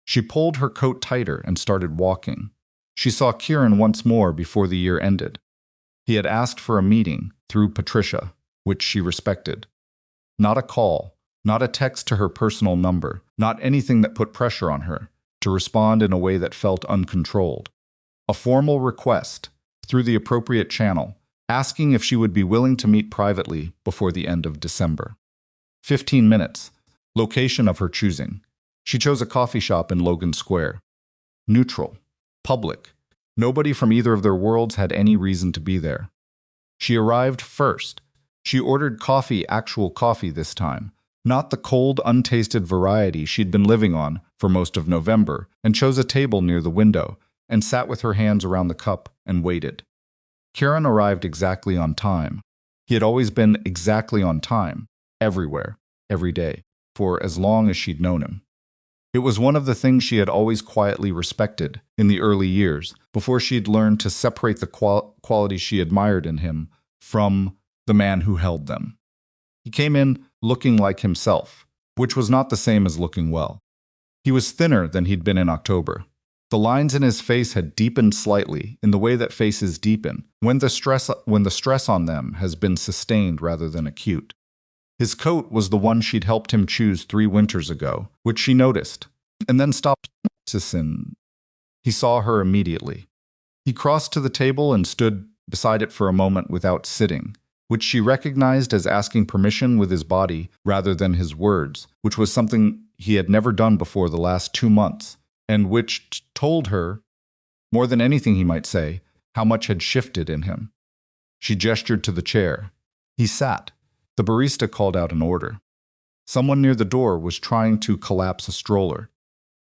She pulled her coat tighter and started walking. She saw Kieran once more before the year ended. He had asked for a meeting through Patricia, which she respected. Not a call, not a text to her personal number, not anything that put pressure on her to respond in a way that felt uncontrolled. A formal request, through the appropriate channel, asking if she would be willing to meet privately before the end of December. 15 minutes. Location of her choosing. She chose a coffee shop in Logan Square. Neutral. Public. Nobody from either of their worlds had any reason to be there. She arrived first. She ordered coffee, actual coffee this time, not the cold, untasted variety she'd been living on for most of November, and chose a table near the window, and sat with her hands around the cup and waited. Kieran arrived exactly on time. He had always been exactly on time, everywhere, every day, for as long as she'd known him. It was one of the things she had always quietly respected in the early years, before she'd learned to separate the qualities she admired in him from the man who held them. He came in looking like himself, which was not the same as looking well. He was thinner than he'd been in October. The lines in his face had deepened slightly in the way that faces deepen when the stress on them has been sustained rather than acute. His coat was the one she'd helped him choose 3 winters ago, which she noticed, and then stopped to sin. He saw her immediately. He crossed to the table and stood beside it for a moment without sitting, which she recognized as asking permission with his body rather than his words, which was something he had never done before the last 2 months, and which told her, more than anything he might say, how much had shifted in him. She gestured to the chair. He sat. The barista called out an order. Someone near the door was trying to collapse a stroller.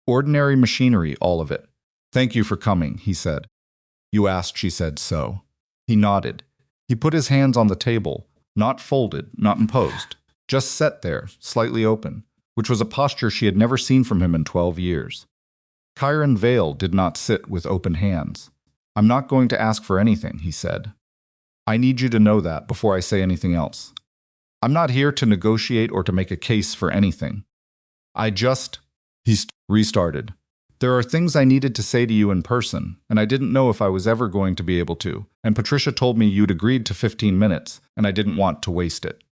Ordinary machinery, all of it. "Thank you for coming," he said. "You asked," she said, "so." He nodded. He put his hands on the table, not folded, not imposed, just set there, slightly open, which was a posture she had never seen from him in 12 years. Kieran Vale did not sit with open hands. "I'm not going to ask for anything," he said. "I need you to know that before I say anything else. I'm not here to negotiate or to make a case for anything. He restarted. "There are things I needed to say to you in person, and I didn't know if I was ever going to be able to, and Patricia told me you'd agreed to 15 minutes, and I didn't want to waste it."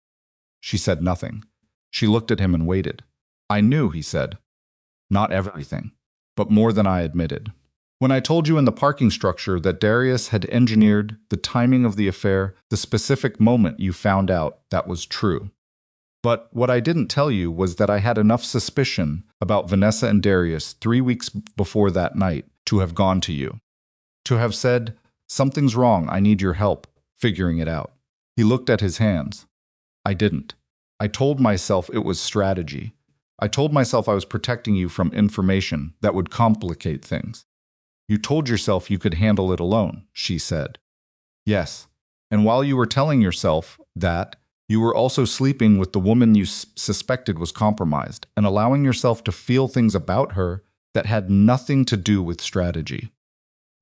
She said nothing. She looked at him and waited. "I knew," he said. "Not everything, but more than I admitted. When I told you in the parking structure that Darius had engineered the timing of the affair, the specific moment you found out, that was true. But what I didn't tell you was that I had enough suspicion about Vanessa and Darius 3 weeks before that night to have gone to you. To have said, 'Something's wrong, I need your help,' figuring it out." He looked at his hands. "I didn't. I told myself it was strategy. I told myself I was protecting you from information that would complicate things." "You told yourself you could handle it alone," she said. "Yes, and while you were telling yourself that, you were also sleeping with the woman you suspected was compromised and allowing yourself to feel things about her that had nothing to do with strategy."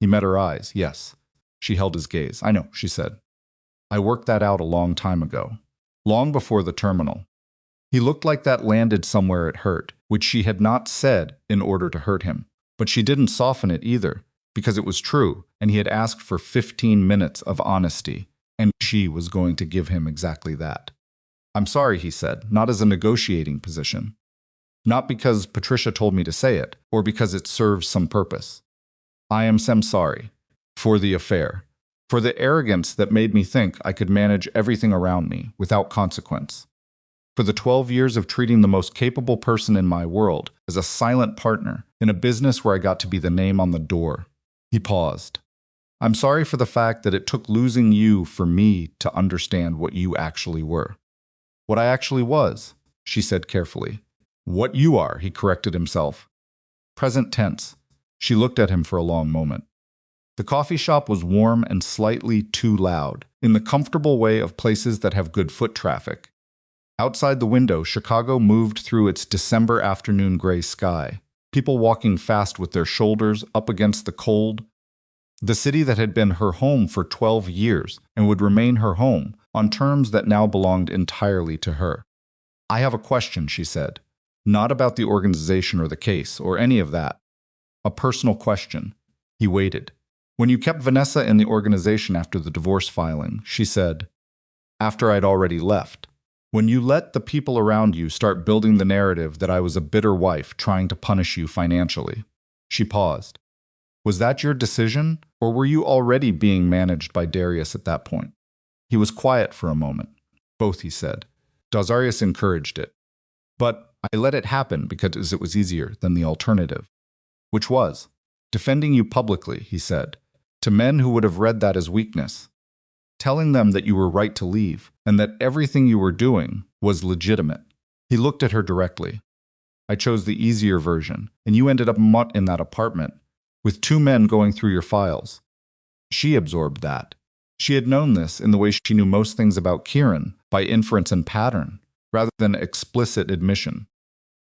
He met her eyes. "Yes." She held his gaze. "I know," she said. "I worked that out a long time ago, long before the terminal." He looked like that landed somewhere it hurt, which she had not said in order to hurt him. But she didn't soften it either, because it was true, and he had asked for 15 minutes of honesty, and she was going to give him exactly that. "I'm sorry," he said, "not as a negotiating position. Not because Patricia told me to say it, or because it serves some purpose. I am sorry. For the affair. For the arrogance that made me think I could manage everything around me, without consequence. For the 12 years of treating the most capable person in my world as a silent partner in a business where I got to be the name on the door. He paused. I'm sorry for the fact that it took losing you for me to understand what you actually were. What I actually was, she said carefully. What you are, he corrected himself. Present tense. She looked at him for a long moment. The coffee shop was warm and slightly too loud, in the comfortable way of places that have good foot traffic. Outside the window, Chicago moved through its December afternoon gray sky, people walking fast with their shoulders up against the cold. The city that had been her home for 12 years and would remain her home on terms that now belonged entirely to her. I have a question, she said. Not about the organization or the case or any of that. A personal question. He waited. When you kept Vanessa in the organization after the divorce filing, she said, after I'd already left. When you let the people around you start building the narrative that I was a bitter wife trying to punish you financially. She paused. Was that your decision, or were you already being managed by Darius at that point? He was quiet for a moment. Both, he said. Darius encouraged it. But I let it happen because it was easier than the alternative. Which was, defending you publicly, he said, to men who would have read that as weakness. Telling them that you were right to leave, and that everything you were doing was legitimate. He looked at her directly. I chose the easier version, and you ended up in that apartment, with 2 men going through your files. She absorbed that. She had known this in the way she knew most things about Kieran, by inference and pattern, rather than explicit admission.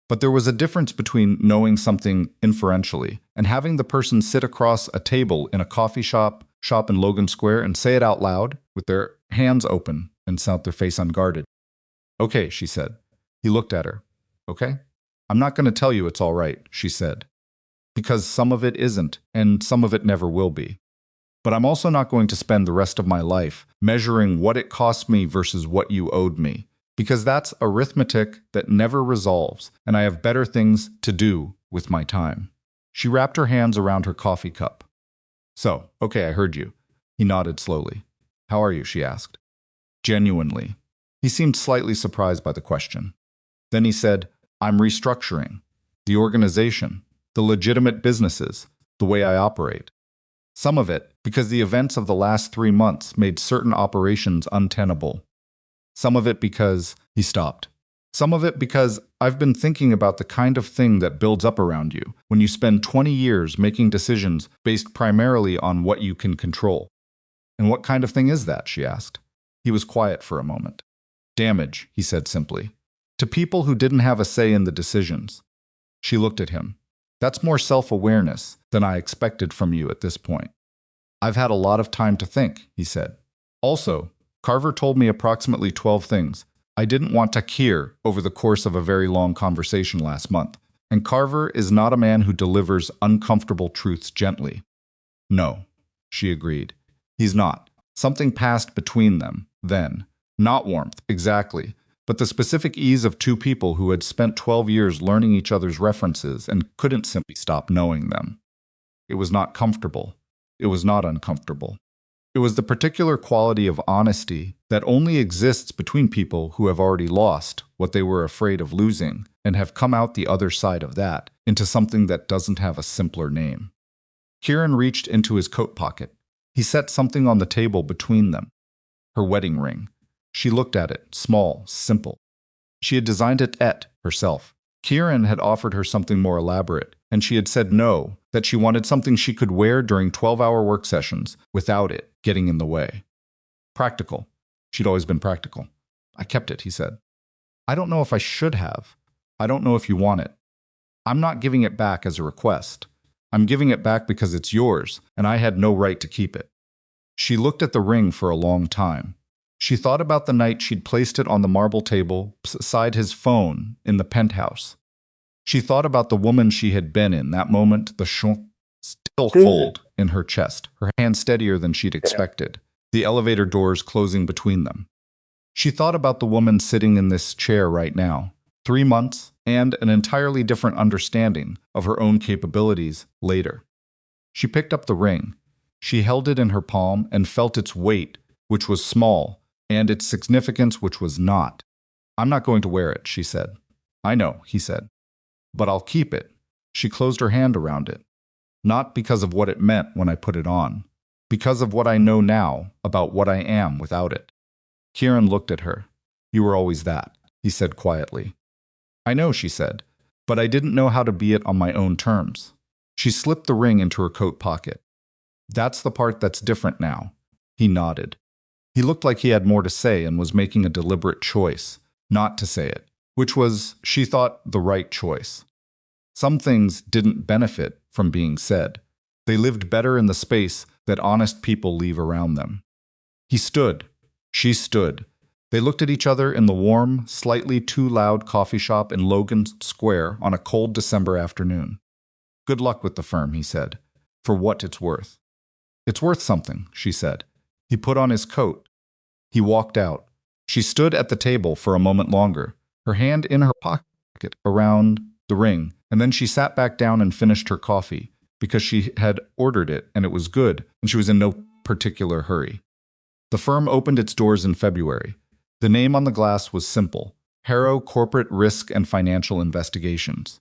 But there was a difference between knowing something inferentially and having the person sit across a table in a coffee shop in Logan Square and say it out loud with their hands open and their face unguarded. Okay, she said. He looked at her. Okay? I'm not going to tell you it's all right, she said. Because some of it isn't, and some of it never will be. But I'm also not going to spend the rest of my life measuring what it cost me versus what you owed me. Because that's arithmetic that never resolves, and I have better things to do with my time. She wrapped her hands around her coffee cup. So, okay, I heard you. He nodded slowly. How are you? She asked. Genuinely. He seemed slightly surprised by the question. Then he said, I'm restructuring. The organization. The legitimate businesses. The way I operate. Some of it because the events of the last 3 months made certain operations untenable. Some of it because he stopped. Some of it because I've been thinking about the kind of thing that builds up around you when you spend 20 years making decisions based primarily on what you can control. And what kind of thing is that? She asked. He was quiet for a moment. Damage, he said simply. To people who didn't have a say in the decisions. She looked at him. That's more self-awareness than I expected from you at this point. I've had a lot of time to think, he said. Also, Carver told me approximately 12 things I didn't want to hear over the course of a very long conversation last month. And Carver is not a man who delivers uncomfortable truths gently. No, she agreed. He's not. Something passed between them, then. Not warmth, exactly, but the specific ease of 2 people who had spent 12 years learning each other's references and couldn't simply stop knowing them. It was not comfortable. It was not uncomfortable. It was the particular quality of honesty that only exists between people who have already lost what they were afraid of losing and have come out the other side of that into something that doesn't have a simpler name. Kieran reached into his coat pocket. He set something on the table between them. Her wedding ring. She looked at it, small, simple. She had designed it herself. Kieran had offered her something more elaborate, and she had said no, that she wanted something she could wear during 12-hour work sessions without it getting in the way. Practical. She'd always been practical. I kept it, he said. I don't know if I should have. I don't know if you want it. I'm not giving it back as a request. I'm giving it back because it's yours, and I had no right to keep it. She looked at the ring for a long time. She thought about the night she'd placed it on the marble table beside his phone in the penthouse. She thought about the woman she had been in that moment, the still cold in her chest, her hand steadier than she'd expected, the elevator doors closing between them. She thought about the woman sitting in this chair right now, 3 months and an entirely different understanding of her own capabilities later. She picked up the ring. She held it in her palm and felt its weight, which was small, and its significance, which was not. I'm not going to wear it, she said. I know, he said. But I'll keep it. She closed her hand around it. Not because of what it meant when I put it on. Because of what I know now about what I am without it. Kieran looked at her. You were always that, he said quietly. I know, she said, but I didn't know how to be it on my own terms. She slipped the ring into her coat pocket. That's the part that's different now. He nodded. He looked like he had more to say and was making a deliberate choice, not to say it, which was, she thought, the right choice. Some things didn't benefit from being said. They lived better in the space that honest people leave around them. He stood. She stood. They looked at each other in the warm, slightly too loud coffee shop in Logan Square on a cold December afternoon. Good luck with the firm, he said, for what it's worth. It's worth something, she said. He put on his coat. He walked out. She stood at the table for a moment longer, her hand in her pocket around the ring, and then she sat back down and finished her coffee, because she had ordered it and it was good, and she was in no particular hurry. The firm opened its doors in February. The name on the glass was simple: Harrow Corporate Risk and Financial Investigations.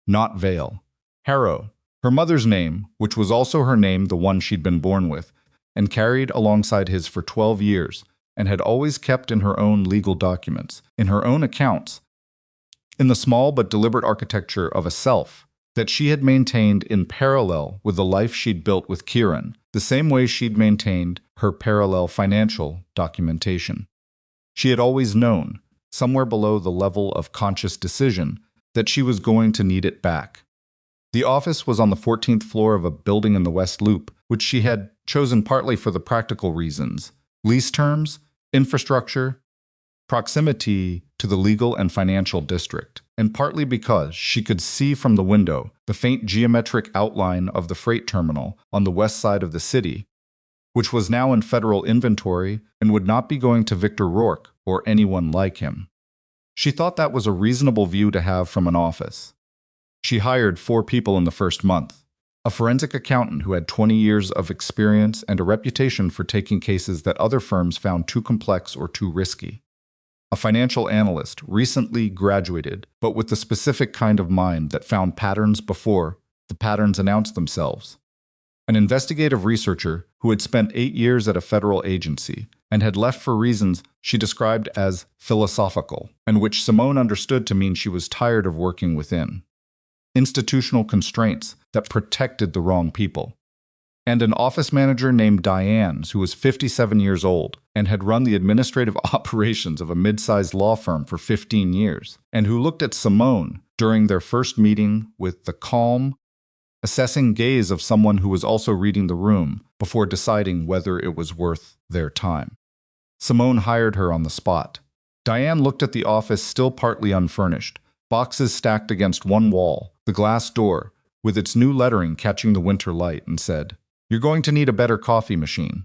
Not Vale. Harrow, her mother's name, which was also her name, the one she'd been born with, and carried alongside his for 12 years, and had always kept in her own legal documents, in her own accounts, in the small but deliberate architecture of a self that she had maintained in parallel with the life she'd built with Kieran, the same way she'd maintained her parallel financial documentation. She had always known, somewhere below the level of conscious decision, that she was going to need it back. The office was on the 14th floor of a building in the West Loop, which she had chosen partly for the practical reasons: lease terms, infrastructure, proximity to the legal and financial district, and partly because she could see from the window the faint geometric outline of the freight terminal on the west side of the city, which was now in federal inventory and would not be going to Victor Rourke or anyone like him. She thought that was a reasonable view to have from an office. She hired 4 people in the first month: a forensic accountant who had 20 years of experience and a reputation for taking cases that other firms found too complex or too risky; a financial analyst recently graduated, but with the specific kind of mind that found patterns before the patterns announced themselves; an investigative researcher who had spent 8 years at a federal agency and had left for reasons she described as philosophical, and which Simone understood to mean she was tired of working within institutional constraints that protected the wrong people; and an office manager named Diane, who was 57 years old and had run the administrative operations of a mid-sized law firm for 15 years, and who looked at Simone during their first meeting with the calm, assessing gaze of someone who was also reading the room before deciding whether it was worth their time. Simone hired her on the spot. Diane looked at the office still partly unfurnished, boxes stacked against one wall, the glass door, with its new lettering catching the winter light, and said, "You're going to need a better coffee machine."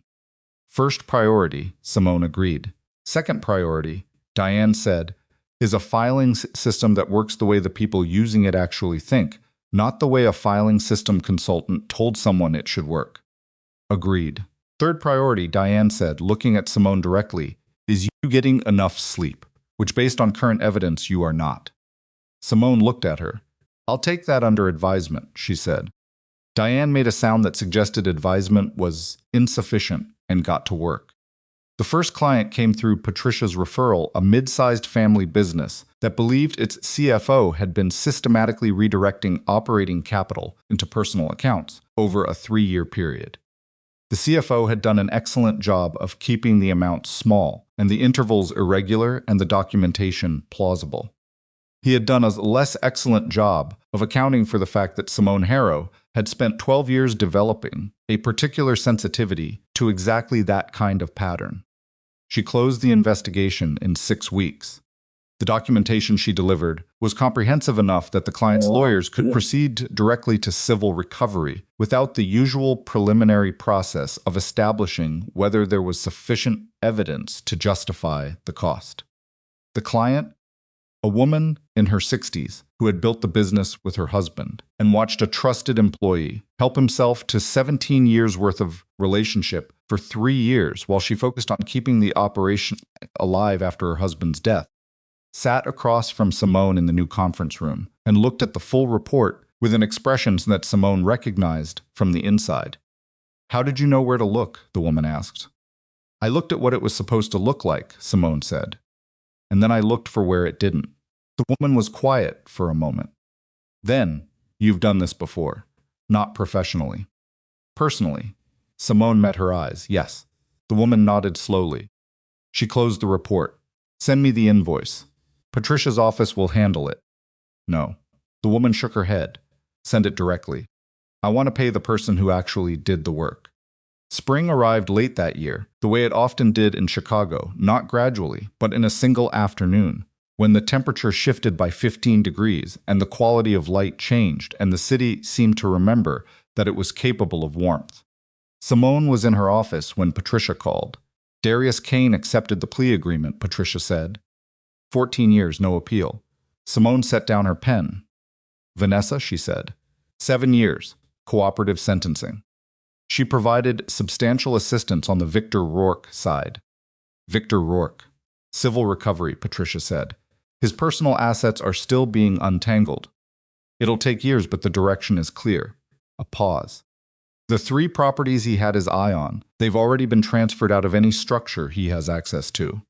First priority, Simone agreed. Second priority, Diane said, is a filing system that works the way the people using it actually think, not the way a filing system consultant told someone it should work. Agreed. Third priority, Diane said, looking at Simone directly, is you getting enough sleep, which based on current evidence you are not. Simone looked at her. "I'll take that under advisement," she said. Diane made a sound that suggested advisement was insufficient and got to work. The first client came through Patricia's referral, a mid-sized family business that believed its CFO had been systematically redirecting operating capital into personal accounts over a 3-year period. The CFO had done an excellent job of keeping the amounts small and the intervals irregular and the documentation plausible. He had done a less excellent job of accounting for the fact that Simone Harrow had spent 12 years developing a particular sensitivity to exactly that kind of pattern. She closed the investigation in 6 weeks. The documentation she delivered was comprehensive enough that the client's lawyers could proceed directly to civil recovery without the usual preliminary process of establishing whether there was sufficient evidence to justify the cost. The client, a woman in her 60s who had built the business with her husband and watched a trusted employee help himself to 17 years' worth of relationship for 3 years while she focused on keeping the operation alive after her husband's death. sat across from Simone in the new conference room, and looked at the full report with an expression that Simone recognized from the inside. "How did you know where to look?" the woman asked. "I looked at what it was supposed to look like," Simone said. "And then I looked for where it didn't." The woman was quiet for a moment. "Then, you've done this before. Not professionally." "Personally." Simone met her eyes. "Yes." The woman nodded slowly. She closed the report. "Send me the invoice. Patricia's office will handle it." "No." The woman shook her head. "Send it directly. I want to pay the person who actually did the work." Spring arrived late that year, the way it often did in Chicago, not gradually, but in a single afternoon, when the temperature shifted by 15 degrees and the quality of light changed, and the city seemed to remember that it was capable of warmth. Simone was in her office when Patricia called. "Darius Kane accepted the plea agreement," Patricia said. 14 years, no appeal. Simone set down her pen. "Vanessa," she said. 7 years, cooperative sentencing." She provided substantial assistance on the Victor Rourke side. "Victor Rourke. Civil recovery," Patricia said. "His personal assets are still being untangled. It'll take years, but the direction is clear." A pause. "The 3 properties he had his eye on, they've already been transferred out of any structure he has access to.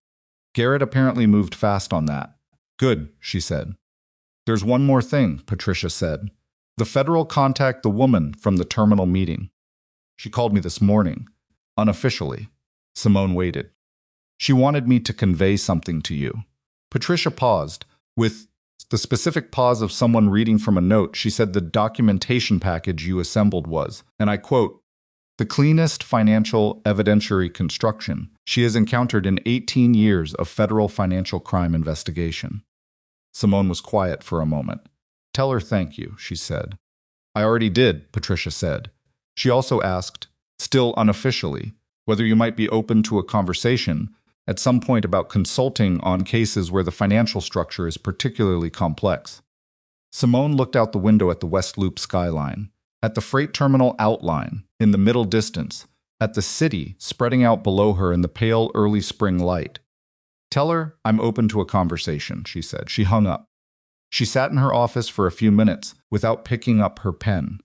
Garrett apparently moved fast on that." "Good," she said. "There's one more thing," Patricia said. "The federal contact the woman from the terminal meeting. She called me this morning, unofficially." Simone waited. "She wanted me to convey something to you." Patricia paused. With the specific pause of someone reading from a note, she said, "The documentation package you assembled was," and I quote, "the cleanest financial evidentiary construction she has encountered in 18 years of federal financial crime investigation." Simone was quiet for a moment. "Tell her thank you," she said. "I already did," Patricia said. She also asked, still unofficially, whether you might be open to a conversation at some point about consulting on cases where the financial structure is particularly complex. Simone looked out the window at the West Loop skyline, at the freight terminal outline in the middle distance, at the city spreading out below her in the pale early spring light. "Tell her I'm open to a conversation," she said. She hung up. She sat in her office for a few minutes without picking up her pen,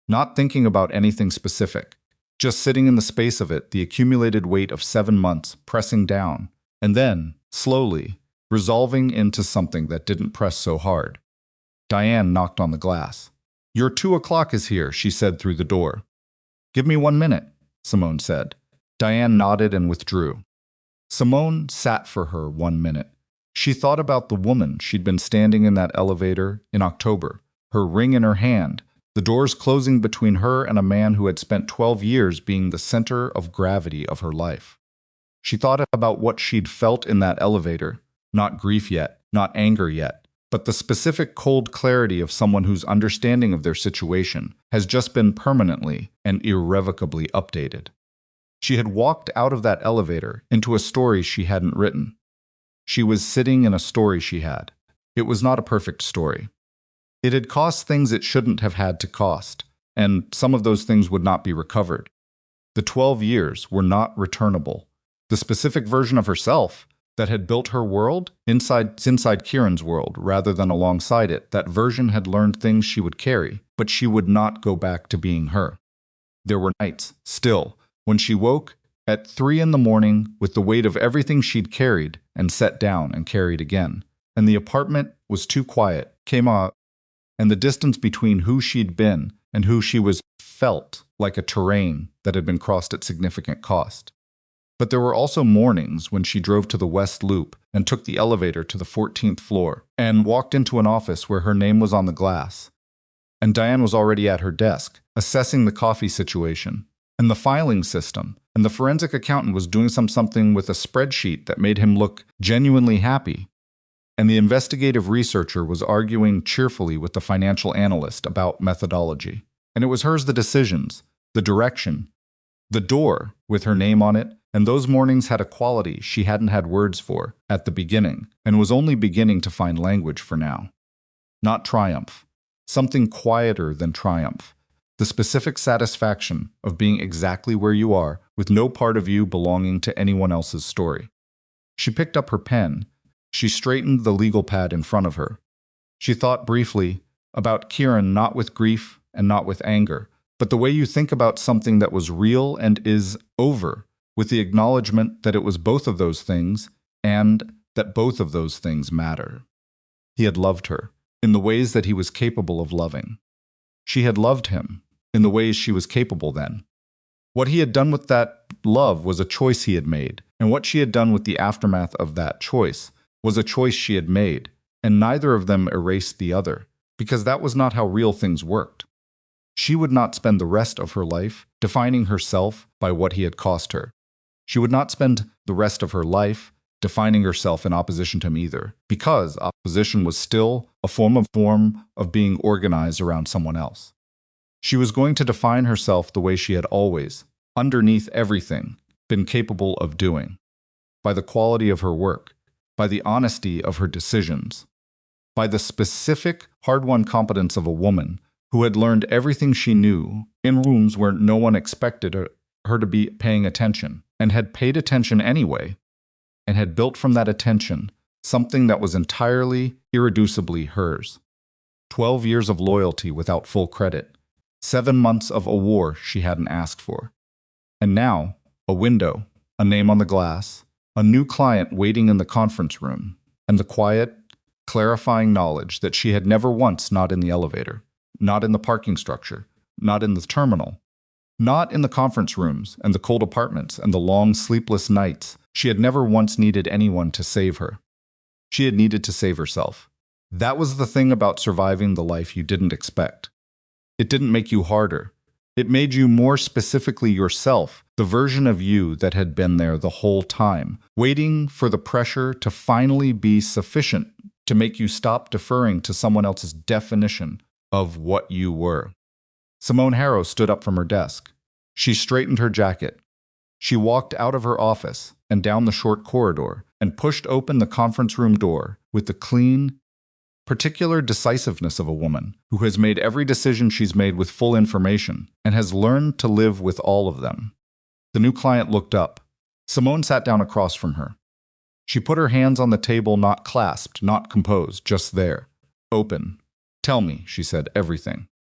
not thinking about anything specific, just sitting in the space of it, the accumulated weight of 7 months pressing down, and then, slowly, resolving into something that didn't press so hard. Diane knocked on the glass. "Your 2 o'clock is here," she said through the door. "Give me 1 minute," Simone said. Diane nodded and withdrew. Simone sat for her 1 minute. She thought about the woman she'd been standing in that elevator in October, her ring in her hand, the doors closing between her and a man who had spent 12 years being the center of gravity of her life. She thought about what she'd felt in that elevator, not grief yet, not anger yet, but the specific cold clarity of someone whose understanding of their situation has just been permanently and irrevocably updated. She had walked out of that elevator into a story she hadn't written. She was sitting in a story she had. It was not a perfect story. It had cost things it shouldn't have had to cost, and some of those things would not be recovered. The 12 years were not returnable. The specific version of herself that had built her world inside Kieran's world rather than alongside it, that version had learned things she would carry, but she would not go back to being her. There were nights, still, when she woke at 3 in the morning with the weight of everything she'd carried and set down and carried again, and the apartment was too quiet, came out, and the distance between who she'd been and who she was felt like a terrain that had been crossed at significant cost. But there were also mornings when she drove to the West Loop and took the elevator to the 14th floor and walked into an office where her name was on the glass. And Diane was already at her desk, assessing the coffee situation and the filing system, and the forensic accountant was doing something with a spreadsheet that made him look genuinely happy. And the investigative researcher was arguing cheerfully with the financial analyst about methodology. And it was hers the decisions, the direction, the door with her name on it, and those mornings had a quality she hadn't had words for at the beginning, and was only beginning to find language for now. Not triumph. Something quieter than triumph. The specific satisfaction of being exactly where you are, with no part of you belonging to anyone else's story. She picked up her pen. She straightened the legal pad in front of her. She thought briefly about Kieran, not with grief and not with anger, but the way you think about something that was real and is over, with the acknowledgement that it was both of those things and that both of those things matter. He had loved her in the ways that he was capable of loving. She had loved him in the ways she was capable then. What he had done with that love was a choice he had made, and what she had done with the aftermath of that choice was a choice she had made, and neither of them erased the other, because that was not how real things worked. She would not spend the rest of her life defining herself by what he had cost her. She would not spend the rest of her life defining herself in opposition to him either, because opposition was still a form of being organized around someone else. She was going to define herself the way she had always, underneath everything, been capable of doing, by the quality of her work, by the honesty of her decisions, by the specific, hard-won competence of a woman who had learned everything she knew in rooms where no one expected her to be paying attention, and had paid attention anyway, and had built from that attention something that was entirely, irreducibly hers. 12 years of loyalty without full credit, 7 months of a war she hadn't asked for. And now, a window, a name on the glass, a new client waiting in the conference room, and the quiet, clarifying knowledge that she had never once not in the elevator, not in the parking structure, not in the terminal, not in the conference rooms and the cold apartments and the long sleepless nights. She had never once needed anyone to save her. She had needed to save herself. That was the thing about surviving the life you didn't expect. It didn't make you harder. It made you more specifically yourself, the version of you that had been there the whole time, waiting for the pressure to finally be sufficient to make you stop deferring to someone else's definition of what you were. Simone Harrow stood up from her desk. She straightened her jacket. She walked out of her office and down the short corridor and pushed open the conference room door with the clean, particular decisiveness of a woman who has made every decision she's made with full information and has learned to live with all of them. The new client looked up. Simone sat down across from her. She put her hands on the table, not clasped, not composed, just there, open. "Tell me," she said, "everything."